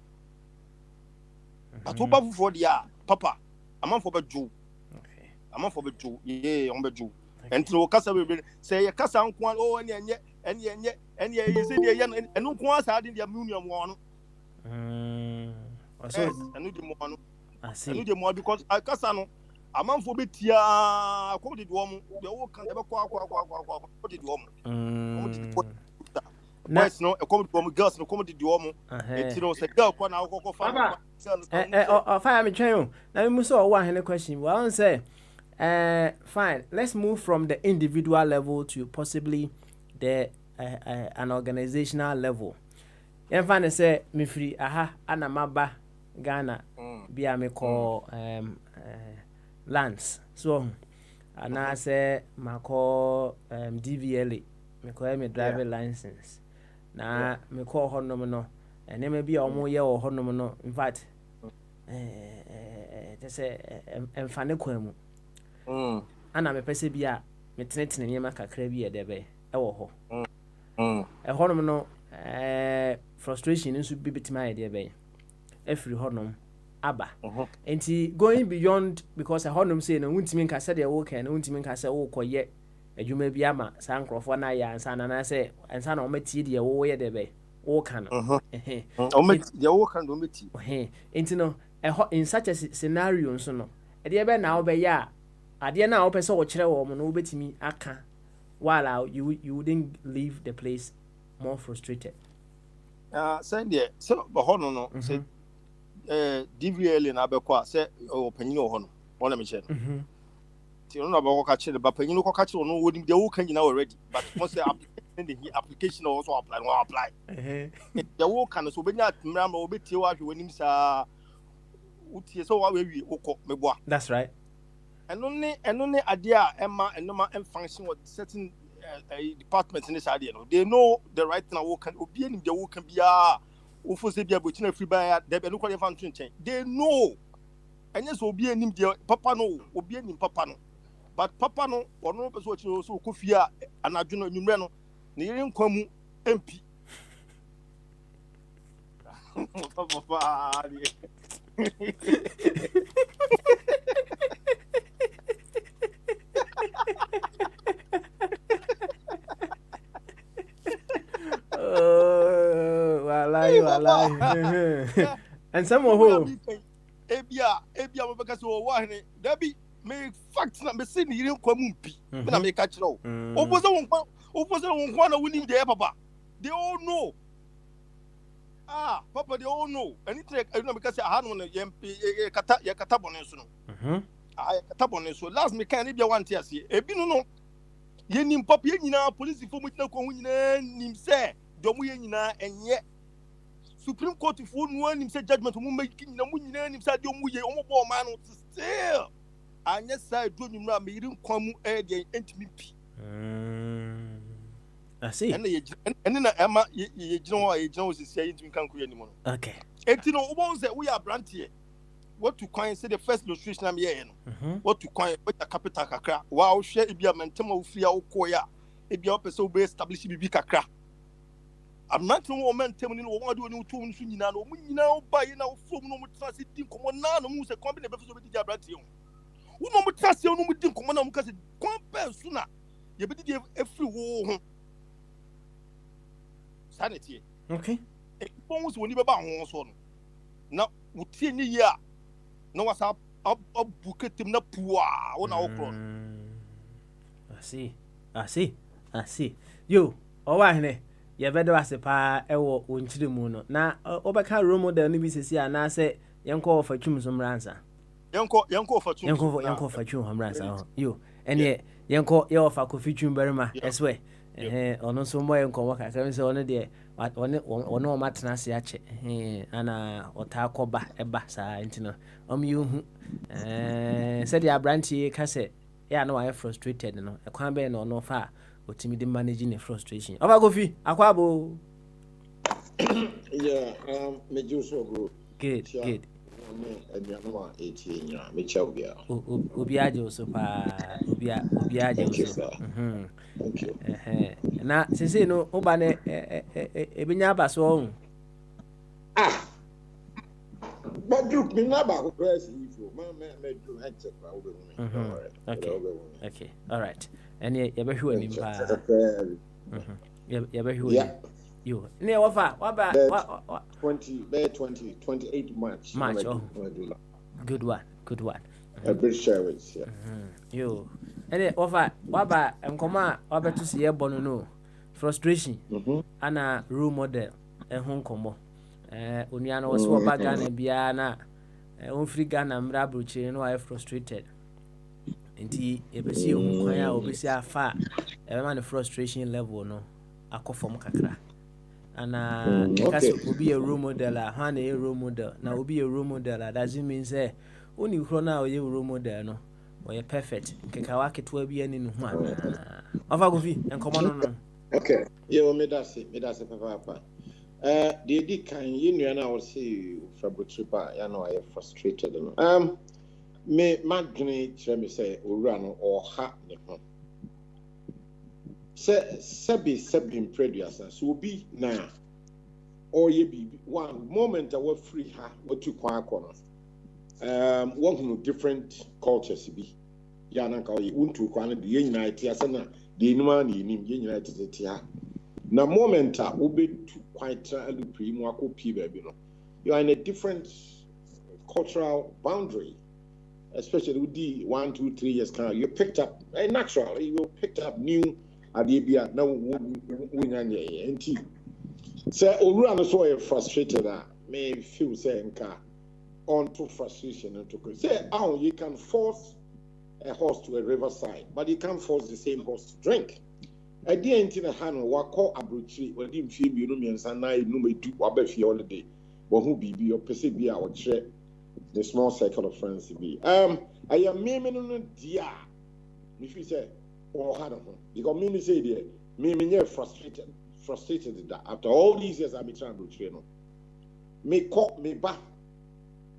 I: But what for the papa, a man for Jew. Okay, a man for Jew, yeah, on the Jew. And to Casa say a Casa on one and yet you say the young and no one had in the Union one. So I need the more. I see the more because I Casano, a man for bit ya quoted woman, the old can never quoted woman. Boys no a common woman girls no common the woman. It's no say girl one hour go for
B: fire me train. Now we must all one question. Well say fine, let's move from the individual level to possibly the an organizational level. You find say me free ana maba Ghana bia me call lands. So ana say ma call DVLA me call me driver license. Na me call honom no and then maybe omo ye o honom no in fact they say emfane kwemu ana me pese bia me tenetene nyema kakra bi e debe e wo ho honom no frustration nso bi bitima idea be every honom aba enti going beyond because honom say no wuntimi nka say de wo kan no wuntimi nka say wo koye adwuma bi ama saa nkrɔfoɔ na yɛ ansa na sɛ ansa na ɔmɛtie deɛ wɔyɛ de bɛ wɔka no
I: ɔmɛtie deɛ wɔka no ɔmɛtie
B: nti no in such a scenario nso no ɛdeɛ bɛ na wobɛyɛ a adeɛ na wopɛ sɛ wɔkyerɛ wɔ no wobɛtumi aka while you wouldn't leave the place more frustrated.
I: Send there. So, but hold on, no. Say, DVL na abekwa. Say, opinion wɔ hɔ no. One me check. Ti no na abekwa catch the opinion no catch no. Wodi the who can you now already. But once the application also apply, no apply. The who can so be na mra ma obi tie wa hwe wanim sa. Utie so wa we okɔ meboa.
B: That's right.
I: Eno ne ade a ɛma enoma function with certain departments in this idea. No, they know the right thing. Who can be in the who can be who for say be a butcher free buyer. They be no qualify to change. They know, and yes, will be in the papa no, will be in papa no, but papa no or no person what you also kufia and I do not know. Nearing come MP.
B: Wallahi. And some who
I: Ebia because why there be me facts na me say ni ire kwa mumpi me na me catch now opposite one winning there papa they all know papa they all know anything I know because I had one kata bonus no kata bonus so last me can be one tears here ebi no ye nim papa ye nyina police fo mu tina ko hu nyina nim say domu ye nyina enye Supreme Court for no one say judgment mu making na mu nyina nim say domu ye omo bo man no still anya side do nyumra me yirin kwamu de entimi pi
B: I see
I: and na ema ye gino o sisi ye ntimi kan ko ye nim no
B: okay
I: enti no wo say we are brand here what to coin say the first illustration am here no what to coin with the capital kakra wa wo hwe ebia mentema wo fia wo koya ebia wo pese wo be establish bibi kakra I'm not no woman telling you what do you to nyina no nyina ba ye na wo from no mutra se din komo na no mu se company be so be di abrantie ho wo no mutra se no mu din komo na mu ka se compare so na ye be di every wo ho sanity
B: okay
I: e bon so ni be ba ho so no na wo tie ni ye a na wasa abuketim na puwa wo na wo kro
B: I see yo owahene ye bedo asepa ewo onchire mu no na obeka role model ni bi sesi ana se yenko ofachum so mransa
I: yenko
B: ofachum mransa yo ene yenko ye ofa kofichum berima eswe ono so mo yenko waka kan se ono de ono matena se ache ana otakoba eba sa ntino omyu hu se dia branch ka se ya na wa frustrated no ekwan be no no fa otimi de managing the frustration over Kofi akwabo
J: yeah me juso go
B: good
J: aduano a etienya me cha
B: obi aje so pa obi aje so
J: thank you
B: na sese no oba ne ebenya abaso ohun
J: Badru me na ba ko press ifo me do headset ba obe
B: okay all right and ye be hwe ni pa ye be hwe yo ne wafa waba
J: 28 March
B: good one
J: a bit share it
B: yo ene wafa waba enkoma waba to see ebo no frustration ana role model ehun nkomo onuana wo so ba Ghana bia na on free Ghana mra broche no I frustrated nti ebesi ohun kwan a obesi afa man the frustration level no akofom kakra ana because obi a role model ha na a role model na obi a role model doesn't mean say oni kro na oye role model no oye perfect nkeka waketwa bia ni no hu ana ofa Kofi enkomo no
J: okay yo me dase papa the kan you na will see fabric ya no I frustrated no me madwene kire me say owura no oha ne ho sebi producer so bi na oye bi one moment I was free ha what you kwa akọ no one different cultures bi ya na ka oye untu kwa na de nyina ati asa na the inman in United Tia. Now, momenta, ube quite a little baby. You are in a different cultural boundary, especially with the 1, 2, 3 years kind. You picked up naturally, you picked up new idea. Now, and so, Urano so frustrated that may feel saying on to frustration and to say, oh, you can force a horse to a riverside, but you can't force the same horse to drink. I didn't in a hand or call a brutry when you feel you know me and I know me do what if you holiday, but who be your persevere or share the small circle of friends be. I am me dear, if you say, or had of because me say, dear, me frustrated that after all these years I've been trying to train. Me call me back.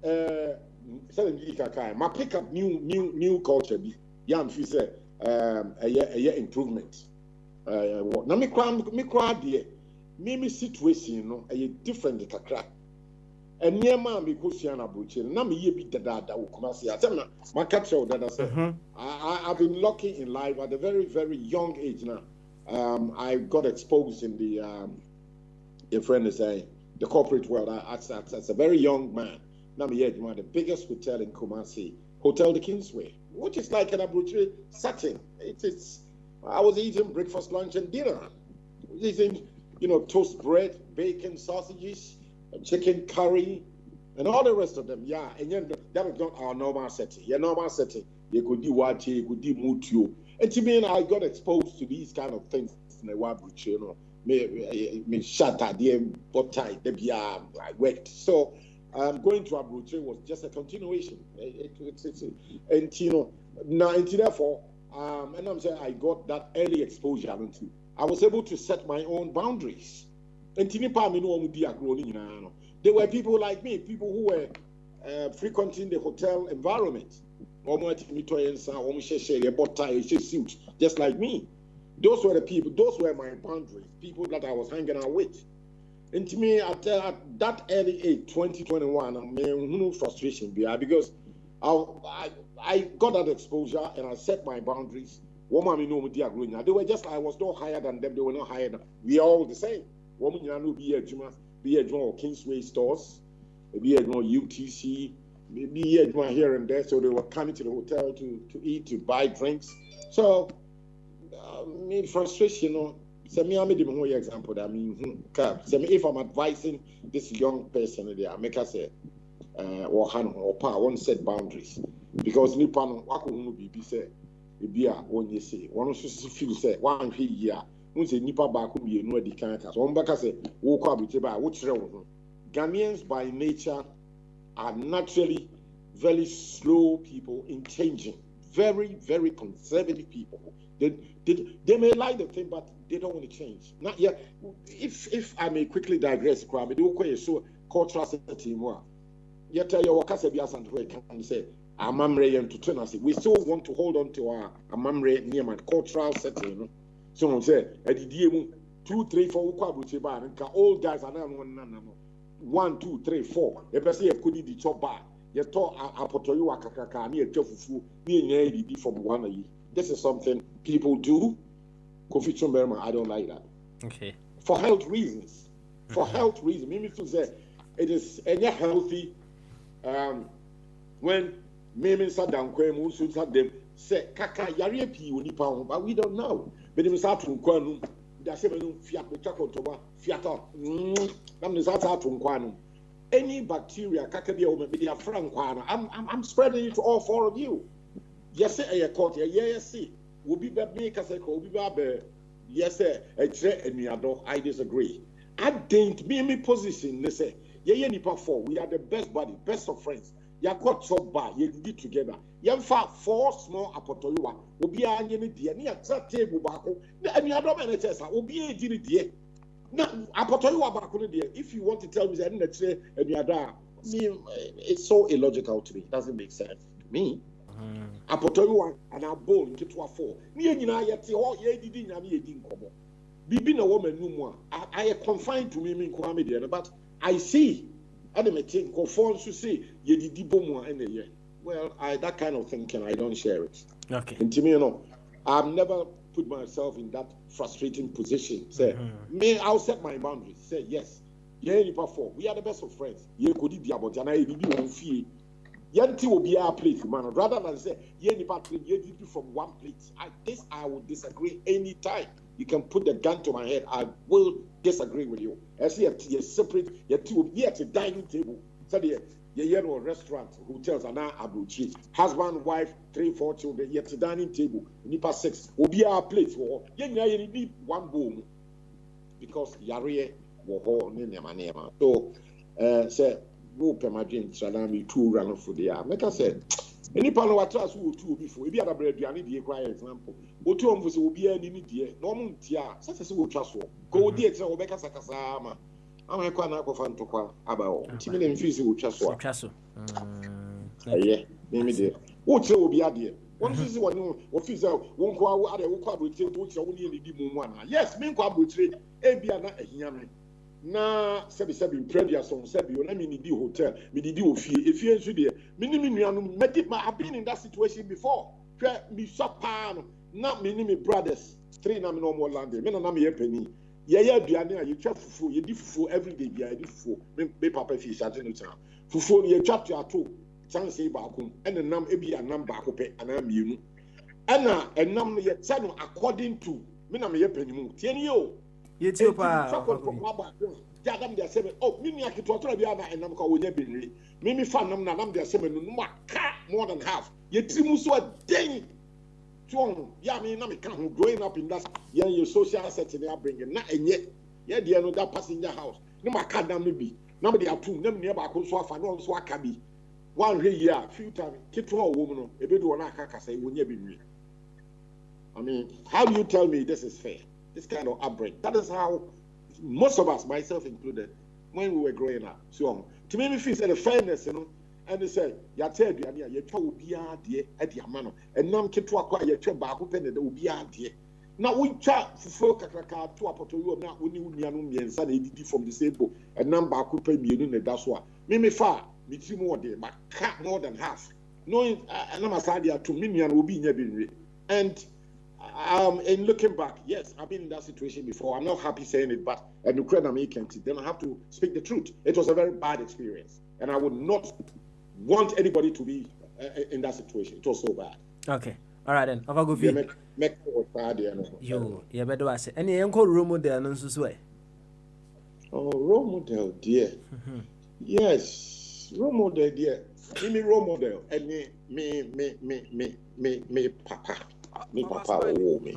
J: My pick up new culture be. Yeah, if you say a year improvement. Now me cry dear. Me situation, you know, a different kakra. And near man because she an abuche. Now me ye be the dada who come see. I tell my capture that I said. I've been lucky in life at a very, very young age now. I got exposed in the your friend is saying the corporate world as a very young man. Now me here the biggest hotel in Kumasi, Hotel the Kingsway, which is like an abuche setting. I was eating breakfast, lunch, and dinner. Eating, toast bread, bacon, sausages, chicken curry, and all the rest of them. Yeah, and then that is not our normal setting. Your normal setting, you could do wache, you could do mutu. And to me, I got exposed to these kind of things in the wabuche, me shut at the bottom, I worked. So going to Abuja was just a continuation. And now therefore, and I'm saying I got that early exposure into. I was able to set my own boundaries. And there were people like me, people who were frequenting the hotel environment. Just like me. Those were the people, those were my boundaries, people that I was hanging out with. And to me, at that early age, 2021, I'm frustration because I got that exposure and I set my boundaries. They were just, I was not higher than them, they were not higher than, we are all the same. Woman, be a Kingsway stores, be a UTC, be a here and there, so they were coming to the hotel to eat, to buy drinks. So, me frustration, so me, I made him one example that if I'm advising this young person there, I make us say, or one set boundaries. Because Nippon, Waku be say, be a one you say, one feel say, one year, one say Nippa back will be no decanters. One back say, woke up with about which Ghanaians by nature are naturally very slow people in changing, very, very conservative people. They may like the thing, but they don't want to change. Not yet. If I may quickly digress, Kwame, do okay so cultural setting more. Yet tell your workers can say amamre to turn us. We still want to hold on to our amamre near my cultural setting. Someone say at the 2, 3, 4 ukwabucheba and old guys are now 1, 2, 3, 4. The best you could the chop bar. You talk apotoyu akakaka near tofu near the from 1 year. This is something people do. Kofi Chumberma, I don't like that.
B: Okay.
J: For health reasons. For health reasons. Mimi to say it is healthy when Mimi sat down kwemu so sat them say kaka yare pi oni pa ho, but we don't know. But them sat to kwanu da se menu fiat be chakotoba fiato nam ne sat to kwanu. Any bacteria kaka be o me be frank kwanu. I'm spreading it to all 4 of you. Yes, I caught you. Yes, will be make us a call. Yes, I disagree. I didn't be in my position. They say, nipa 4. We are the best buddy, best of friends. You caught so bad. You did together. You have 4 small apotoyua. Will be a dear near table back. And you don't manage us. Will be a dear. Now, apotoyua back dear. If you want to tell me that, and you are there, it's so illogical to me. It doesn't make sense to me. Apotoyu and our bone into 4. Near yet, all ye didn't have ye didn't come. Be a woman no more. I am confined to me in Kwame, but I see. I don't think conforms to say ye did bomo in a year. Well, that kind of thinking, I don't share it.
B: Okay.
J: And to me, I've never put myself in that frustrating position. Say, me, I'll set my boundaries. Say, yes, yeah, we are the best of friends. You could eat the about and I be fee. Yanti will be our plate, man. Rather than say, yeah, from one plate. I would disagree anytime. You can put the gun to my head. I will disagree with you. I see a separate, you're at a dining table. So you're a restaurant, hotels, and abuchi. Husband, wife, 3, 4 children, you're at a dining table. Nipa 6 will be our plate. You need one boom because Yare will hold in your money. So, say, go permanent salami 2 run for the year. Make I said, any part of what us will do before. If you have a bread, you need the cry example. What 2 of us will be any dear, normal tia, such as we trust for. Go dear, so make us a casama. I'm a quana of Antoqua about Timmy and Fizzy will trust for. Yeah, maybe dear. What will be a dear? One is one or Fizzo won't go out of a which are only the one. Yes, mean quabutry, Abiana, a yammy. Na sebi previous on sebi you let me need the hotel me did you fee if you should there minimum I've been in that situation before me shop pan not me brothers 3 na me no more land me na me penny yeah duane you chop fufu you di fufu every day you di fufu me papa fish at no time fufu you chop to ato chance ba ko and nam e bi anam ba ko pe anam mienu ana enam no ye no according to me na me penny mu tie ni yo
B: you too, pa.
J: Jadam de seme oh mini akitoto bia na enam ka wonya benri mimi fa nam na nam de seme no maka more than half ye trimu so den tuon ya me na me ka ho growing up in that your social setting ya bring na enye ye de no that passenger house no maka dam no bi na me de atum na me ba ko so afa no so aka bi one year few time kitwa wo mu no ebedu wona aka kasa wonya benri I mean how do you tell me this is fair? This kind of upbringing. That is how most of us, myself included, when we were growing up. So, to me, feel the fairness, you know, and they say, "Ya tell you, you will be dear at your man, and now keep to acquire your trip back open, and there will be dear." Now we chat for Kakaka to a portfolio now. We knew and Sunday did from the same book, and number could pay me in that's why. Me far, me 3 more day, but cut more than half. Knowing and I'm a side to me and will be never and. In looking back, yes, I've been in that situation before. I'm not happy saying it, but then I have to speak the truth. It was a very bad experience, and I would not want anybody to be in that situation. It was so bad.
B: Okay, all right then. I'll go for you. You better say. Any uncle role model, no so.
J: Oh, role model, dear. Yes, role model, dear. Me role model, and me, papa. Me papa owe me.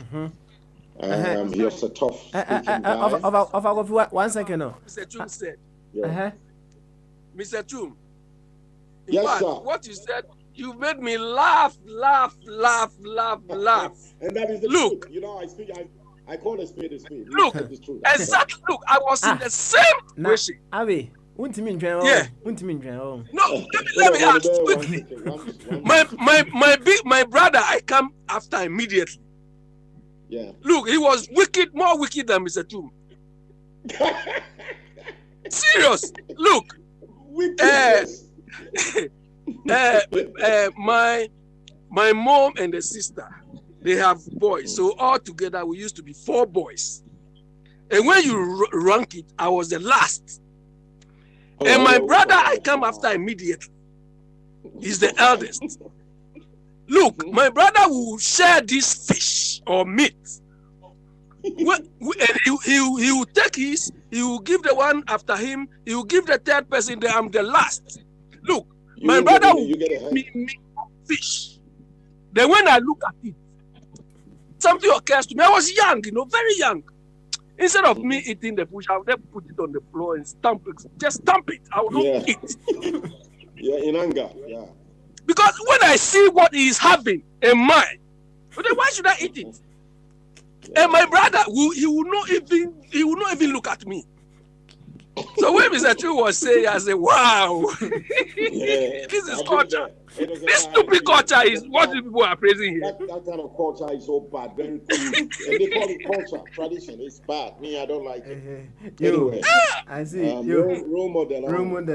J: He was a tough guy.
B: 1 second now.
K: Mr. Chum said. Mr. Chum.
J: Yes, sir.
K: What you said, you made me laugh.
J: And that is the truth. You know, I call a spade a spade.
K: Look, exactly. Look, I was in the same situation.
B: Avi,
K: yeah. No, let me ask quickly. My brother, I come after immediately.
J: Yeah.
K: Look, he was wicked, more wicked than Mr. Chum. Serious. Look. My mom and the sister, they have boys. So all together we used to be 4 boys. And when you rank it, I was the last. And my brother, I come after immediately. He's the eldest. Look, my brother will share this fish or meat. And he will take his, he will give the one after him, he will give the third person, I'm the last. Look, my brother will give me fish. Then when I look at it, something occurs to me. I was young, very young. Instead of me eating the fish, I would then put it on the floor and stamp it. Just stamp it. I will not eat.
J: Yeah, in anger. Yeah.
K: Because when I see what he is having in mind, then why should I eat it? Yeah. And my brother, he will not even look at me. So when Mr. Chu was saying, I said, wow, this is culture. This stupid culture is what people are praising here.
J: That kind of culture is so bad, very cool. And they call it culture, tradition. It's bad. Me, I don't like it. Anyway,
B: I see.
J: Role model.
B: Role model.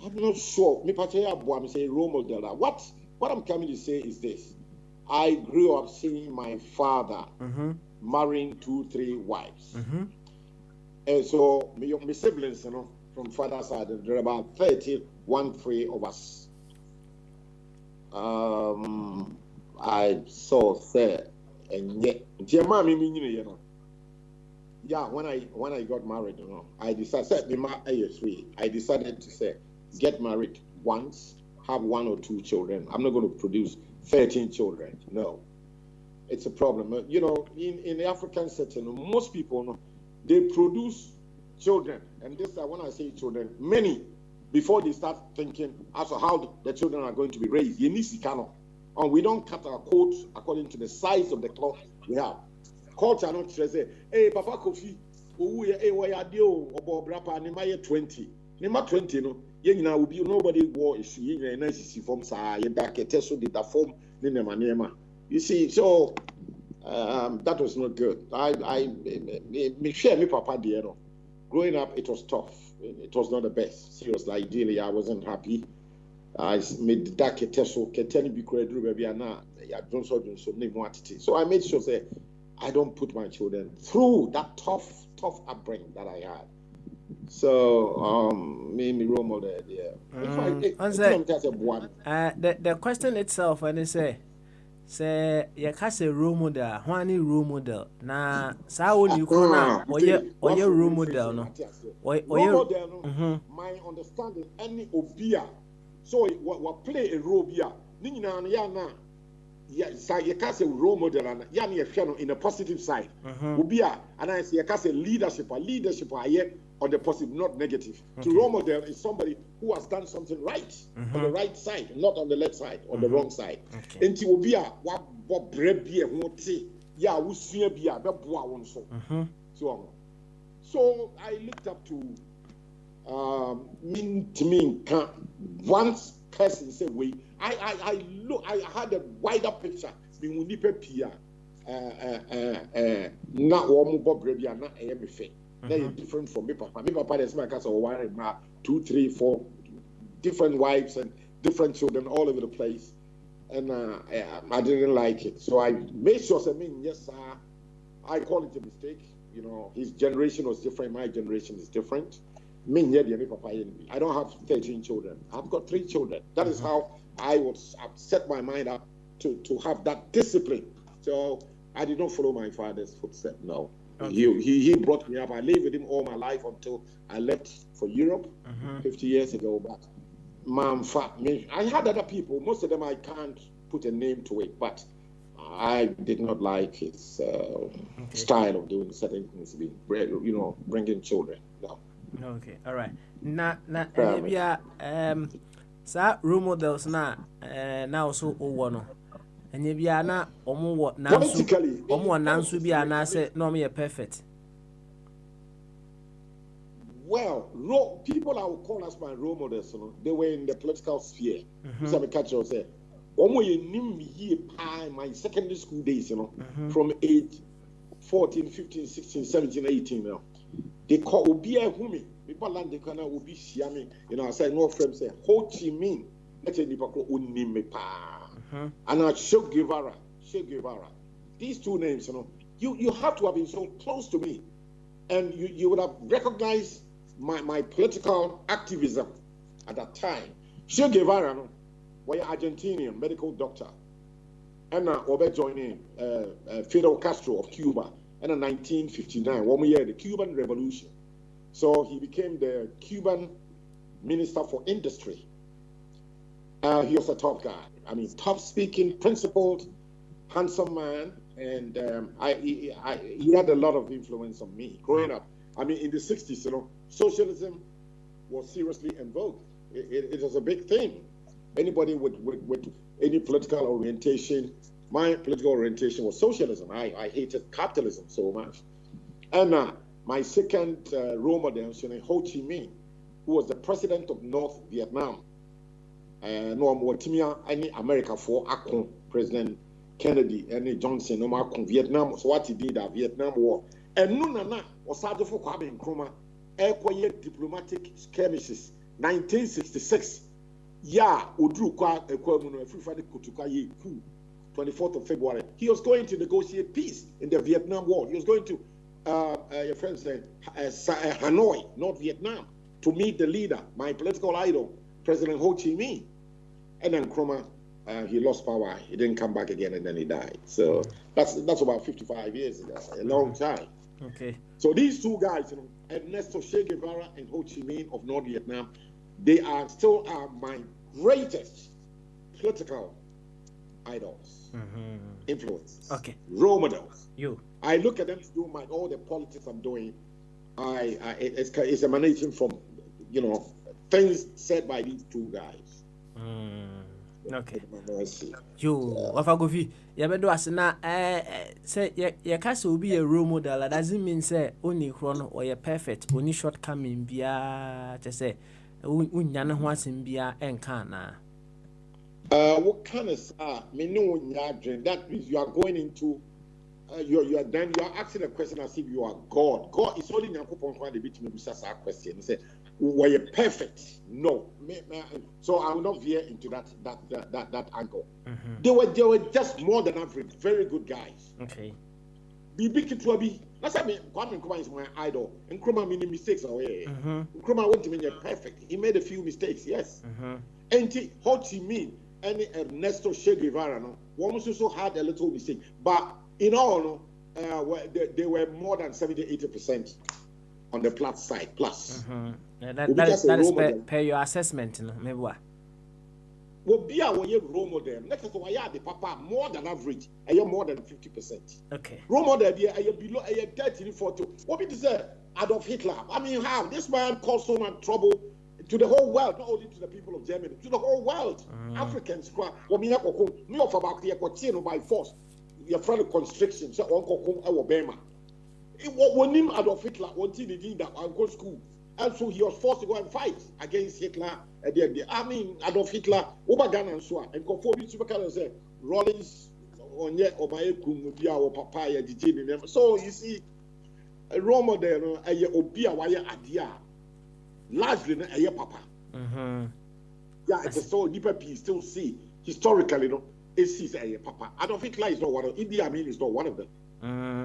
J: I'm not sure. Me particularly, I'm saying role model. What what I'm coming to say is this. I grew up seeing my father marrying 2-3 wives. And so my siblings, from father's side, there are about 31 of us. I saw say and yet when I got married, I decided to say get married once, have 1 or 2 children. I'm not going to produce 13 children. No, it's a problem. In the African setting, most people they produce children, and this when I say children, many before they start thinking as to how the children are going to be raised. And we don't cut our coat according to the size of the cloth we have. Culture not say, hey, Papa Kofi, Nima 20. Nima 20, will be nobody war issue, you see, so that was not good. Me share me Papa dear. Growing up, it was tough. It was not the best. Seriously, ideally, I wasn't happy. I made that so I made sure that I don't put my children through that tough upbringing that I had. So made me role model there.
B: The question itself, when they say you can say role model, one role model. Na sa when you corner or your role model no.
J: Role model, my understanding any obia. So what play a role here? You can say role model and in a positive side. Obia and I say you can say leadership on the positive, not negative. Okay. To role model is somebody who has done something right on the right side, not on the left side, on the wrong side. And to obia what bread be so I looked up to one person said I had a wider picture not different from me papa. Me papa is my case of 2, 3, 4 different wives and different children all over the place, and I didn't like it. So I made sure yes, I call it a mistake. His generation was different, my generation is different. I don't have 13 children. I've got 3 children. That is how I've set my mind up to have that discipline. So I did not follow my father's footsteps. No. Okay. He brought me up. I lived with him all my life until I left for Europe 50 years ago. But I had other people. Most of them I can't put a name to it, but I did not like his style of doing certain things, bringing children. No.
B: Okay, all right. Maybe sa role models na also one. And you be na omo nansu bi ana say no me perfect.
J: Well, people I would call as my role models, they were in the political sphere. So I catch you say, my secondary school days, from age 14, 15, 16, 17, 18 they call Obia Humi. People land the corner will be Siami. I said no friends say Ho Chi Minh. Let's say Nipako Unime Pa. And Che Guevara. These 2 names, you have to have been so close to me. And you would have recognized my political activism at that time. Che Guevara was an Argentinian medical doctor. And Obe joining Fidel Castro of Cuba. And in 1959, 1 year, the Cuban Revolution. So he became the Cuban Minister for Industry. He was a tough guy. I mean, tough-speaking, principled, handsome man, and he had a lot of influence on me growing up. I mean, in the 60s, socialism was seriously in vogue. It was a big thing. Anybody with any political orientation, my political orientation was socialism. I hated capitalism so much. And my second role model was Ho Chi Minh, who was the president of North Vietnam. No more Timia, any America for Akon, President Kennedy, any Johnson, no more Vietnam, so what he did at Vietnam War. And Nunana was started for Kwame Nkrumah, diplomatic skirmishes, 1966. yeah, Udru Kwa Ekwamuno, free Friday Kutuka Ye coup, 24th of February. He was going to negotiate peace in the Vietnam War. He was going to, your friend said, Hanoi, North Vietnam, to meet the leader, my political idol, President Ho Chi Minh. And then Nkrumah, he lost power. He didn't come back again, and then he died. So that's about 55 years ago, a long time.
B: Okay.
J: So these two guys, you know, Ernesto Che Guevara and Ho Chi Minh of North Vietnam, they are still my greatest political idols, influences, role models. I look at them to do all the politics I'm doing. It's emanating from, you know, things said by these two guys.
B: Okay. Wafagofi, yabedo asena say ya kasa obi a role model, that doesn't mean say only chrono or ya perfect, only shortcoming bia to say unya ne ho asem bia enka na.
J: What kind of that means you are going into you are asking a question as if you are God. God is only Nyankopon kwa de bitime busa sa question. Say were you perfect? No. So I will not veer into that angle. They were just more than average, very good guys.
B: Okay.
J: Bibi Kitwabi, that's I mean, Kwame Nkrumah is my idol. Nkrumah made mistakes away. Nkrumah went to mean perfect. He made a few mistakes, yes. And Ho Chi Minh and Ernesto Che Guevara, no, one also had a little mistake, but in all, they were more than 70-80% on the plus side. Plus.
B: That is per your assessment, no? Maybe what?
J: Well, be our role model. Next to why the papa more than average, I am more than 50%.
B: Okay.
J: Role model, I am below, I am 30, 40. What did you say? Adolf Hitler. I mean, how this man caused so much trouble to the whole world, not only to the people of Germany, to the whole world. Africans, me of about the by force. Your friend constriction, so Uncle Alabama. It was him Adolf Hitler until he did that Uncle school. And so he was forced to go and fight against Hitler. I mean, Adolf Hitler, Obagan and so on. And conformity to say, Rollins, on yet, or my Kumbia, or Papaya, the so you see, a role model, a Obia, wire adia, largely a year papa. Yeah, it's a so deeper piece, still see, historically, no, it sees a year papa. Adolf Hitler is not one of them. Idi Amin is not one of them.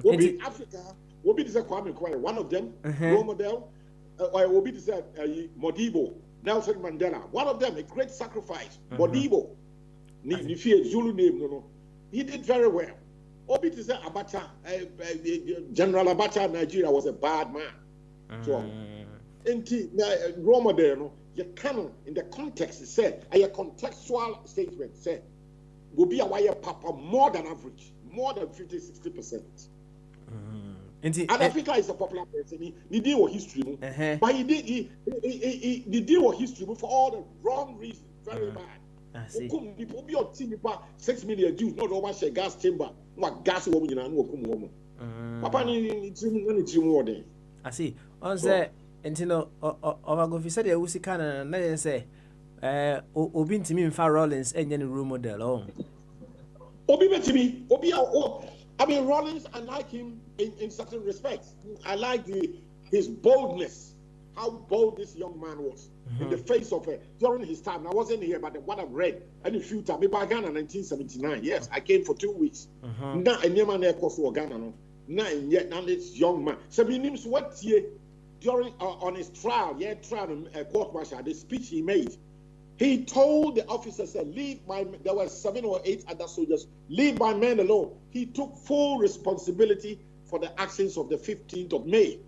J: Will be Africa, will be the Kwame Nkrumah, one of them, role model. Or will be to say Modibo, Nelson Mandela, one of them, a great sacrifice. Modibo, Zulu name, no. He did very well. Obi to say Abacha, General Abacha, Nigeria was a bad man. So, Roma there, no, you canon in the context said, a contextual statement said, will be a wire papa more than average, more than 50-60%. And Africa is a popular person. He did what history, but he did what history for all the wrong reasons. Very bad. People be on team 6 million Jews, not over share gas chamber. What gas woman and woman. Papa need more than.
B: I see. On say, and you know, Ovagofi said, "I was kind of na say, Obi to me Far Rollins and any role model."
J: Obi to me, I mean, Rollins, I like him in certain respects. I like his boldness, how bold this young man was in the face of it during his time. I wasn't here, but what I've read, and a few times, maybe Ghana 1979. Yes, I came for 2 weeks. Now, a new man there for Ghana. Now, yet, now this young man. So, he names what year during on his trial, court martial, the speech he made. He told the officers, there were 7 or 8 other soldiers, leave my men alone. He took full responsibility for the actions of the 15th of May.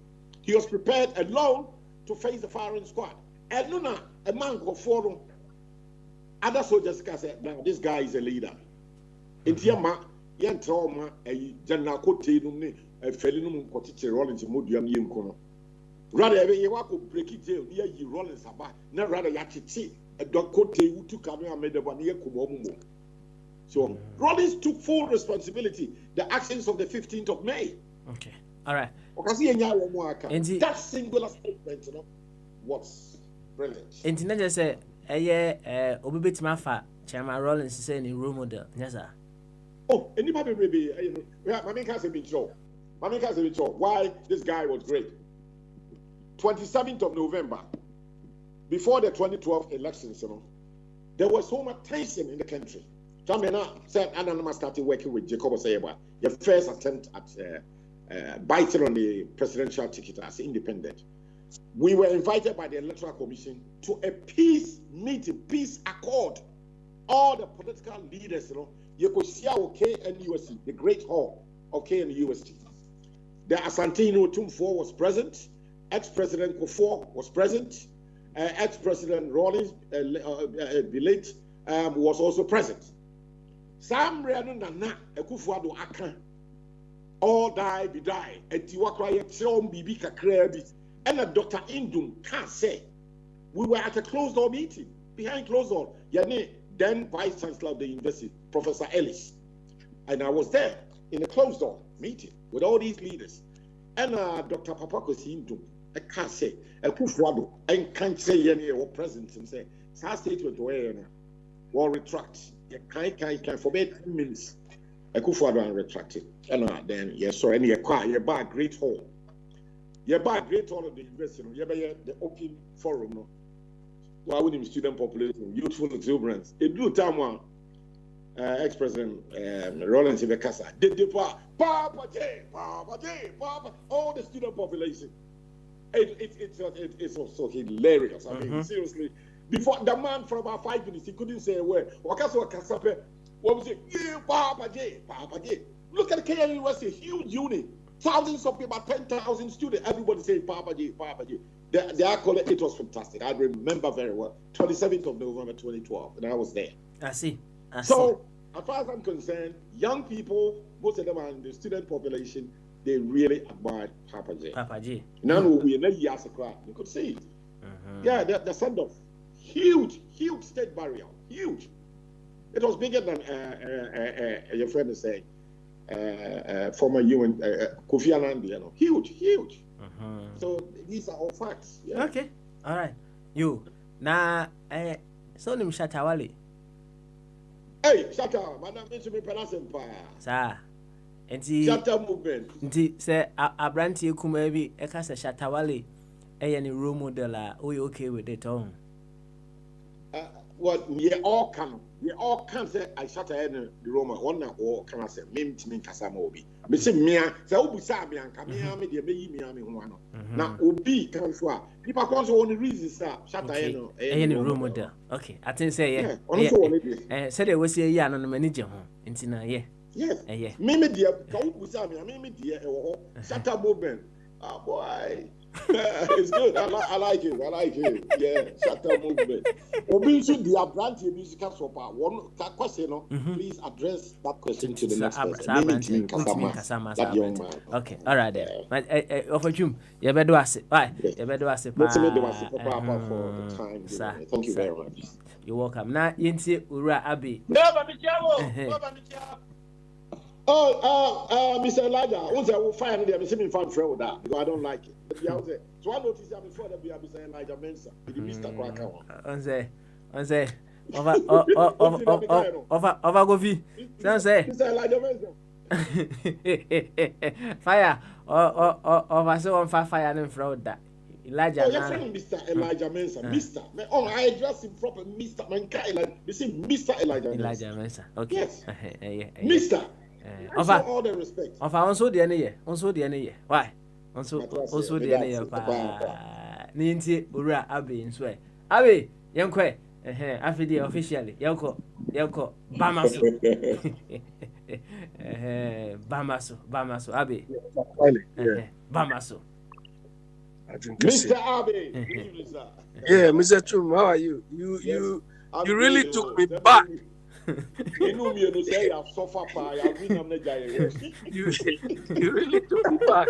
J: He was prepared alone to face the firing squad. And Luna, a man go forward. Other soldiers said, now this guy is a leader. It's Yama, Yan Trauma, a General Cote, a Felinum Cotiche Rollins, Modium Yimkono. Rather, you could break it down near you, Rollins, not rather Yachi. Who took made the 1 year Kumomo. So Rollins took full responsibility. The actions of the 15th of May.
B: Okay. All right.
J: That singular statement, you know, was brilliant.
B: And to just say, Obibit Mafa, Chairman Rollins is saying in role model. Yes, sir.
J: Oh, anybody maybe, Mammy has been sure. Why this guy was great. 27th of November. Before the 2012 elections, you know, there was so much tension in the country. Jamena said Ananama started working with Jacob Osayeba, your first attempt at biting on the presidential ticket as independent. We were invited by the Electoral Commission to a peace meeting, peace accord. All the political leaders, you could see our KNUST, the Great Hall of KNUST. The Asantino Tumfo was present. Ex-President Kufuor was present. Ex-President Rawlings, the late, was also present. Sam Renu Nana, Ekufuado Aka, all die, be die. Etiwakra Yetrom Bibi Kakrebi. And Dr. Indum can't say. We were at a closed door meeting, behind closed door. Then Vice Chancellor of the University, Professor Ellis. And I was there in a closed door meeting with all these leaders. And Dr. Papakosi Indum, I can't say, Ekufuado, I can't say any or present and say, Sa statement will retract. You can forbid 10 minutes. Ekufuado and retracted. And then, yes, so any you buy a great hall. You buy a great hall of the university, you buy the open forum. No? Why wouldn't student population, youthful exuberance? It do time one ex-president Rawlings Ibekasa did the Papa J, all the student population. It's also hilarious. I mean, seriously. Before the man for about 5 minutes, he couldn't say a word. What was it? Yeah, Papa J. Look at the KNU University, huge unit. Thousands of people, about 10,000 students. Everybody saying Papa J. The accolade, it was fantastic. I remember very well. 27th of November 2012, and I was there.
B: I see.
J: So, as far as I'm concerned, young people, most of them are in the student population, they really admired Papa J. Now we in a year you could see it. Yeah, the send-off. Huge state barrier. Huge. It was bigger than your friend is saying. Former UN Kofi Annan, huge. So these are all facts. Yeah.
B: Okay, all right. You now, so nim Shatawale.
J: Hey, Shatta, madam, mention me penasem pa.
B: Sir, enti
J: Shatta movement.
B: Enti say abranti kuma bi e ka say Shatawale any role model are you okay with it on?
J: Well, we all can say I shut the Roma one or can I say mim Casamobi. Me say mea, say Obusabi and Camia media me one. Now Obi can for people can't only reason sir shut
B: any role model. Okay, I think say yeah. Said there was a yarn on the manager intina yeah.
J: Yes. Mimi dear Obusabi, Mimi dear shut up movement. Oh boy. It's good. I like it. Yeah, shut up movement. Obi should be a brand musical support. One question, please address that question to the next person. That young man.
B: Okay, all right then. But offer you, you better ask it. Why? You better ask it.
J: For the time. Thank you very much.
B: You're welcome. Now, Yinti Ura Abi.
J: Mr. Elijah, once I will find them, see me find friend with that because I don't like it. So I noticed that before that we have Mr. Elijah Mensa, the Mr. Quacker
B: on say, over Govi. Say,
J: Mr. Elijah
B: Mensa. Fire, over so on fire and fraud that. Elijah.
J: Oh, your friend Mr. Elijah Mensa, Mr. Oh, I address him proper, Mr. Manka. You see, Mr. Elijah
B: Mensa. Okay.
J: Yes. Mr. All the respect.
B: Of also the any why? Also the any Ninti Ura Abbey in Sway. Abbey, young quay, affidavit officially. Yoko, Bamaso, Abbey. Bamaso.
J: Mr. Abbey.
K: Yeah, Mr. Chum, how are you? You really took me back.
J: You
K: really took me back.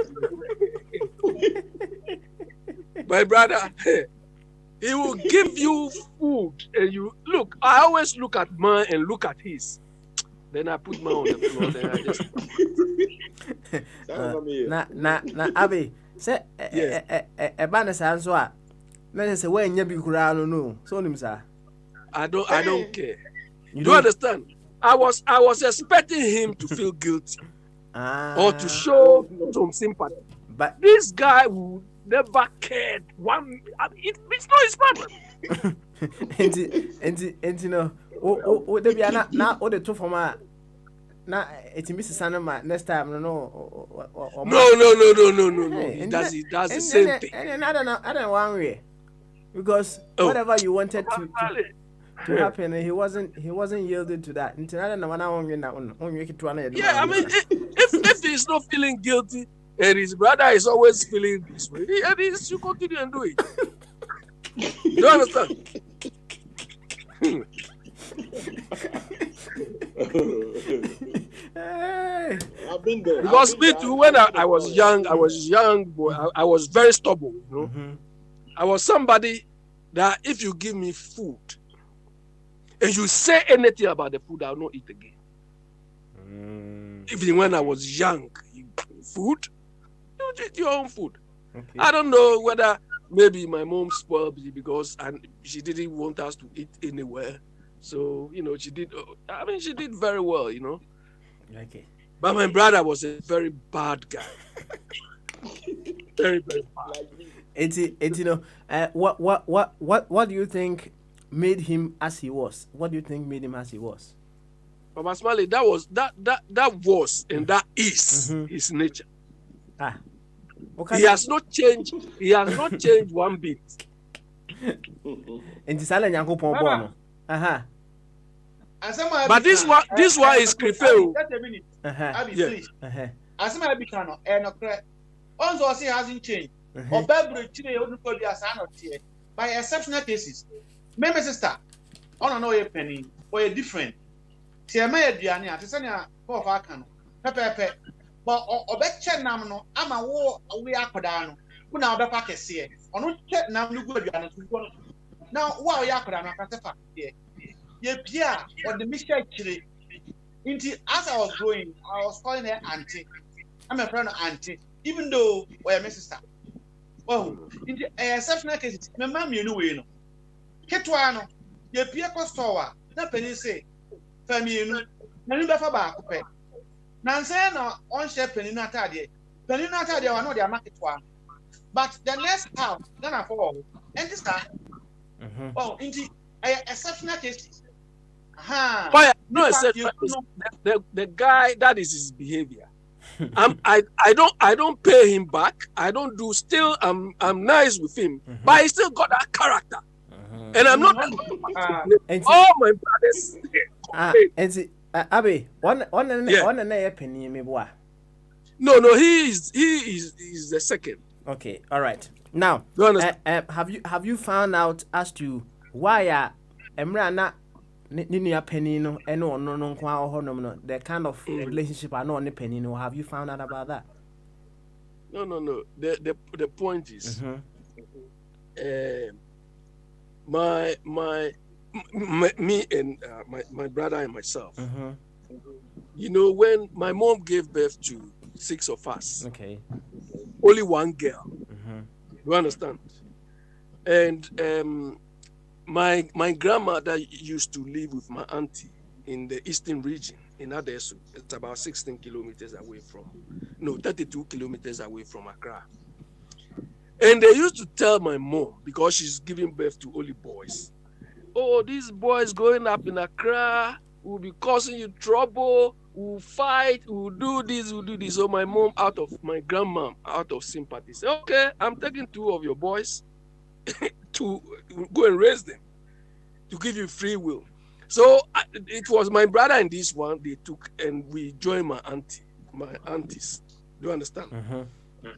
K: My brother, he will give you food and you look. I always look at mine and look at his. Then I put mine on the floor. Then I just.
B: Abi, say a banner sounds what. Let us say when you be kurano no. So him sir.
K: I don't care. You don't understand? I was expecting him to feel guilty or to show some sympathy.
B: But
K: this guy would never cared one. It's not his problem.
B: And no, oh, they be na all the two from na it's Mrs. Sanama next time
K: No. He does the same thing.
B: And I don't one way because whatever you wanted to happen, he wasn't yielding to that. Until I don't know when I want to.
K: Yeah, I mean, if he's not feeling guilty and his brother is always feeling this way, he should continue and do it. You understand?
J: I've been there.
K: Because me too, when I was young boy, I was very stubborn, you know. Mm-hmm. I was somebody that if you give me food and you say anything about the food, I'll not eat again. Even when I was young, food, you eat your own food. Okay. I don't know whether maybe my mom spoiled me because she didn't want us to eat anywhere. So, you know, she did very well, you know.
B: Okay.
K: But my brother was a very bad guy. Very, very bad.
B: You know, what do you think made him as he was? What do you think made him as he was?
K: Papa Smiley, that was and that is his nature. He has not changed. He has not changed one bit. But this one is Krifeo.
F: Please. As my becano, and also he hasn't changed. Or Bible by exceptional cases. Maybe sister, on no penny or a different. See, I may be an artisan for Farcan, Pepe, but Obecha Namno, I'm a war away Akadano, who now the packet see. On which now you go now, while Yakadana Casafa here. Yeah, Pierre, or the Mister Chile. As I was growing, I was calling her auntie. I'm a friend of auntie, even though we're a sister. Oh, in the exceptional cases, my mom, you know, Ketuano, ye Pierre Costowa, that penny say, Family, Naniba Fabaco. Nansana on share penny not idea. Penny not idea, I know they are market one. But the next house, then I fall. And this time, oh, in the exceptional cases.
K: Why no exception? The guy, that is his behavior. I don't pay him back. I don't do. Still, I'm nice with him, but he still got that character. And I'm not. All my brothers.
B: And see, Abby, one penny me boy.
K: No, he is the second.
B: Okay, all right. Now, have you found out as to why Emrana Nini penny no the kind of relationship I know on the penny no? Have you found out about that?
K: No. The point is, me and my brother and myself. You know, when my mom gave birth to 6 of us,
B: okay,
K: only one girl. You understand? And my grandmother used to live with my auntie in the eastern region in Adesu. It's about 16 kilometers away 32 kilometers away from Accra. And they used to tell my mom, because she's giving birth to only boys, oh, these boys growing up in Accra will be causing you trouble, will fight, will do this. So my grandmom, out of sympathy, said, okay, I'm taking 2 of your boys to go and raise them, to give you free will. So it was my brother and this one they took, and we joined my aunties. Do you understand?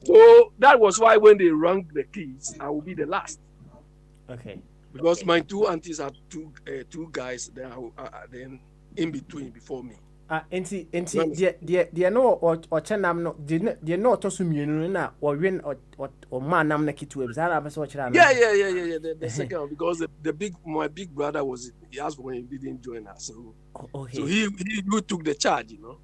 K: So that was why when they ranked the kids, I will be the last.
B: Okay.
K: Because my 2 aunties are two guys that are then in between before me.
B: Enti dia no or chenam no dia no to so mienu na or win or man nam na kitu e bizara be so chira na.
K: Yeah. The second one, because my big brother he asked when he didn't join us. So so he took the charge, you know.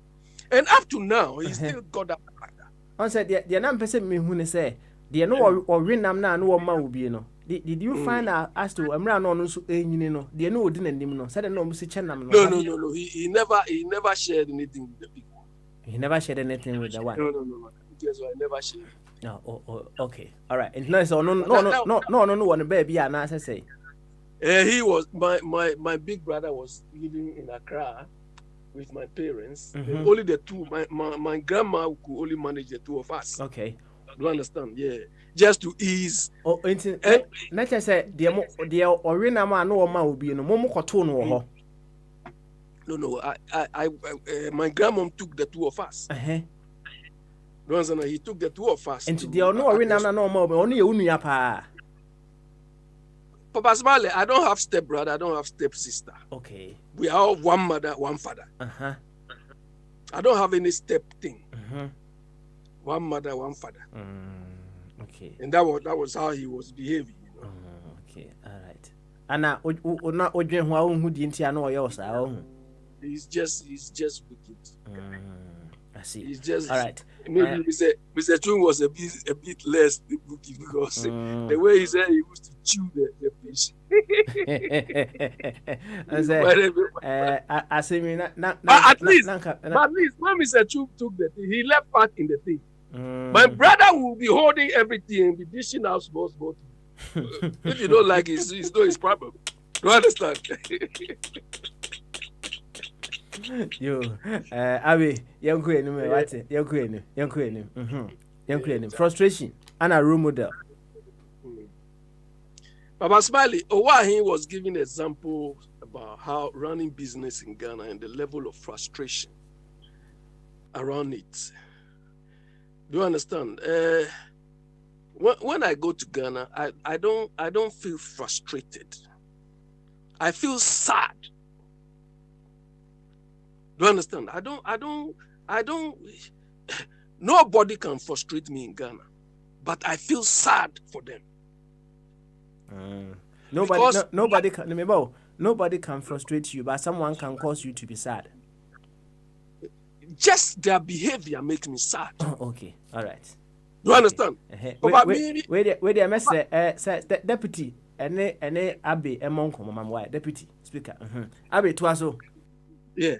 K: And up to now he still got that character.
B: On said dia na mpese me hu ne say dia no or win nam na no ma obi no. Did you find out as to Emra no so enyini no? They know odin anim no. Said no must chenam
K: no. No. He never shared anything with the people.
B: He never shared anything with the one.
K: No. Yes, I never shared.
B: No, okay. All right. And no, so no, one baby and as I say.
K: He was my big brother was living in Accra with my parents. Only the two. My grandma could only manage the two of us.
B: Okay.
K: Do you understand? Yeah. Just to ease.
B: Oh, not just say the orina ma no ma obi no mo koto no ho.
K: No. My grandmom took the two of us. He took the two of us.
B: And the no orina na no ma obi onu ye unua pa.
K: Papa Smiley, I don't have step brother, I don't have step sister.
B: Okay.
K: We are all one mother, one father. I don't have any step thing. One mother, one father.
B: Okay.
K: And that was how he was behaving, you know.
B: Okay, all right. And now not odwen ho who di ntia na oyo sa
K: He's just wicked.
B: I see.
K: He's just
B: all right.
K: Maybe Mr. Chung was a bit less wicked because the way he said he used to chew the fish. At least when Mr. Chung took the thing, he left part in the thing. My brother will be holding everything and be dishing out small. If you don't like it, it's not his problem. Do you understand?
B: Yo, Abi, young queen, what? Young queen, frustration and a role model.
K: Baba Smiley, Owahi was giving example about how running business in Ghana and the level of frustration around it. Do you understand? When I go to Ghana, I don't feel frustrated. I feel sad. Do you understand? I don't. Nobody can frustrate me in Ghana, but I feel sad for them.
B: Nobody can frustrate you, but someone can cause you to be sad.
K: Just their behavior makes me sad.
B: Okay, all right.
K: Do you understand?
B: Wait, deputy, and Abbey, a monk, Mamma, deputy speaker. Abbey, twaso.
K: Yeah.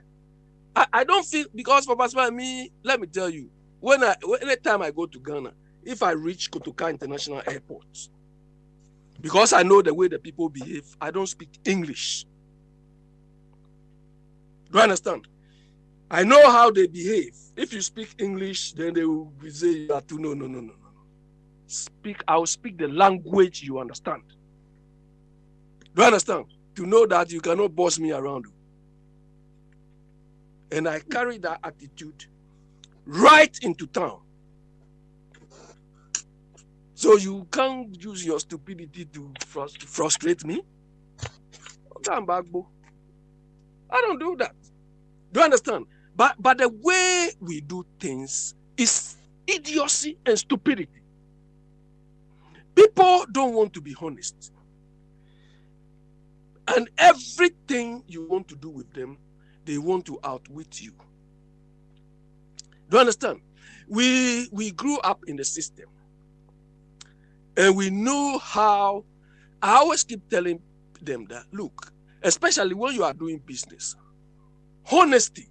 K: I don't feel, because for me, let me tell you, anytime I go to Ghana, if I reach Kotoka International Airport, because I know the way the people behave, I don't speak English. Do you understand? I know how they behave. If you speak English, then they will say you are too. No. I'll speak the language you understand. Do you understand? To know that you cannot boss me around. And I carry that attitude right into town. So you can't use your stupidity to frustrate me. I don't do that. Do you understand? But the way we do things is idiocy and stupidity. People don't want to be honest. And everything you want to do with them, they want to outwit you. Do you understand? We grew up in the system. And we know how. I always keep telling them that, look, especially when you are doing business, honesty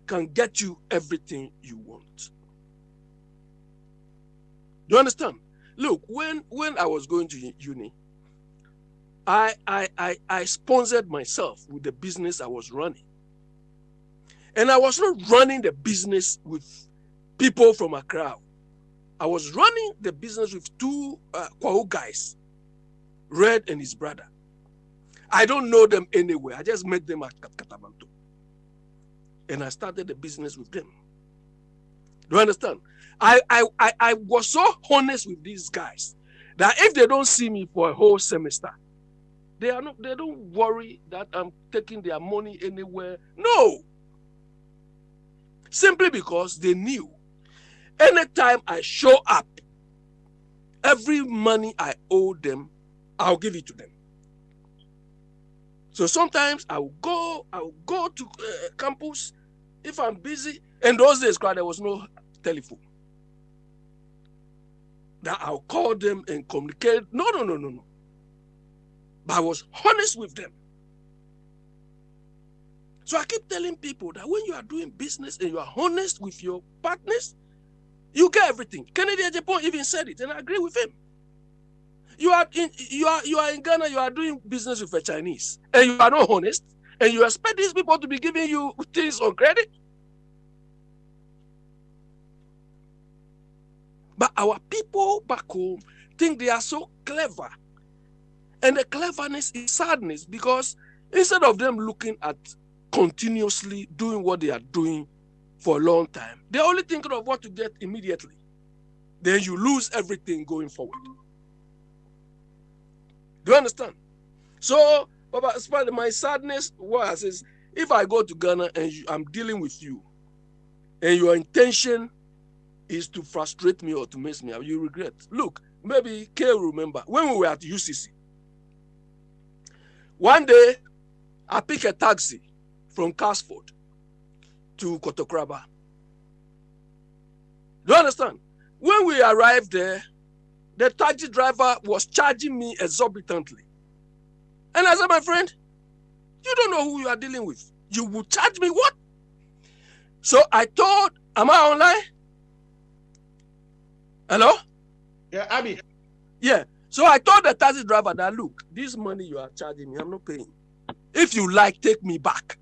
K: can get you everything you want. Do you understand? Look, when I was going to uni, I sponsored myself with the business I was running. And I was not running the business with people from Accra. I was running the business with two Kwao guys, Red and his brother. I don't know them anywhere. I just met them at Katabanto. And I started the business with them. Do you understand? I was so honest with these guys that if they don't see me for a whole semester, they don't worry that I'm taking their money anywhere. No. Simply because they knew anytime I show up, every money I owe them, I'll give it to them. So sometimes I will go to campus if I'm busy. In those days, there was no telephone. That I'll call them and communicate. No. But I was honest with them. So I keep telling people that when you are doing business and you are honest with your partners, you get everything. Kennedy Ajepo even said it, and I agree with him. You are in Ghana, you are doing business with a Chinese, and you are not honest, and you expect these people to be giving you things on credit. But our people back home think they are so clever. And the cleverness is sadness, because instead of them looking at continuously doing what they are doing for a long time, they're only thinking of what to get immediately. Then you lose everything going forward. Do you understand? So, Baba, my sadness is, if I go to Ghana and I'm dealing with you, and your intention is to frustrate me or to mess me up, you regret. Look, maybe Kay will remember when we were at UCC. One day, I picked a taxi from Casford to Kotokraba. Do you understand? When we arrived there, the taxi driver was charging me exorbitantly. And I said, my friend, you don't know who you are dealing with. You will charge me what? So I told, am I online? Hello?
F: Yeah, Abby.
K: Yeah. So I told the taxi driver that, look, this money you are charging me, I'm not paying. If you like, take me back.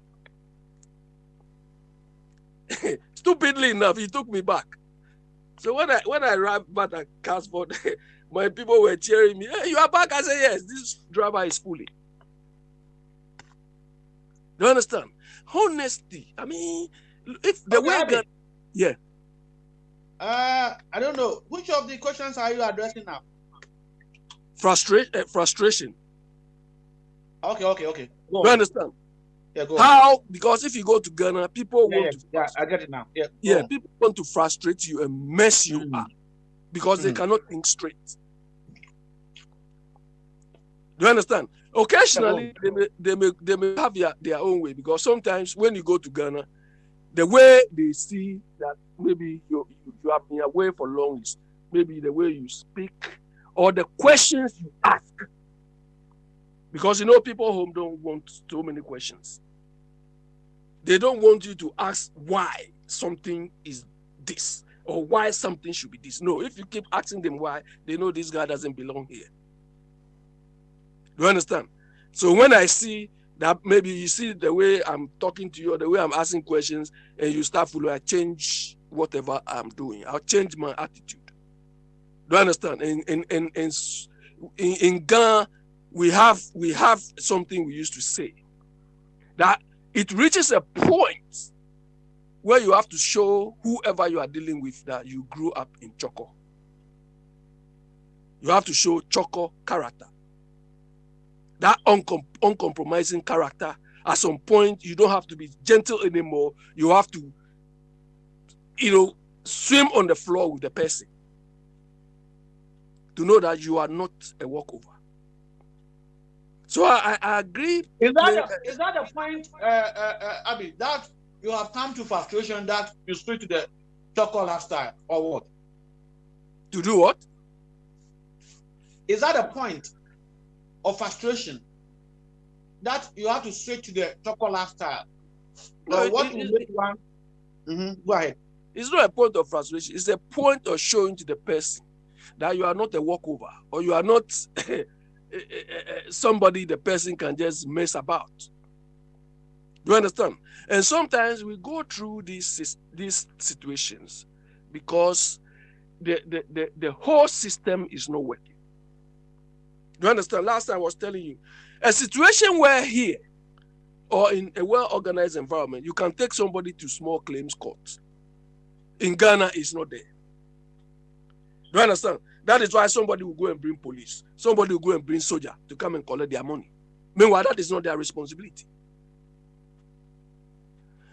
K: Stupidly enough, he took me back. So when I arrived back at Casford, my people were cheering me. Hey, you are back? I said, yes, this driver is fooling. Do you understand? Honesty. I mean, if the way that, yeah.
F: I don't know. Which of the questions are you addressing now?
K: Frustration.
F: Okay.
K: Do you understand?
F: Yeah, go
K: How?
F: On.
K: Because if you go to Ghana, people want to.
F: Yeah, I get it now.
K: Yeah, people want to frustrate you and mess you up because they cannot think straight. Do you understand? Occasionally, they may have their own way, because sometimes when you go to Ghana, the way they see that maybe you have been away for long is maybe the way you speak or the questions you ask. Because people home don't want so many questions. They don't want you to ask why something is this or why something should be this. No, if you keep asking them why, they know this guy doesn't belong here. Do you understand? So when I see that maybe you see the way I'm talking to you or the way I'm asking questions and you start following, I change whatever I'm doing. I'll change my attitude. Do you understand? In Ghana, we have something we used to say, that it reaches a point where you have to show whoever you are dealing with that you grew up in Choco. You have to show Choco character. That uncompromising character. At some point, you don't have to be gentle anymore. You have to, swim on the floor with the person to know that you are not a walkover. So I agree.
F: Is that the point, Abby, that you have come to frustration that you switch to the Choco lifestyle, or what?
K: To do what?
F: Is that a point of frustration that you have to switch to the Choco lifestyle?
K: No,
F: what will make one? Go ahead.
K: It's not a point of frustration. It's a point of showing to the person that you are not a walkover, or you are not somebody the person can just mess about. Do you understand? And sometimes we go through these situations because the whole system is not working. Do you understand? Last time I was telling you, a situation where here or in a well-organized environment, you can take somebody to small claims court. In Ghana, it's not there. Do you understand? That is why somebody will go and bring police. Somebody will go and bring soldier to come and collect their money. Meanwhile, that is not their responsibility.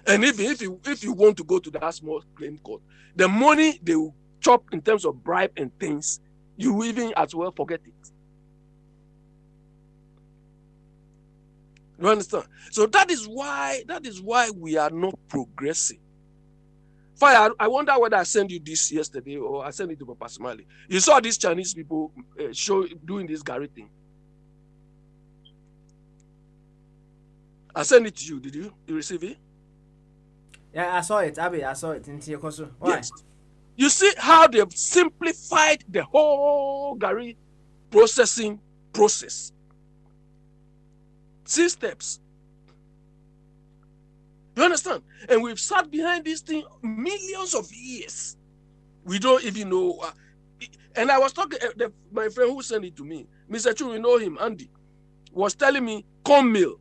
K: And even if you want to go to that small claim court, the money they will chop in terms of bribe and things, you even as well forget it. You understand? So that is why we are not progressing. Fire, I wonder whether I sent you this yesterday or I sent it to Papa Smiley. You saw these Chinese people doing this Gary thing. I sent it to you. Did you receive it?
B: Yeah, I saw it. Abby, I saw it. Why?
K: Yes. You see how they've simplified the whole Gary processing process. 6 steps. You understand? And we've sat behind this thing millions of years. We don't even know. And I was talking, my friend who sent it to me, Mr. Chu, you know him, Andy, was telling me corn meal.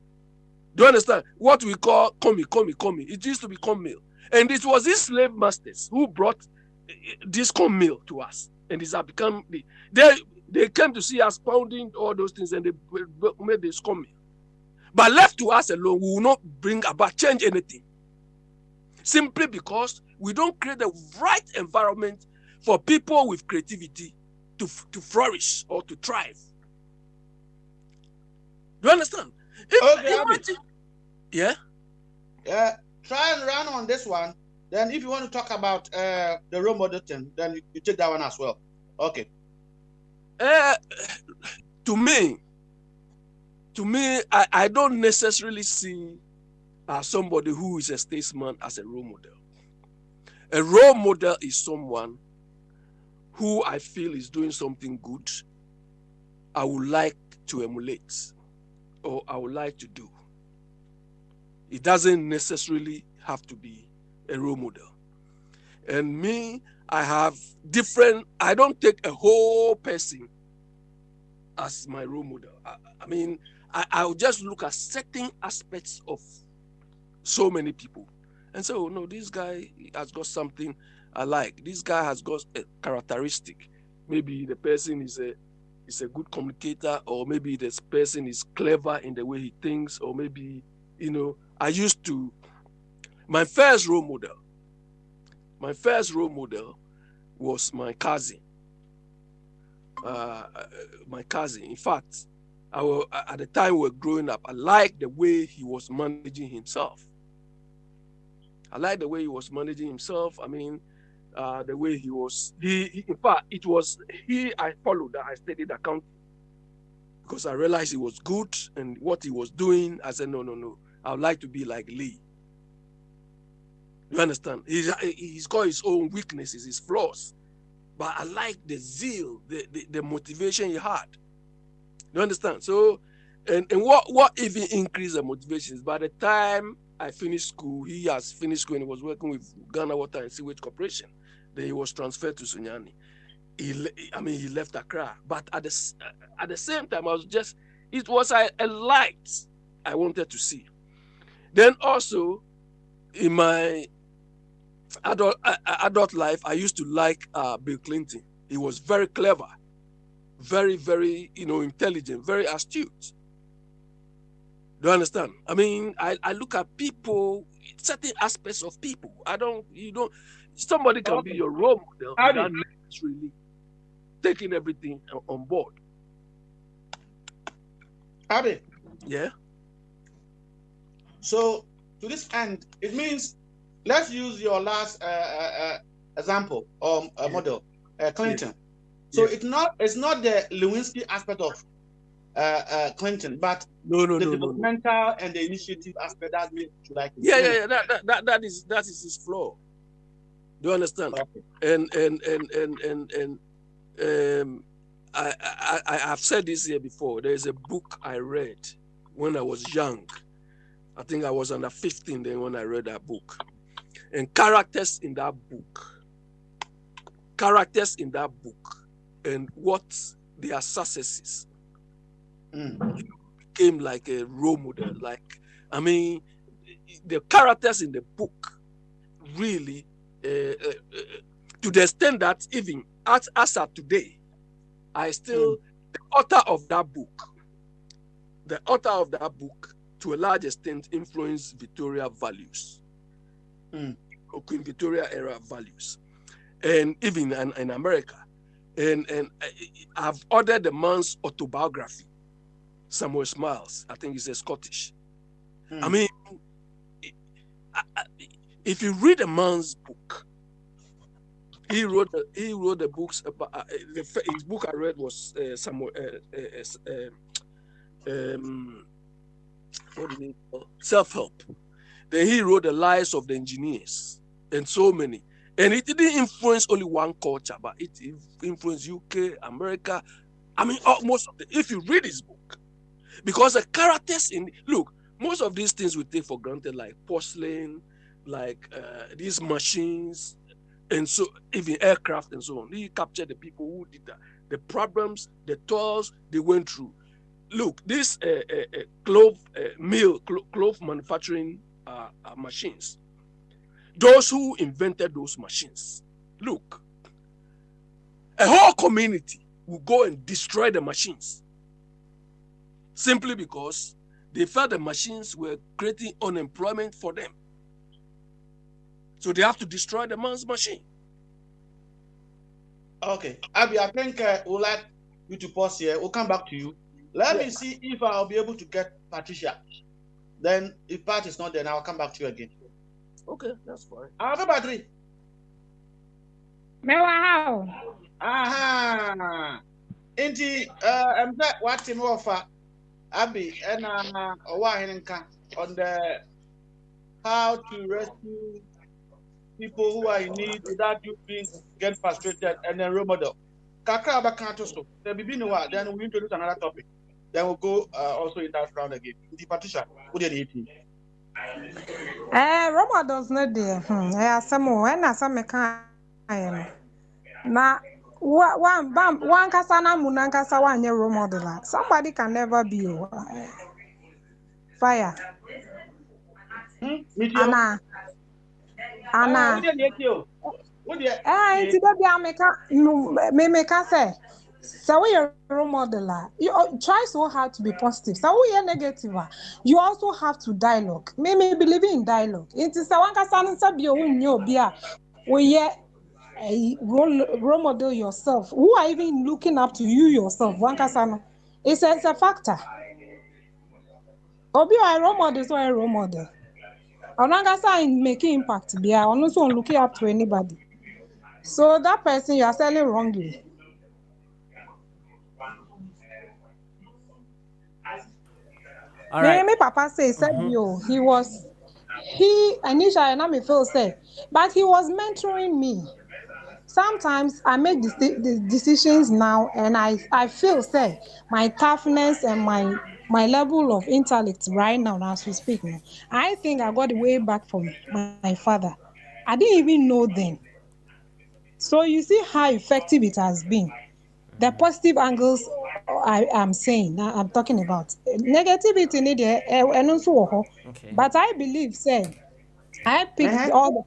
K: Do you understand? What we call corn. It used to be corn meal. And it was these slave masters who brought this corn meal to us. And this has become, they came to see us pounding all those things and they made this corn meal. But left to us alone, we will not bring about change anything. Simply because we don't create the right environment for people with creativity to flourish or to thrive. Do you understand? Imagine, yeah?
F: Try and run on this one. Then if you want to talk about the role model thing, then you take that one as well. Okay.
K: To me, I don't necessarily see somebody who is a statesman as a role model. A role model is someone who I feel is doing something good, I would like to emulate or I would like to do. It doesn't necessarily have to be a role model. And me, I don't take a whole person as my role model. I'll just look at certain aspects of so many people and say, oh no, this guy has got something I like. This guy has got a characteristic. Maybe the person is a good communicator, or maybe this person is clever in the way he thinks, or maybe, my first role model was my cousin. In fact, at the time we were growing up, I liked the way he was managing himself. I mean, the way he was, in fact, it was I followed that I studied accounting because I realized he was good and what he was doing. I said, no, I would like to be like Lee. You understand? He's got his own weaknesses, his flaws, but I like the zeal, the motivation he had. You understand? So, and what even increased the motivations? By the time I finished school, he has finished school and he was working with Ghana Water and Sewage Corporation. Then he was transferred to Sunyani. He left Accra. But at the same time, it was a light I wanted to see. Then also, in my adult life, I used to like Bill Clinton. He was very clever, very, very, intelligent, very astute. Do you understand? I mean, I look at people, certain aspects of people. Somebody can be your role model without necessarily taking everything on board.
F: Abi.
K: Yeah.
F: So to this end, it means let's use your last example or model, Clinton. Yeah. So it's not the Lewinsky aspect of Clinton, but the developmental and the initiative aspect that makes you like it.
K: Yeah. That is his flaw. Do you understand? Okay. And I've said this here before. There is a book I read when I was young. I think I was under 15 then when I read that book. And characters in that book and what their successes became like a role model. The characters in the book really, to the extent that even as of today, the author of that book, to a large extent, influenced Victoria values, Queen Victoria era values, and even in America. And I've ordered the man's autobiography, Samuel Smiles. I think he's a Scottish. I mean, if you read a man's book, he wrote the books about his book I read was Samuel what do you call self-help. Then he wrote The Lives of the Engineers and so many. And it didn't influence only one culture, but it influenced UK, America, I mean, most of if you read his book, because the characters most of these things we take for granted, like porcelain, like these machines, and so even aircraft and so on. He captured the people who did that, the problems, the toils they went through. Look, this clove manufacturing machines. Those who invented those machines, look, a whole community will go and destroy the machines simply because they felt the machines were creating unemployment for them. So they have to destroy the man's machine.
F: Okay, Abby, I think we'll like you to pause here. We'll come back to you. Let me see if I'll be able to get Patricia. Then, if Pat is not there, I'll come back to you again.
K: Okay, that's fine.
F: I'll be battery.
H: Mewa
F: Aha. Inti, I'm that what him offer Abby and on the how to rescue people who are in need without you being get frustrated and then role model. Kakra Bakanto so there be no one, then we introduce another topic. Then we'll go also in that round again. The Patricia, who did it?
H: role models no there. Asamo when asame kan na one kasa na munankasa wanye role model. Somebody can never be fire. Anna. It's baby Ameka say. So we are role model. You try so hard to be positive. So we are negative. You also have to dialogue. Me believe in dialogue. It is one kasa sabi unyo bia. We role model yourself. Who are even looking up to you yourself? One kasa it's a factor. Obi a role model so a role model. Onangasa in making impact bia. Also looking up to anybody. So that person you are selling wrongly.
B: All right.
H: Me papa said he initially not me feel say, but he was mentoring me. Sometimes I make the decisions now, and I feel say my toughness and my level of intellect right now as we speak now, I think I got way back from my father. I didn't even know then. So you see how effective it has been. The positive angles I'm saying, I'm talking about. Negativity in there, and also, but I believe, say, I picked all the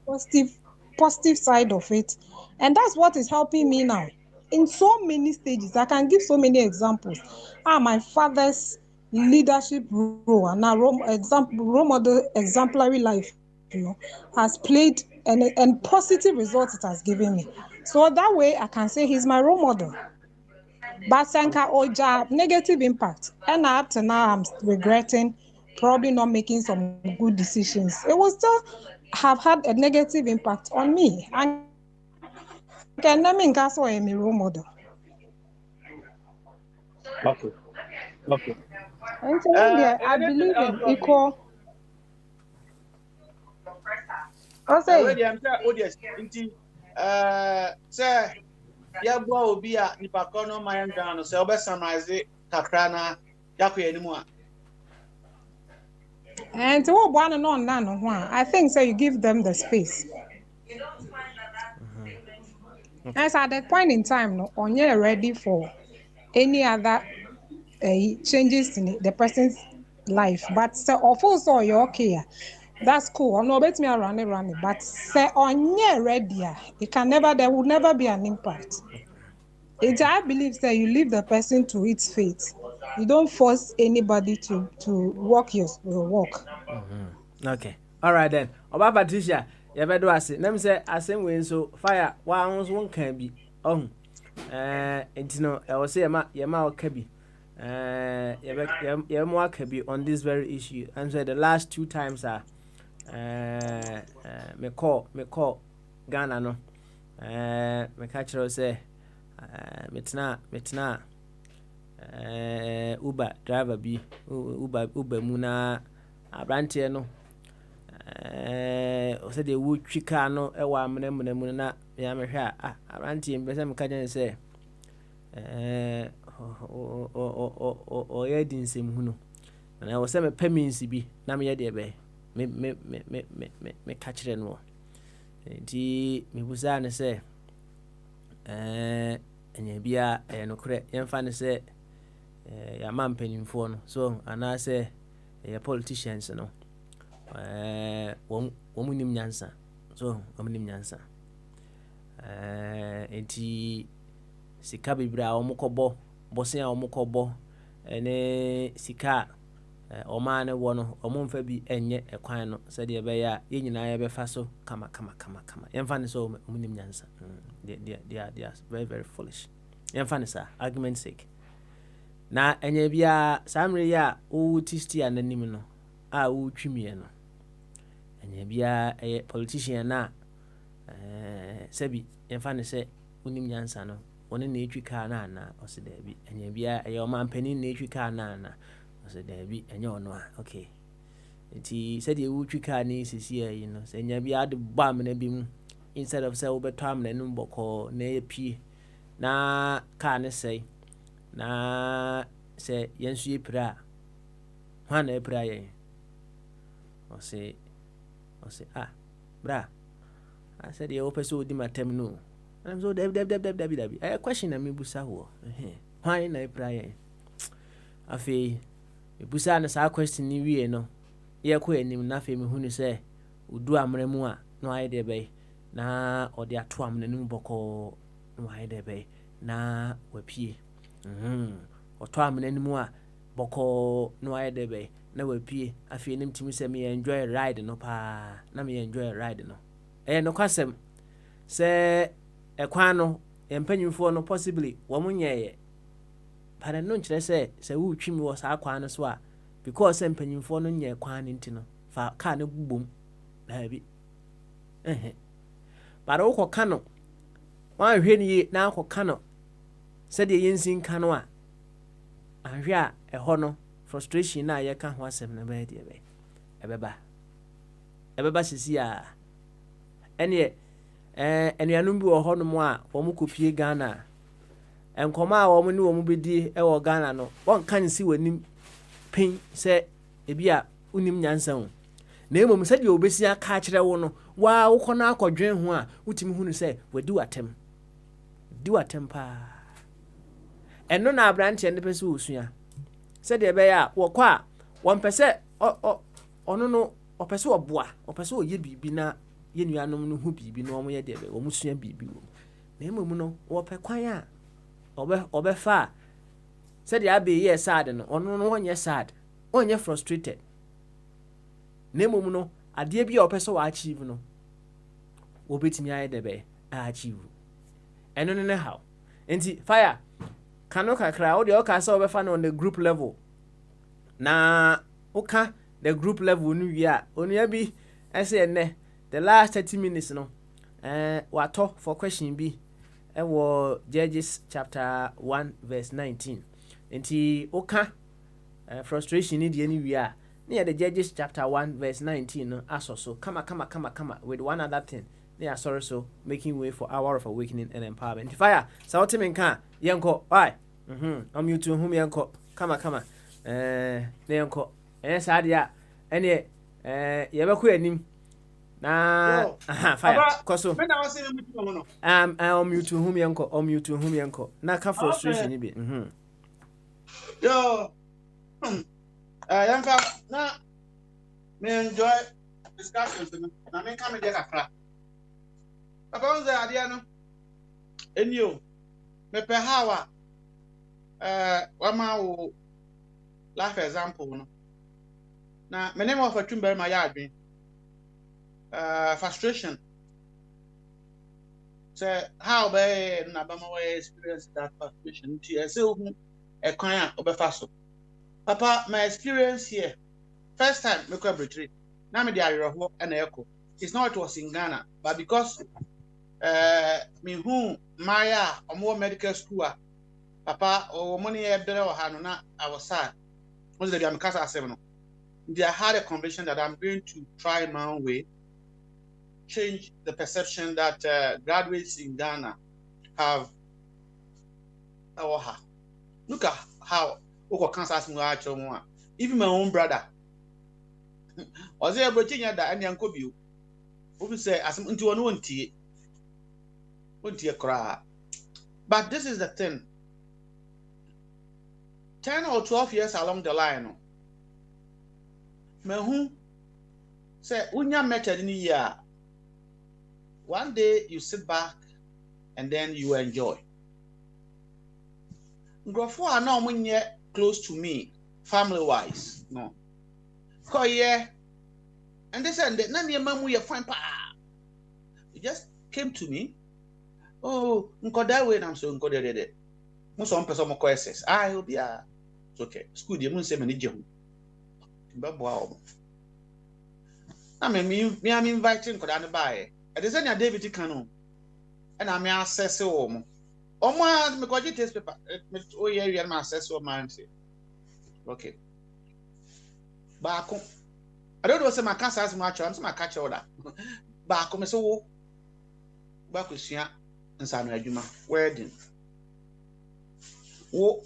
H: positive side of it, and that's what is helping me now. In so many stages, I can give so many examples. My father's leadership role and now role model exemplary life, has played and positive results it has given me. So that way, I can say he's my role model. But Sanka Oja, negative impact. And up to now, I'm regretting probably not making some good decisions. It will still have had a negative impact on me. And can I mean that's why I'm a role model.
F: Okay.
H: And so I believe in equal.
F: I'm saying, sir, ya gwa obi a nipa kono mayan down so obe summarize kakra na yakọ anymore.
H: And to what one and on I think so you give them the space. As at that point in time, no, on you're ready for any other changes in the person's life. But so also you're okay. That's cool. No, bet me around it. But say on you're ready, there will never be an impact. I believe that you leave the person to its fate. You don't force anybody to walk your walk.
B: Okay. All right then. Oba Patricia, you better ask. Let me say, I same way so fire. One can be on. And no, I will say yama can be. Yama can be on this very issue. And so the last 2 times me call Ghana no. Me catch her say. Metna Uber driver bi Uber muna abrantie no o se de wo twika no e wa amena mu na ya mehwe abrantie mbese me ka jan say ɔyɛ di nsɛm hu no na ɛwɔ sɛ mepɛ means bi na meyɛ deɛ bɛyɛ meka kyerɛ no nti mebusaa ne sɛ ɛnyɛ biaa ɛyɛ nokorɛ yɛmfa ne sɛ yɛama mpanimfoɔ no so anaasɛ ɛyɛ politicians no wɔn nim nyansa so wɔn nim nyansa nti sika bebree a wɔn kɔbɔ bɔsen a wɔn kɔbɔ ne sika a ɔmaa ne wɔ no wɔn mfa bi nyɛ ɛkwan no sɛdeɛ ɛbɛyɛ a yɛn nyinaa yɛbɛfa so kama yɛmfa ne sɛ wɔn nim nyansa they are very very foolish yɛmfa ne saa argument sake na ɛnyɛ biara saa mmerɛ yi a wɔwɔ sti a n'anim no a wɔretwi mmiɛ no ɛnyɛ biara ɛyɛ politician na sɛbi yɛmfa ne sɛ wonim nyansa no ɔne na ɛtwi kaa no anaa ɔsɛ daabi ɛnyɛ biara ɛyɛ ɔmampanin na ɛtwi kaa no anaa ɔsɛ daabi ɛnyɛ ɔno a okay nti sɛdeɛ wotwi kaa no sisi yi no sɛ ɛnyɛ biara de bɔ amena bi mu instead of sɛ wobɛtɔ amena no bɔkɔɔ na ɛyɛ pie na kaa no sɛe na sɛ yɛn nso yɛ pira a hwan na ɛpira yɛn ɔsɛ bra sɛdeɛ wopɛ sɛ wodi matam no I'm so dabi ɛyɛ question na mebusa wɔ hwan na ɛpira yɛn afei mebusa no saa question no wie no yɛkɔ anim na afei mehu no sɛ ɔdu amena mu a na wayɛ deɛ bɛyɛ na ɔde ato amena no mu bɔkɔɔ na wayɛ deɛ bɛyɛ na wapie ɔtɔ amena no mu a bɔkɔɔ na wayɛ deɛ bɛyɛ na wapie afei ne mtumi sɛ meyɛ enjoy ride no paa na meyɛ enjoy ride no ɛyɛ nokwasɛm sɛ ɛkwan no mpanyimfoɔ no possibly wɔn nyɛɛyɛ but no nkyerɛ sɛ wotwi mi wɔ saa kwan no so a because sɛ mpanyimfoɔ no nyɛ kwan no nti no fa kaa no bubom daabi but wokɔ ka no wanhwɛ no yie na akɔ ka no sɛdeɛ yɛnsi nka no a ahwɛ a ɛhɔ no frustration na yɛka ho asɛm no bɛyɛ deɛ bɛyɛ ɛbɛba sisi a ɛneɛ anuanom bi wɔ hɔ nom a wɔn kɔpie Ghana nkɔmɔ a wɔn ne wɔn bɛdi wɔ Ghana no wɔnka ne si w'anim pin sɛ ebi a wonim nyansa ho na mmom sɛdeɛ wobɛsi aka akyerɛ wo no waa wokɔ no akɔdwen ho a wotumi hu no sɛ wadi watem paa ɛno na aberanteɛ no pɛ sɛ wɔsua sɛdeɛ ɛbɛyɛ a wɔkɔ a wɔmpɛ sɛ ɔno no ɔpɛ sɛ ɔboa ɔpɛ sɛ ɔyɛ biribi na yɛnuanom no ho biribi na wɔn yɛ deɛ bɛ wɔn sua biribi wɔ na mmom no wɔpɛ kwan a ɔbɛfa a sɛdeɛ abɛ yɛ sad no ɔno no wɔnyɛ sad ɔnyɛ frustrated na mmom no adeɛ bi a ɔpɛ sɛ wɔachieve no wɔbɛtumi ayɛ deɛ bɛ achieve ɛno no ne how nti fire kano kakra wo deɛ ɔka sɛ ɔbɛfa no on the group level na woka the group level no wie a onua bi ɛsɛ ɛnɛ the last 30 minutes no wato for question bi ɛwɔ Judges chapter 1 verse 19 nti oka frustration ni die ni wi a na the Judges chapter 1 verse 19 no asoso kama with one other thing they are sorry so making way for hour of awakening and empowerment fire so what mean kan yenko why am you to whom yenko kama na yenko saa dia ene yebekọ anim na fire koso
F: me na wase me mutu no
B: om you to whom yanko na ka frustration ni bi
F: yo yanka na me enjoy discussions na me ka me de kakra papa on say ade no enio me pe hawa wa ma wo life example no na me name of atwumber ma ya adwen frustration. So how be na ba ma experience that frustration? I say a client obefaso. Papa, my experience here. First time me go retreat. Na me dey areho and echo. It's not it was in Ghana, but because me who Maya omo medical school papa o money e bere o ha no na I was sad. Most of them kasa asem no. I had a conviction that I'm going to try my own way. Change the perception that graduates in Ghana have Look at how Oko Kansas Muacho, even my own brother. Was there a Virginia that any uncle you? Who say, as into one won't tea cry. But this is the thing 10 or 12 years along the line, Mehu say, Unya method in a year. One day you sit back and then you enjoy. Grofo are now when you're close to me, family wise. No. Cause yeah, and they said that none of your mom will find pa. It just came to me. Oh, that way, and I'm so good at it. Most one person more questions. I will be it's okay. School, you must say many jump. Wow. I mean, I'm inviting Kodana by. It is any David Cano, and I may access home. Oh, man, because you taste paper. Oh, yeah, you are my access man. Okay. Back. I don't know what my cancer has much. I'm my catch order. Back home, so back with Sia and San Rajuma wedding. Oh,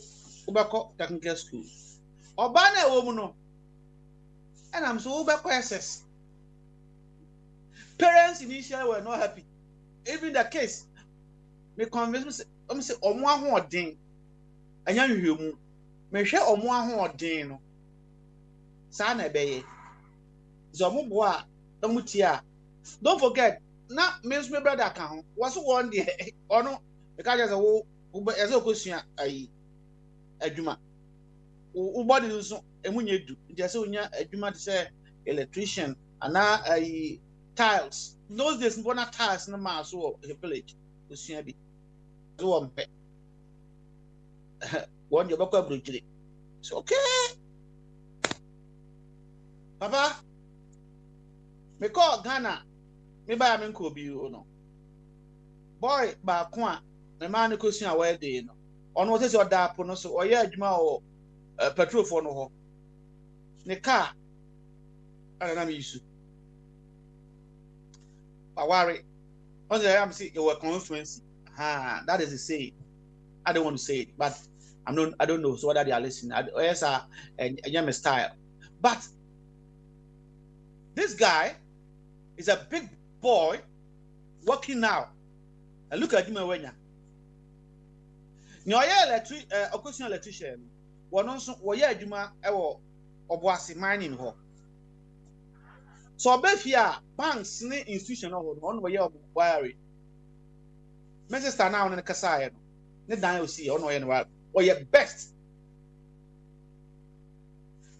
F: Ubako technical school. Obana woman, and I'm so back SS. Parents initially were not happy. Even the case, me convince me say omo ahoden anya hwehwemu me hwe omo ahoden no sa na ebeye zo mo bo a omo tia. Don't forget na me brother kan ho was one day ono me ka just wo eze okosua ayi adwuma wo body nso emunya edu just onya adwuma say electrician ana ayi tiles. Those days mbona tiles na ma so a village osua bi so mpe one your bakwa bridge. So okay papa me call Ghana me buy me ko bi no boy ba ko a me man ko sua wedding no ono say oda po no so oye adwuma o petrol for no ho ne car ana na me use worry. Once I am see your constituency. That is the say. I don't want to say it, but I don't know. So whether they are listening, yes, and style. But this guy is a big boy working now. And look at him when you occasional electrician. One also juma obuasi mining ho. So Befia banks ni institution on way of wiring. Minister now in the Kasaya. Ne dan see on way or your best.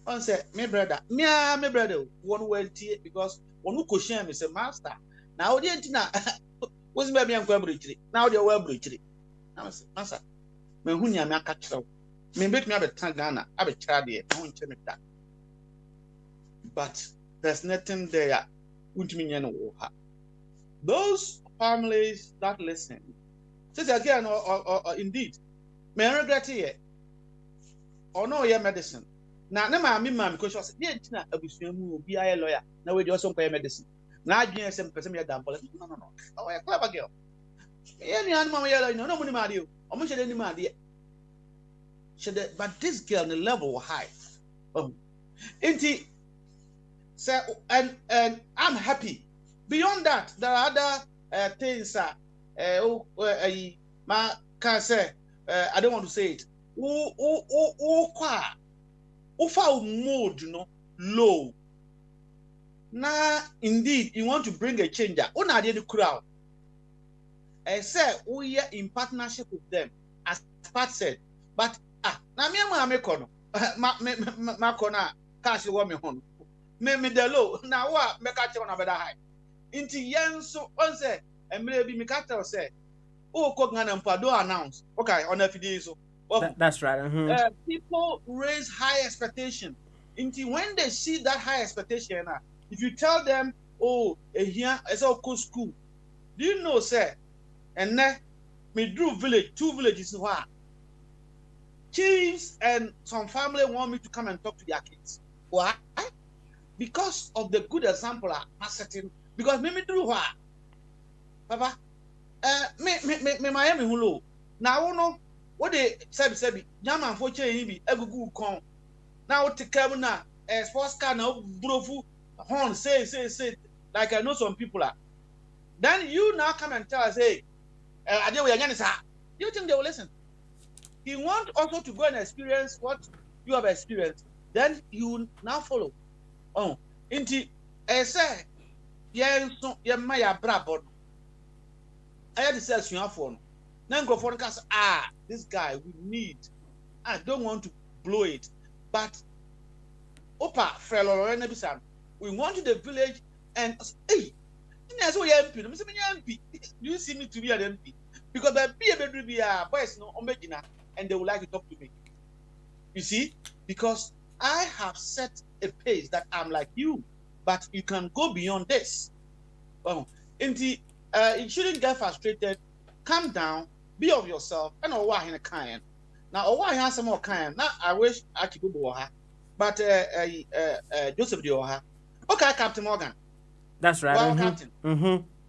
F: On say, my brother, my brother, one well tea because one who could share me say master. Now the antina was maybe I'm going to now they're well bridge. I say, master, me hunya me catch up. Me make me have a Tangana, have a child here, I won't tell me that. But there's nothing there. Those families that listen, says again, or indeed, may regret it or no, your medicine. Now, never I mean, ma'am, because she was a be a lawyer. Now we just don't pay medicine. Now, I get some person here down. No. Oh, a clever girl. Any animal yellow, no money, my dear. How much any man, dear? But this girl, the level high. Indeed. So, and I'm happy. Beyond that, there are other things. My can say, I don't want to say it. Mood, low. Now, indeed, you want to bring a change. Una the crowd. I say we are in partnership with them, as Pat said. But now me am kono. Ma kona cash you want me home. Me the low now what make catch on a better high. Inti yen so on say and maybe me catch say oh Ghana do announce okay on FD so
B: that's right.
F: People raise high expectation. Inti when they see that high expectation if you tell them oh here it's all cool school do you know say and then me drew village 2 villages where chiefs and some family want me to come and talk to their kids. Why? Because of the good example I'm setting. Because me do what, Papa? Me Miami Hulu. Now no, what they sabi Yaman for change be egugu con. Now to come na sports car now brofu horn say like I know some people are. Then you now come and tell us, hey, do you think they will listen? He want also to go and experience what you have experienced. Then you now follow. Oh, inti say yeah my brabo. I had to say you have phone. Then go for the this guy we need. I don't want to blow it, but Opa Frello Nebisan, we went to the village and hey, do you see me to be an MP? Because there be a bedroom boys no omegina and they would like to talk to me. You see, because I have set a pace that I'm like you, but you can go beyond this. Well, you shouldn't get frustrated. Calm down, be of yourself, and why in a kind. Now, why has some more kind? Now, I wish I could go her, but Joseph Dioha. Okay, Captain Morgan.
B: That's right.
F: Well, Captain.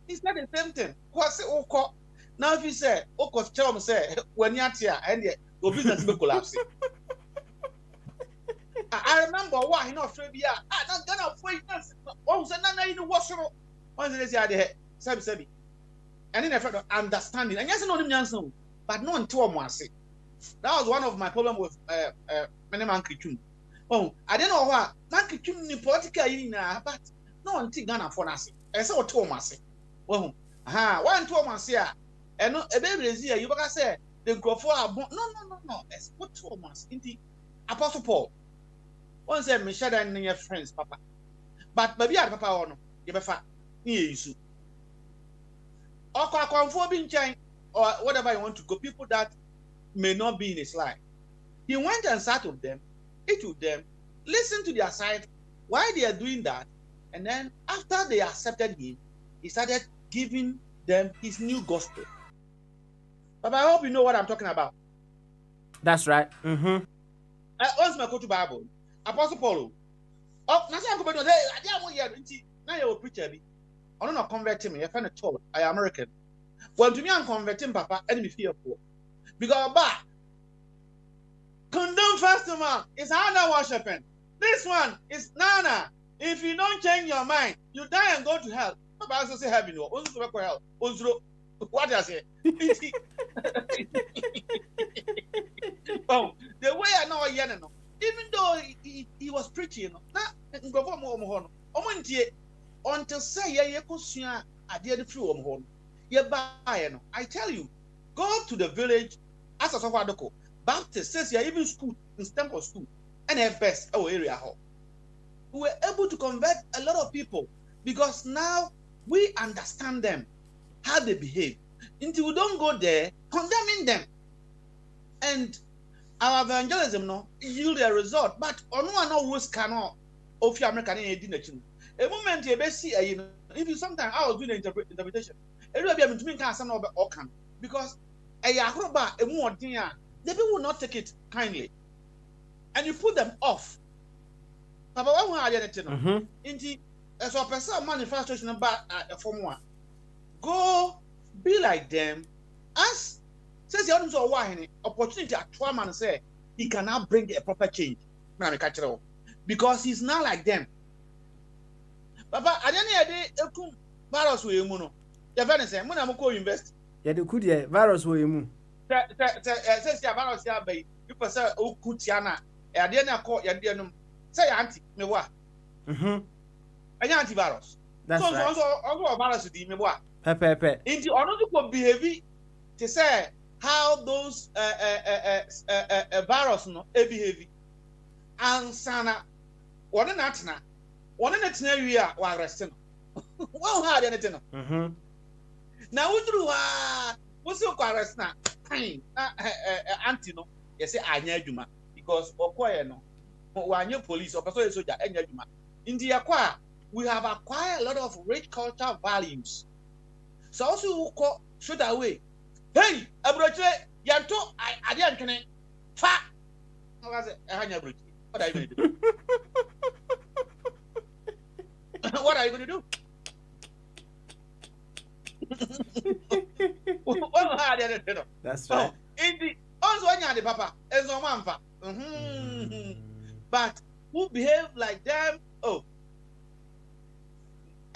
F: He said the same thing. Now, if you say, Oko say, when you're here, and your business will collapse. I remember why he not Australia. I don't gonna wait. Oh, so now you know what's wrong. Once they say, Sabi. And in effect of understanding. And yes, no, but no one told me. That was one of my problems with many man kitchen. Oh, I don't know what man kitchen in political but no one think Ghana for us. I saw Thomas. Well, one Thomas here. And no, a baby is here. You better say the go for no. It's what Thomas in the Apostle Paul. One said, Michelle and your friends, Papa. But maybe I Papa or no, you better you. Or or whatever you want to go, people that may not be in his life. He went and sat with them, ate with them, listened to their side, why they are doing that, and then after they accepted him, he started giving them his new gospel. But I hope you know what I'm talking about.
B: That's right.
F: Once my go to Bible, Apostle Paul. Oh, now I'm going to say, now you're a preacher. I don't know convert me. I find a told I am American. Well, to me, I'm converting Papa, enemy fearful. Because condemn festival is Hana worshiping. This one is Nana. If you don't change your mind, you die and go to hell. Papa also say heaven. Hell. What I say? Oh, the way I know even though he was preaching, until say I tell you, go to the village as a Sofadoko. Baptist says you're even school in Temple School and have best area hall. We were able to convert a lot of people because now we understand them, how they behave. Until we don't go there condemning them. And our evangelism no yield a result. But on one always cannot of your American a moment you see if you sometimes I was doing the interpretation. It will be able to mean because a yahoba a more dear, the people will not take it kindly. And you put them off. Papa, what are you as a person manifestation about a form one. Go be like them. As says the audience or why opportunity at one man say he cannot bring a proper change. Because he's not like them. Papa, I don't know virus with you. Your friend say, "Muna invest."
B: Yeah, the good virus with you.
F: Says your virus here, baby. You person who kutiana. I didn't call your dear say auntie me what? Antivirus.
B: That's right.
F: So virus with me what?
B: Pepe.
F: Into another behavior to say how those virus no behave. And sana one natna. One in a scenario while resting. Well, hard anything. Now, what's your arrest now? Auntie, no, you say, I need you, because Okoye, no, when you police or person soldier, and you, in the acquire, we have acquired a lot of rich cultural values. So, also, shoot away. Hey, Abroche, Yanto, I didn't fa. What are you going to do? What are you going to do?
B: That's right.
F: In the also one the papa, and so man. But who behave like them? Oh,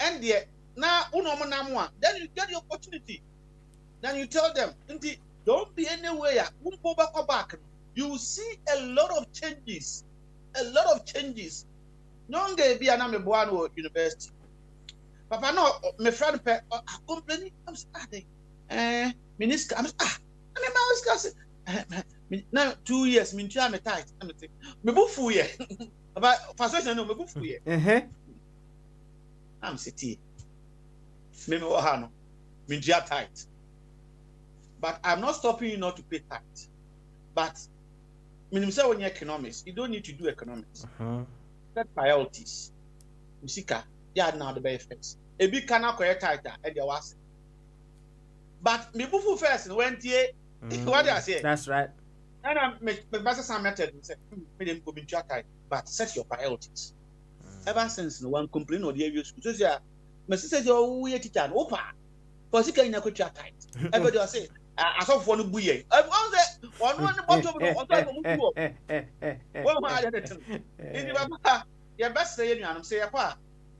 F: and yet now then you get the opportunity. Then you tell them, don't be anywhere. You will see a lot of changes. A lot of changes. No be an university. Papa, no, my friend, complaining. I'm starting. Minister, I'm now 2 years, I'm tight. I'm book ye. About persuasion, no, book ye. I'm city. Maybe Ohano, tight. But I'm not stopping you not to pay tax. But when you say when you're economics, you don't need to do economics. Set priorities. Musika, yeah, now the benefits. A big cannot create tighter and there was. But me bufu first went here. What do I say?
B: That's right.
F: And I make some method and say, me go be tight, but set your priorities. Ever since no one complain or the areas, so yeah, my sister, you're teacher, opa. Because you can't go tight. Everybody say. I saw for no buye. I one bottom your best say I'm say apa.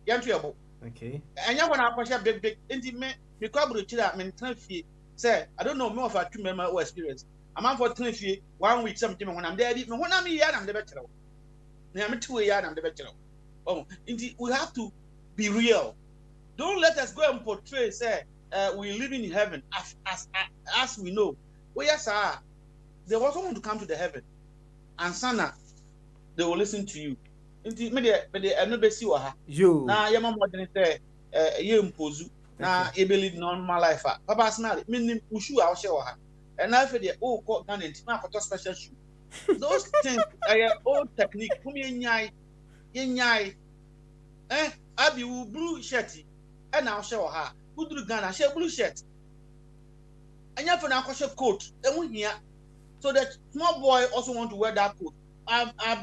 F: Yantuabo.
B: Okay.
F: And you want to big intimate me kwabro chira me fee. Say I don't know more of a 2 member experience. I'm on for 3 fee 1 week something when I'm there. When I'm here I'm the better. I'm 2 years I'm the better. Oh, indeed we have to be real. Don't let us go and portray say we live in heaven as we know. Well, yes, sir. They also want to come to the heaven, and Sana, they will listen to you. Indeed, but they never see what
B: you.
F: Now, your mom wouldn't say, you impose. Now, you believe normal life. Papa, smile. Meaning, we should our show her. And now, for the old court, done in a special shoe. Those things are old technique. Whom you I be blue shirty, and I'll show her. Who do Ghana share blue shirt? And you have an aqua coat, and we here. So that small boy also want to wear that coat.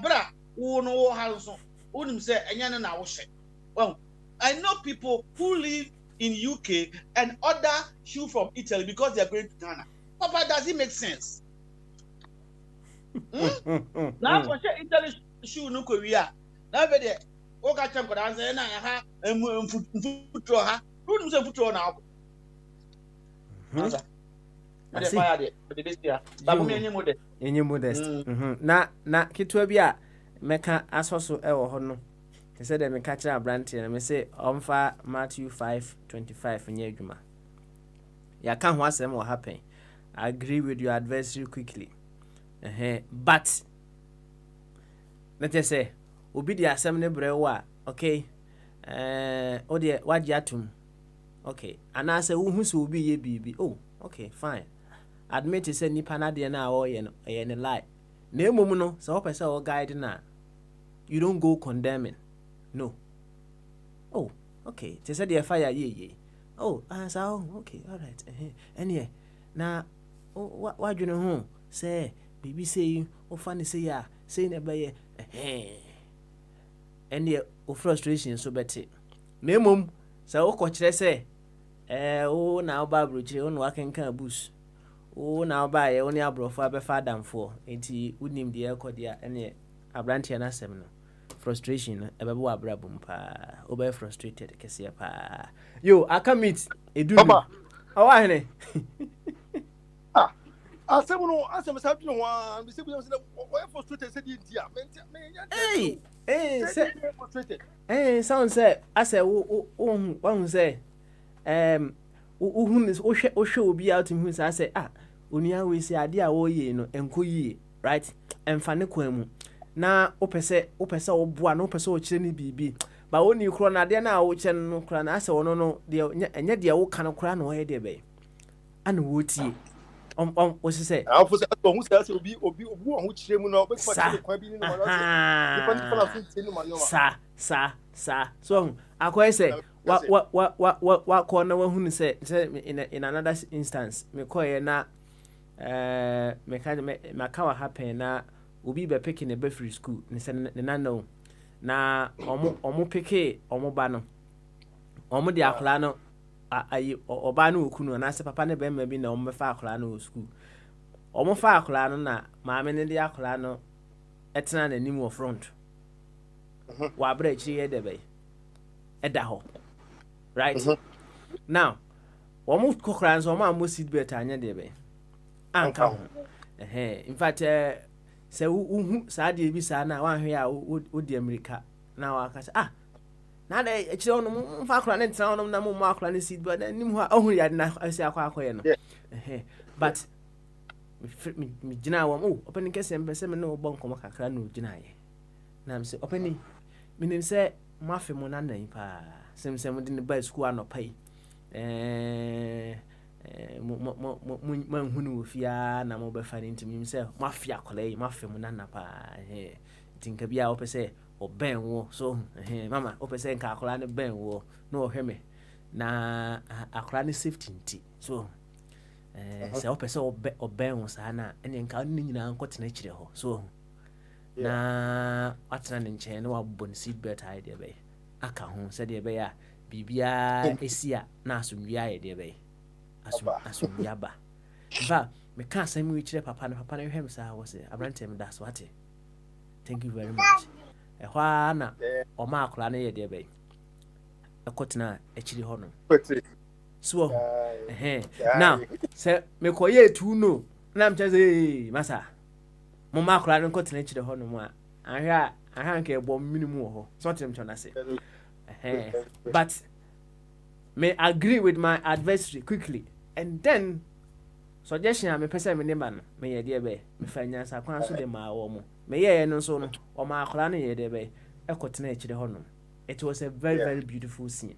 F: Bra, who know how so, wouldn't say, and you know, shirt. Well, I know people who live in UK and order shoe from Italy because they are going to Ghana. Papa, does it make sense? Now, for sure, Italy shoe no Korea. Now, there, what I can answer, and I have a foot to her. Who knows put on now?
B: Any modest. Na kitwa bia meka asoso e wo ho no. They said me catch a brand and me say omfa Matthew 5:25 nya adwuma. Ya ka ho asem what happen. I agree with your adversary quickly. But let us say obi di asem ne bre wo a, okay. O de waji atum. Okay, and I say who will be ye baby. Oh, okay, fine. Admit it, say nipa na de na o ye no lie. Na emom no, so person or guide na. You don't go condemning. No. Oh, okay. They said they fire ye. Oh, so okay, all right. Anyway, now what you know say baby say you o funny say ya, say na be and ye o frustration so better. Na emom so o ko kire say o na oba brochire o no akenkan bus o na oba ye o ni abrofo abefa damfo enti unim de ekodia ene abrantia na asem no frustration ebebo abrabum pa o be frustrated kese pa yo aka meet edu
I: Papa
B: o wa hene
I: asem no asem sa bi no wa me se bi say o frustrated say di dia
B: say sound say ase wo say uhun obi out him say say onia we say ade a wo ye no enko yie right emfa ne kwan mu na opese oboa na opese o kire ni bibi ba woni kro na ade na wo kire no kra na ase wono no de enye de wo kan kra na wo ye de be ana wo tie wo say
I: afo say to hu say obi wo hu kire mu no be kwa kwan bi ni no
B: sa so akwai say what corner who say in another instance me call na me ka happen na obi be picking a free school ni say na no na omo peke omo ba no omo de akla no ayi oba no okunu na say papa ne be ma bi na omo fa akla no school Omo fa akwadaa no na maame ne de akwadaa no etena na nim wɔ front. Wa abra akyiri yɛ debe. Ɛda hɔ. Right? Now, omo kokran so omo ammo seat belt anya debe. Anka ho. In fact, sɛ wohu saa deɛ bi saa na wanhwɛ a wodi America na waka sɛ na da ɛkyerɛ wo no mfa akora ne tena wo no na mo akora ne seat but nim ho a ɔhu yɛ na asi akɔyɛ no but me gyina wɔ ɔpɛni kɛsɛ mpɛ sɛ me ne wobɔ nkɔmmɔ kakra na ogyinaeɛ na me sɛ ɔpɛni menim sɛ moafe mo nanan paa sɛm sɛ mode ne ba school anɔpa yi manhunu wɔ fiaa na mobɛfa no ntim nim sɛ moafe akɔla yi moafe mo nana paa tinka bia wopɛ sɛ ɔbɛn wo so mama wopɛ sɛ nka akɔla no bɛn wo na ɔhwɛ me na akɔla no safety nti so sɛ wopɛ sɛ ɔbɛn wo saa na ɛne nka wo ne nyinaa nkɔtena akyirɛ hɔ so na watena ne nkyɛn na wabɔ ne seat belt ayɛ deɛ bɛyɛ aka ho sɛdeɛ ɛbɛyɛ a biribiaa ɛsi a na asomdwie ayɛ deɛ bɛyɛ asomdwie aba mfa meka asɛm yi kyerɛ papa no hwɛ me saa wɔ sɛ aberantɛ me da so wate thank you very much ɛhɔ a na ɔma akora no yɛ deɛ bɛyɛ ɛkɔtena akyiri hɔ no so now sɛ mekɔyɛ tu no na mkyɛ sɛ masa moma akora no nkɔtena akyiri hɔ no mu a ahwɛ nka ɛbɔ minimum wɔ hɔ so ɔtena mkyɛ no ase but may agree with my adversary quickly and then suggestion a mepɛ sɛ me ne ba no meyɛ deɛ bɛyɛ mefa nyansa kwan so de maa wɔ mo meyɛɛ no nso no ɔma akora no yɛ deɛ bɛyɛ ɛkɔtena akyiri hɔ no it was a very very beautiful scene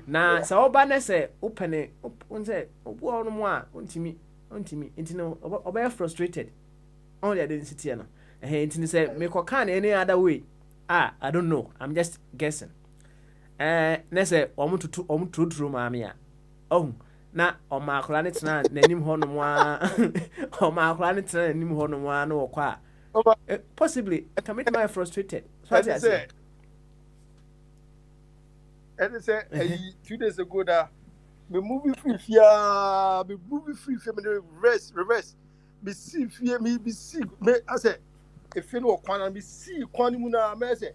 B: na sɛ woba ne sɛ wopɛne sɛ obuɔ no mu a ontimi nti no ɔbɛyɛ frustrated ɔn de ade nsitiɛ no nti ne sɛ mekɔka no any other way I don't know I'm just guessing ne sɛ ɔmo turuturu maame a na ɔma akora ne tena n'anim hɔ nom a ɔma akora ne tena n'anim hɔ nom a na wɔkɔ a possibly can make me frustrated so I say
I: and they say 2 days ago that me movie free me reverse me see fear me see me I say if you know kwan me see kwan mu na me say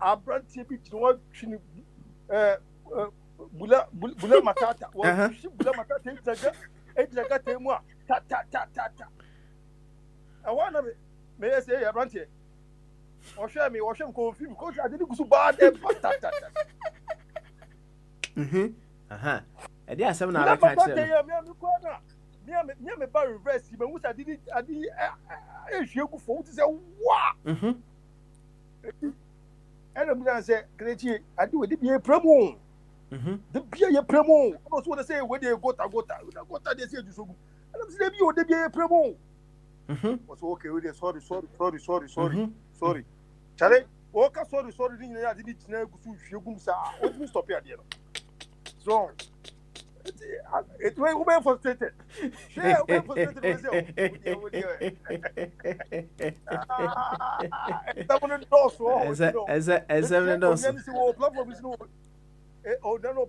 I: abrantie bi tino twini bula matata wa bula matata ejaga temu a ta I wanna me say abrantie o hwe me ko film ko ade ni gusu ba de patata
B: ɛde asɛm na abɛka kyerɛ
I: me me ba reverse me wusa ade ehwie gu fo wuti sɛ wa ɛna mu na sɛ krechi ade we de bie promo de bie ye promo no so de say we de gota de say jusogu ɛna mu sɛ de bie o de bie promo was okay we de sorry chale o ka sorry ni nyina ade ni tina gu so hwie gu sa o ti stop ya de no so it way we frustrated. Share we frustrated myself.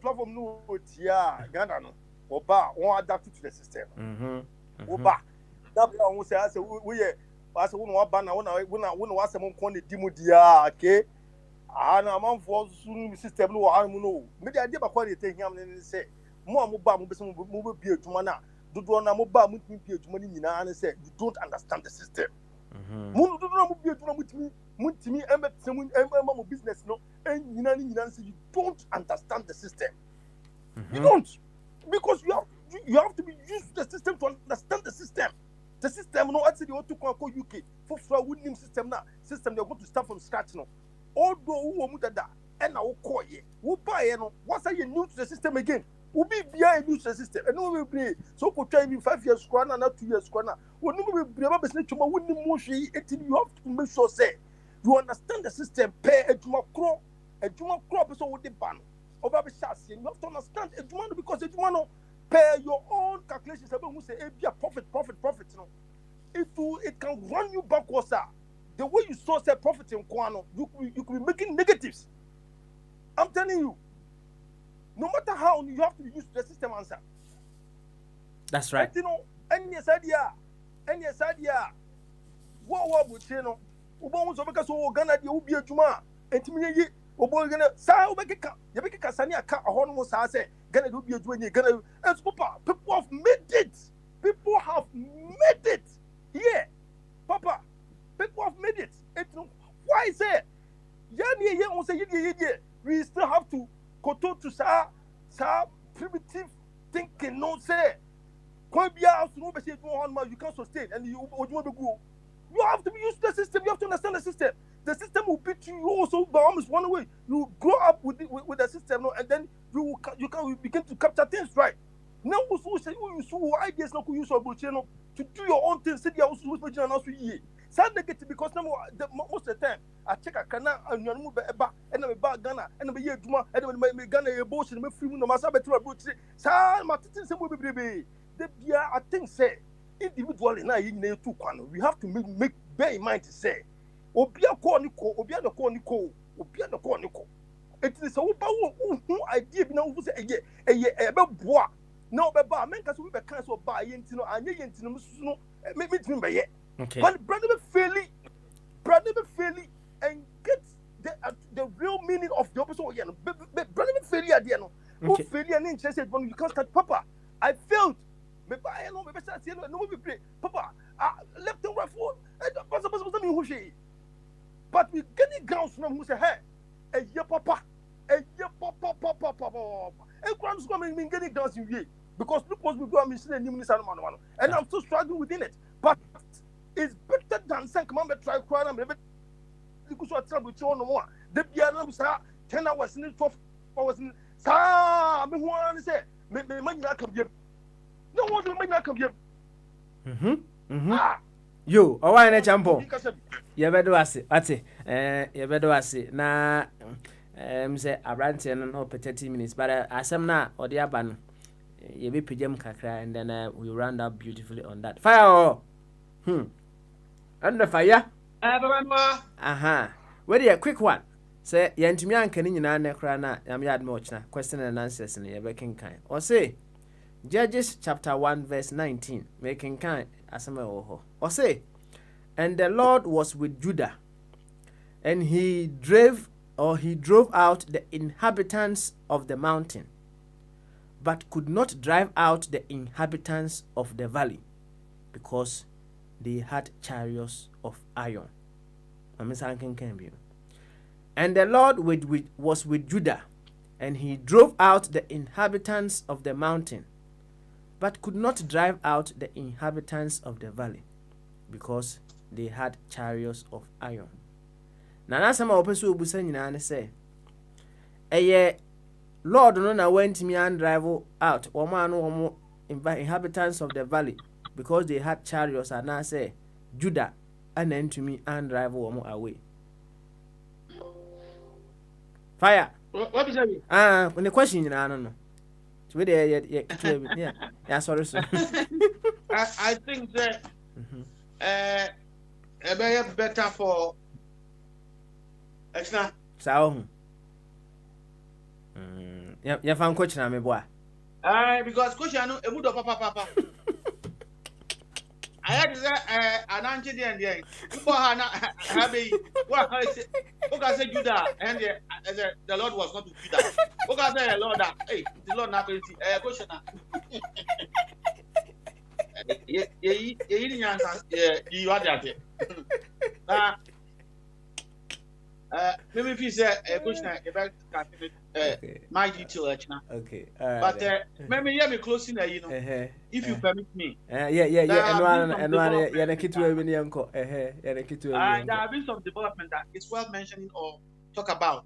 I: Platform no tia Ghana no. Oba won adapt to the system. Oba that be won say we as we no ba na we asem kon di mu dia okay. Na manfo sunu system no wa mu no. Me dey ba kwa dey take him ne say mo ba mo be bi adwuma na dodo na mo ba mo timi bi adwuma ni nyina ne say you don't understand the system mo dodo na mo bi adwuma mo timi mo business no nyina ni nyina say you don't understand the system you don't because you have to be used to the system to understand the system no at the otu kwa UK for winning system they are going to start from scratch no although who mo dada and na wo koye wo ba ye no what say you new to the system again ubi bia new system and no we play so ko try me 5 years square na 2 years square na wonu we bia ba bese twuma wonni mo hwe etini you have to make sure say you understand the system pay adwuma kro person wo de ban over be chance you have to understand adwuma no because adwuma no pay your own calculations about who say e bia profit no it can run you backwards sir. The way you saw say profit in kwano you could be making negatives. I'm telling you. No matter how you have to use the system answer.
B: That's right.
I: You know, any idea any sadia. What would you know? Ubon so because o Ghana de ubi adwuma entimi yi obo Ghana sa obekeka ye bekeka sani aka ahono mo sa say Ghana de ubi adwuma ni Ghana and papa people have made it. People have made it. Yeah. Papa, people have made it. Why is it? We still have to go to sa primitive thinking. No say, you can't sustain, and you have to be used to the system. You have to understand the system. The system will beat you also by almost one way. You grow up with the system, and then you can begin to capture things right. Now, you ideas not use to do your own things. Say they are also sad negative because most of the time I check a canal and you move a back and I'm back Ghana and I'm here Juma and I'm Ghana a boss and I'm free no matter what sad my things will be the I think say individually now you need to we have to make bear in mind to say Obia Cornico, Obia the Cornico, Obia the Cornico. It is so who idea now who say a bois. No, but men can be cancel by Yentino and Yentino make me by yet.
B: Okay.
I: But brother fairly and get the real meaning of the opposite again. Brother fairly at the end. Who failure and interested when you can't start Papa. I failed. Maybe I know maybe I say no we play. Papa, left and right foot. But we getting grounds from who say hey, a year papa. And grounds coming getting grounds in you. Because people will go and miss the new and I'm still struggling within it. But it's better than saying, come on, try crying and maybe you could trouble with you no more. The piano was 10 hours in 12 hours in Sa. Me want to say, me not come here. No one will not come here.
B: Yo, oh, I need champo. You better was it. You better was it. Na, say a branch and no 30 minutes, but as I'm not or the aban. You be pijam kakra and then we round up beautifully on that. Fire! Under fire? Where a quick one. Say, Yantimian can in an necrana, Yamyad Mochna, question and answers in your making kind. Or say, Judges chapter 1, verse 19, making kind as a oho. Or say, and the Lord was with Judah, and he drove out the inhabitants of the mountain, but could not drive out the inhabitants of the valley, because they had chariots of iron. And the Lord was with Judah, and he drove out the inhabitants of the mountain, but could not drive out the inhabitants of the valley, because they had chariots of iron. Nana sama opesu obusa nyina ne say, eye Lord no na went me and drive out omo inhabitants of the valley, because they had chariots, and I say Judah and then to me and drive omo away. Fire.
F: What is that?
B: When the question I don't know. So we there yeah sorry sir.
F: I think that better for extra.
B: So yeah fan coach na me boy.
F: Because coach I know a mood of papa. I had an auntie there and there. People have what I say Judah and the Lord was not with Judah. What I say Lord hey the Lord not going to see question you are there. Maybe if you say a question about my detail,
B: okay.
F: But maybe you me closing there, you know, if you permit me.
B: Yeah. And one, yeah, the kid will be uncle. Yeah, the kid will be.
F: There have been some development that is worth mentioning or talk about.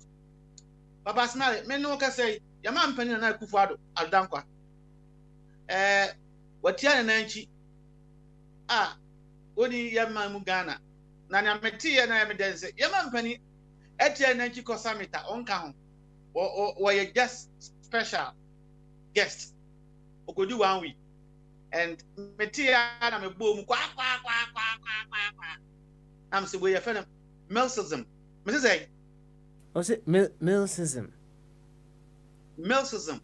F: Papa Smiley, men no can say, your man penny and I kufado aldankwa. What ya nanchi? Odi yama mugana. Nana meti na evidence. Yaman penny. Etia nanchi kosamita onka or you just special guest. Okodi 1 week. And metia na me boom kwa. I'm say we are friend Milsism. Mrs. A.
B: What's it? Milsism.
F: Milsism.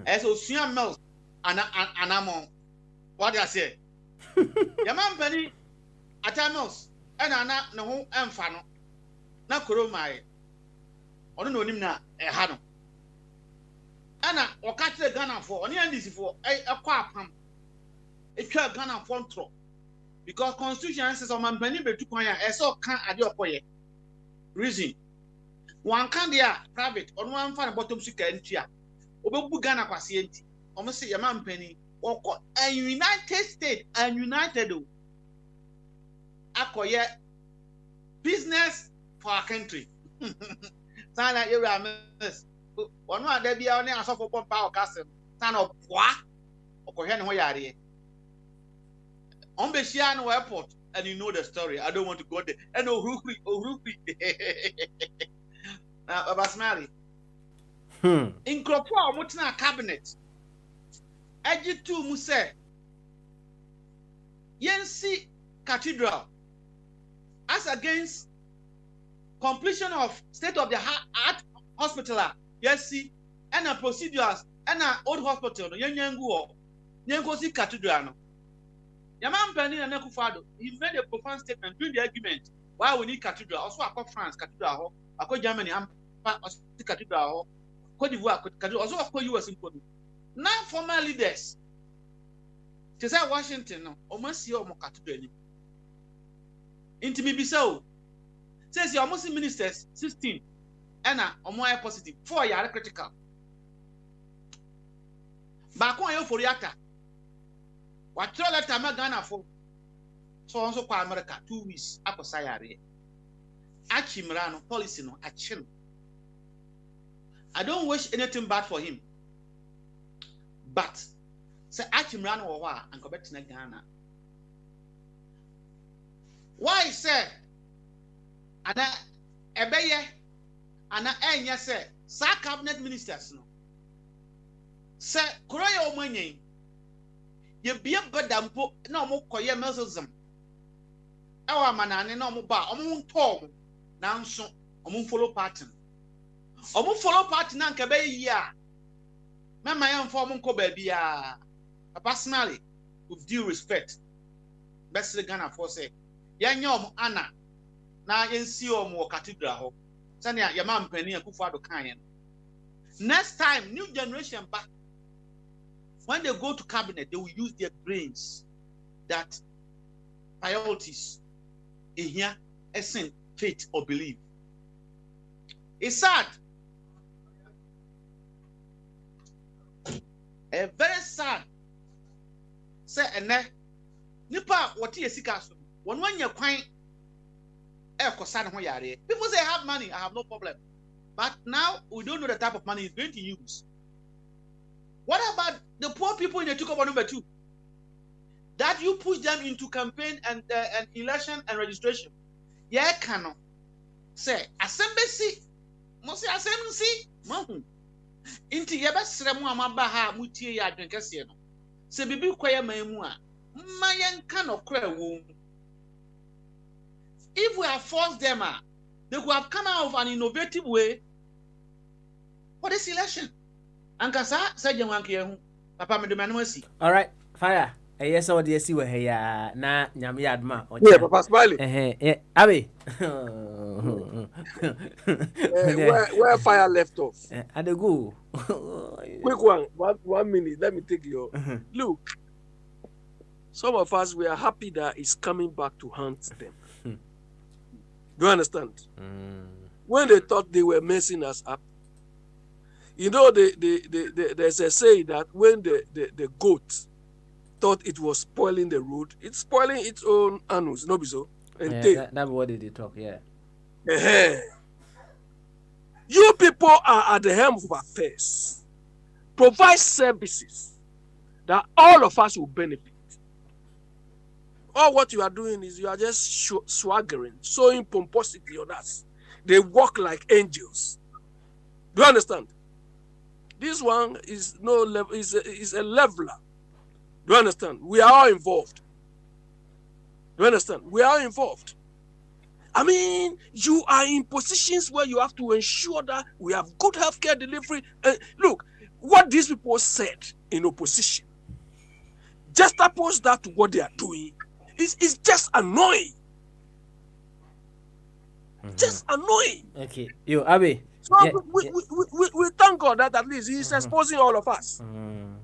F: As Ocean Mills and Amon. What do I say? Yaman penny Atanos, and Anna no and Fano. Na Kuromai. Or no Nimna, a Hano. Anna or catch the gunner for only and this for a quapam. A church gunner for throw. Because constitution says on Penny Betupoya, a so can't add your poet. Reason. One can be private on one fan bottom sick and chia. Obu Ghana Quasienti. Almost say a man penny or a United States and United acquire business for our country. Sign like you are miss. One more there be only a soft for power castle. Son of what? Or Cohen Hoyari. On Beshiano Airport, and you know the story. I don't want to go there. And oh, Rupi. Basmali. In Cropua, what's in our cabinet? Edgy two Muse. Yensi Cathedral. As against completion of state of the art hospital. Yes, see, and a procedures and an old hospital. Yango Cathedral. Yaman Penny and Nekufado, he made a profound statement during the argument why we need cathedral. Also, I call France cathedral, I call Germany, I'm cathedral, Cote d'Ivoire cathedral, also I call US in Cote. Now, former leaders, to say Washington, almost see more cathedral. Into me so says your Muslim ministers 16 and a more positive 4 year critical. Back on your Foriata. What you let them Ghana for so also for America 2 weeks after Sayari. Achimrano policy no achim. I don't wish anything bad for him. But say Achimrano or what and go back to Ghana. Why say ana ebeye ana enya say sa cabinet ministers no say kroya omanyen ye bia badampo na omo koye mesism ewa manane na omo ba omo ntom na nso omo follow party na nke be yi a mema ya mfo omo nko ba bia personally with due respect best Ghana for say yanyom ana na yensi omo cathedral ho sane ya man pani akufado kan next time new generation back when they go to cabinet they will use their brains that priorities in here essence faith or belief. It's sad, very sad say ene nipa what ye sika so one ye kwan people say I have money, I have no problem. But now we don't know the type of money he's going to use. What about the poor people in the Tukobo number 2? That you push them into campaign and election and registration. Yeah, cannot say assembly. Must say assembly. Into Yabasremu Amabaha Muti Adrinkasiano. Say Bibi Quaya Maimua. Mayan cannot cry womb. If we have forced them, they could have come out of an innovative way for this election. And Kasa said, Papa Medumanuasi.
B: All right, fire. Yes, or the see where ya na Yamiadma.
K: Yeah, Papa Smiley.
B: Abby.
K: Where fire left off?
B: At the go.
K: Quick one minute. Let me take your look. Some of us we are happy that it's coming back to haunt them. Do you understand? When they thought they were messing us up, you know, there's a say that when the goat thought it was spoiling the road, it's spoiling its own anus, no be so? And
B: that's what they talk, yeah.
K: You people are at the helm of affairs. Provide services that all of us will benefit. All what you are doing is you are just swaggering, showing pomposity on us. They walk like angels. Do you understand? This one is no level, is a leveler. Do you understand? We are all involved. Do you understand? We are all involved. I mean, you are in positions where you have to ensure that we have good healthcare delivery. Look, what these people said in opposition, just oppose that to what they are doing. It's just annoying. Just annoying.
B: Okay, you Abby.
K: So we thank God that at least he's exposing all of us.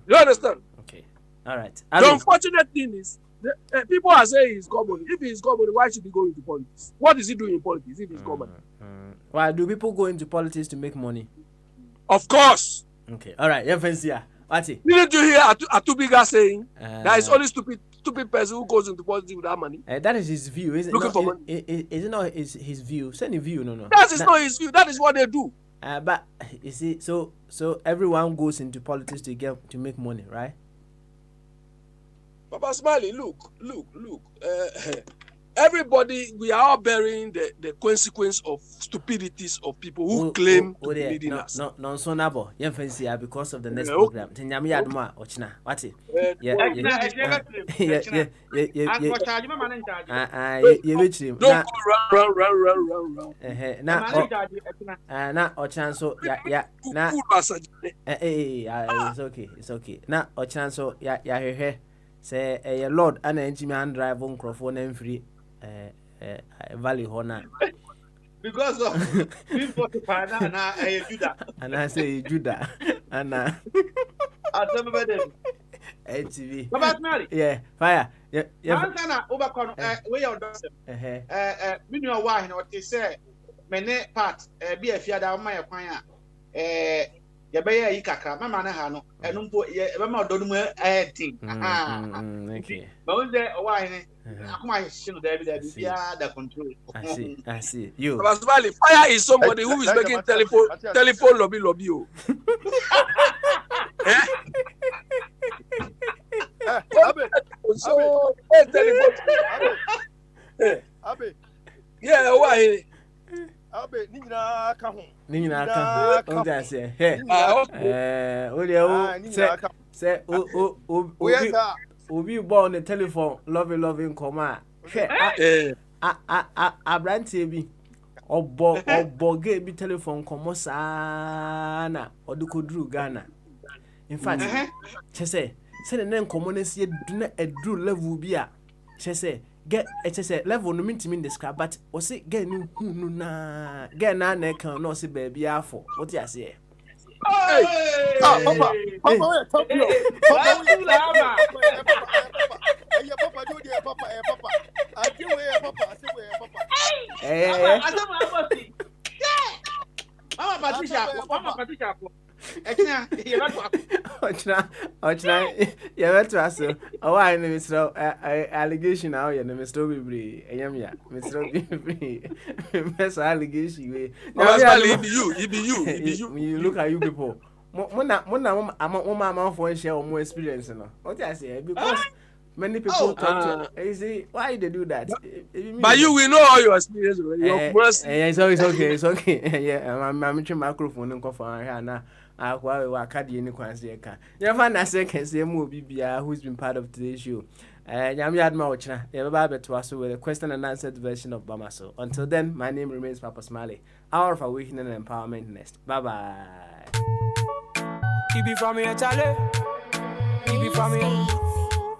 K: You understand?
B: Okay, all right.
K: The unfortunate thing is, people are saying he's government. If he's government, why should he go into politics? What is he doing in politics if he's government?
B: Why do people go into politics to make money?
K: Of course.
B: Okay, all right. Yeah, fancy. What's it?
K: Didn't you hear Atubiga saying that it's only stupid person who goes into politics without money?
B: That is his view, isn't
K: Looking
B: it?
K: for money.
B: Is it not his view? Send a view, no.
K: That is not his view. That is what they do.
B: But you see, so everyone goes into politics to make money, right?
K: Papa Smiley, look. Everybody, we are all bearing the consequence of stupidities of people who claim to be leading us.
B: No, so nabo. Yeah, fancy because of the next program. Tinyami aduma ochina. What's it? Yeah.
K: Don't go run.
B: Na ochina so yeah. Na. It's okay. Na ochina so yeah. Say a Lord and engineer drive on microphone and free Valley Hona.
F: Because of people to find out I Judah.
B: And I say Judah. And
F: I tell them.
B: HTV.
F: Yeah,
B: fire.
F: Yeah. Overcon, way out there. Minua wine, what they say, many part, be a fiada on my acquire. Yabaya Ikaka, Mamma Hano, and Umpo, Mamma Donume, thing. But when there, why, my shield, David, the control.
B: I see. You.
K: Fire is somebody who is making telephone lobby. So, yeah, why?
I: Abe nina ka ho.
B: O da se. He. O de se obi bo on telephone loving koma. Hwe abrantie bi obo ge bi telephone komo saa na odukoduru Ghana. In fact, chese se ne nkomo na sie eduru level bi a chese get HSA level no mean describe, but o say get no na get na can no say baby afo. What you say?
I: Papa, talk you. Papa, do the Papa. I do where Papa,
F: Mama Patricia.
B: Ochna ya beto aso owa ni Mr. allegation now ya Mr. Bibri enyamya Mr. Bibri Mr. allegation we
K: it be you
B: you look at you people mama for share more experience no what I say because many people talk to you see why they do that
K: but you will know all your experience already
B: it's okay yeah I'm trying microphone and for here now Akadi ni kwanse ka. Never na second say mu bibia who's been part of today's show. Nyame adma ochina. E baba beto aso with a question and answer version of Bamaso. Until then, my name remains Papa Smiley. Hour of awakening and empowerment next. Bye bye.
L: He be from here, Charlie. He be from here.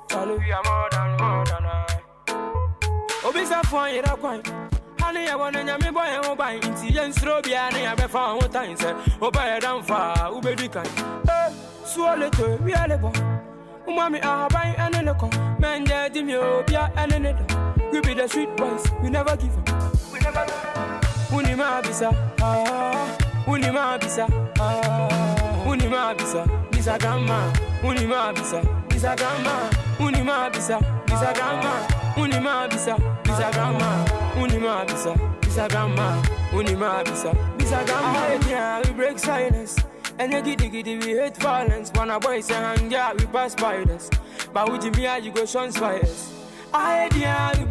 L: Charlie, we are more than I. Obisa fun ira kwan. Honey, I want to nyame boy and oba inti yen strobia na ya be fa ho time say oba dan fa ubedi kan swole to we ale bo umami ahaban eneleko menje di mi obia enenedo we be the sweet boys we never give up unima bisa bisa grandma unima bisa grandma unima bisa grandma unima bisa grandma unima bisa grandma unima bisa grandma yeah we break silence and you giddy we hate violence when a boy say hang yeah we pass by this but with me you go shun spires I yeah we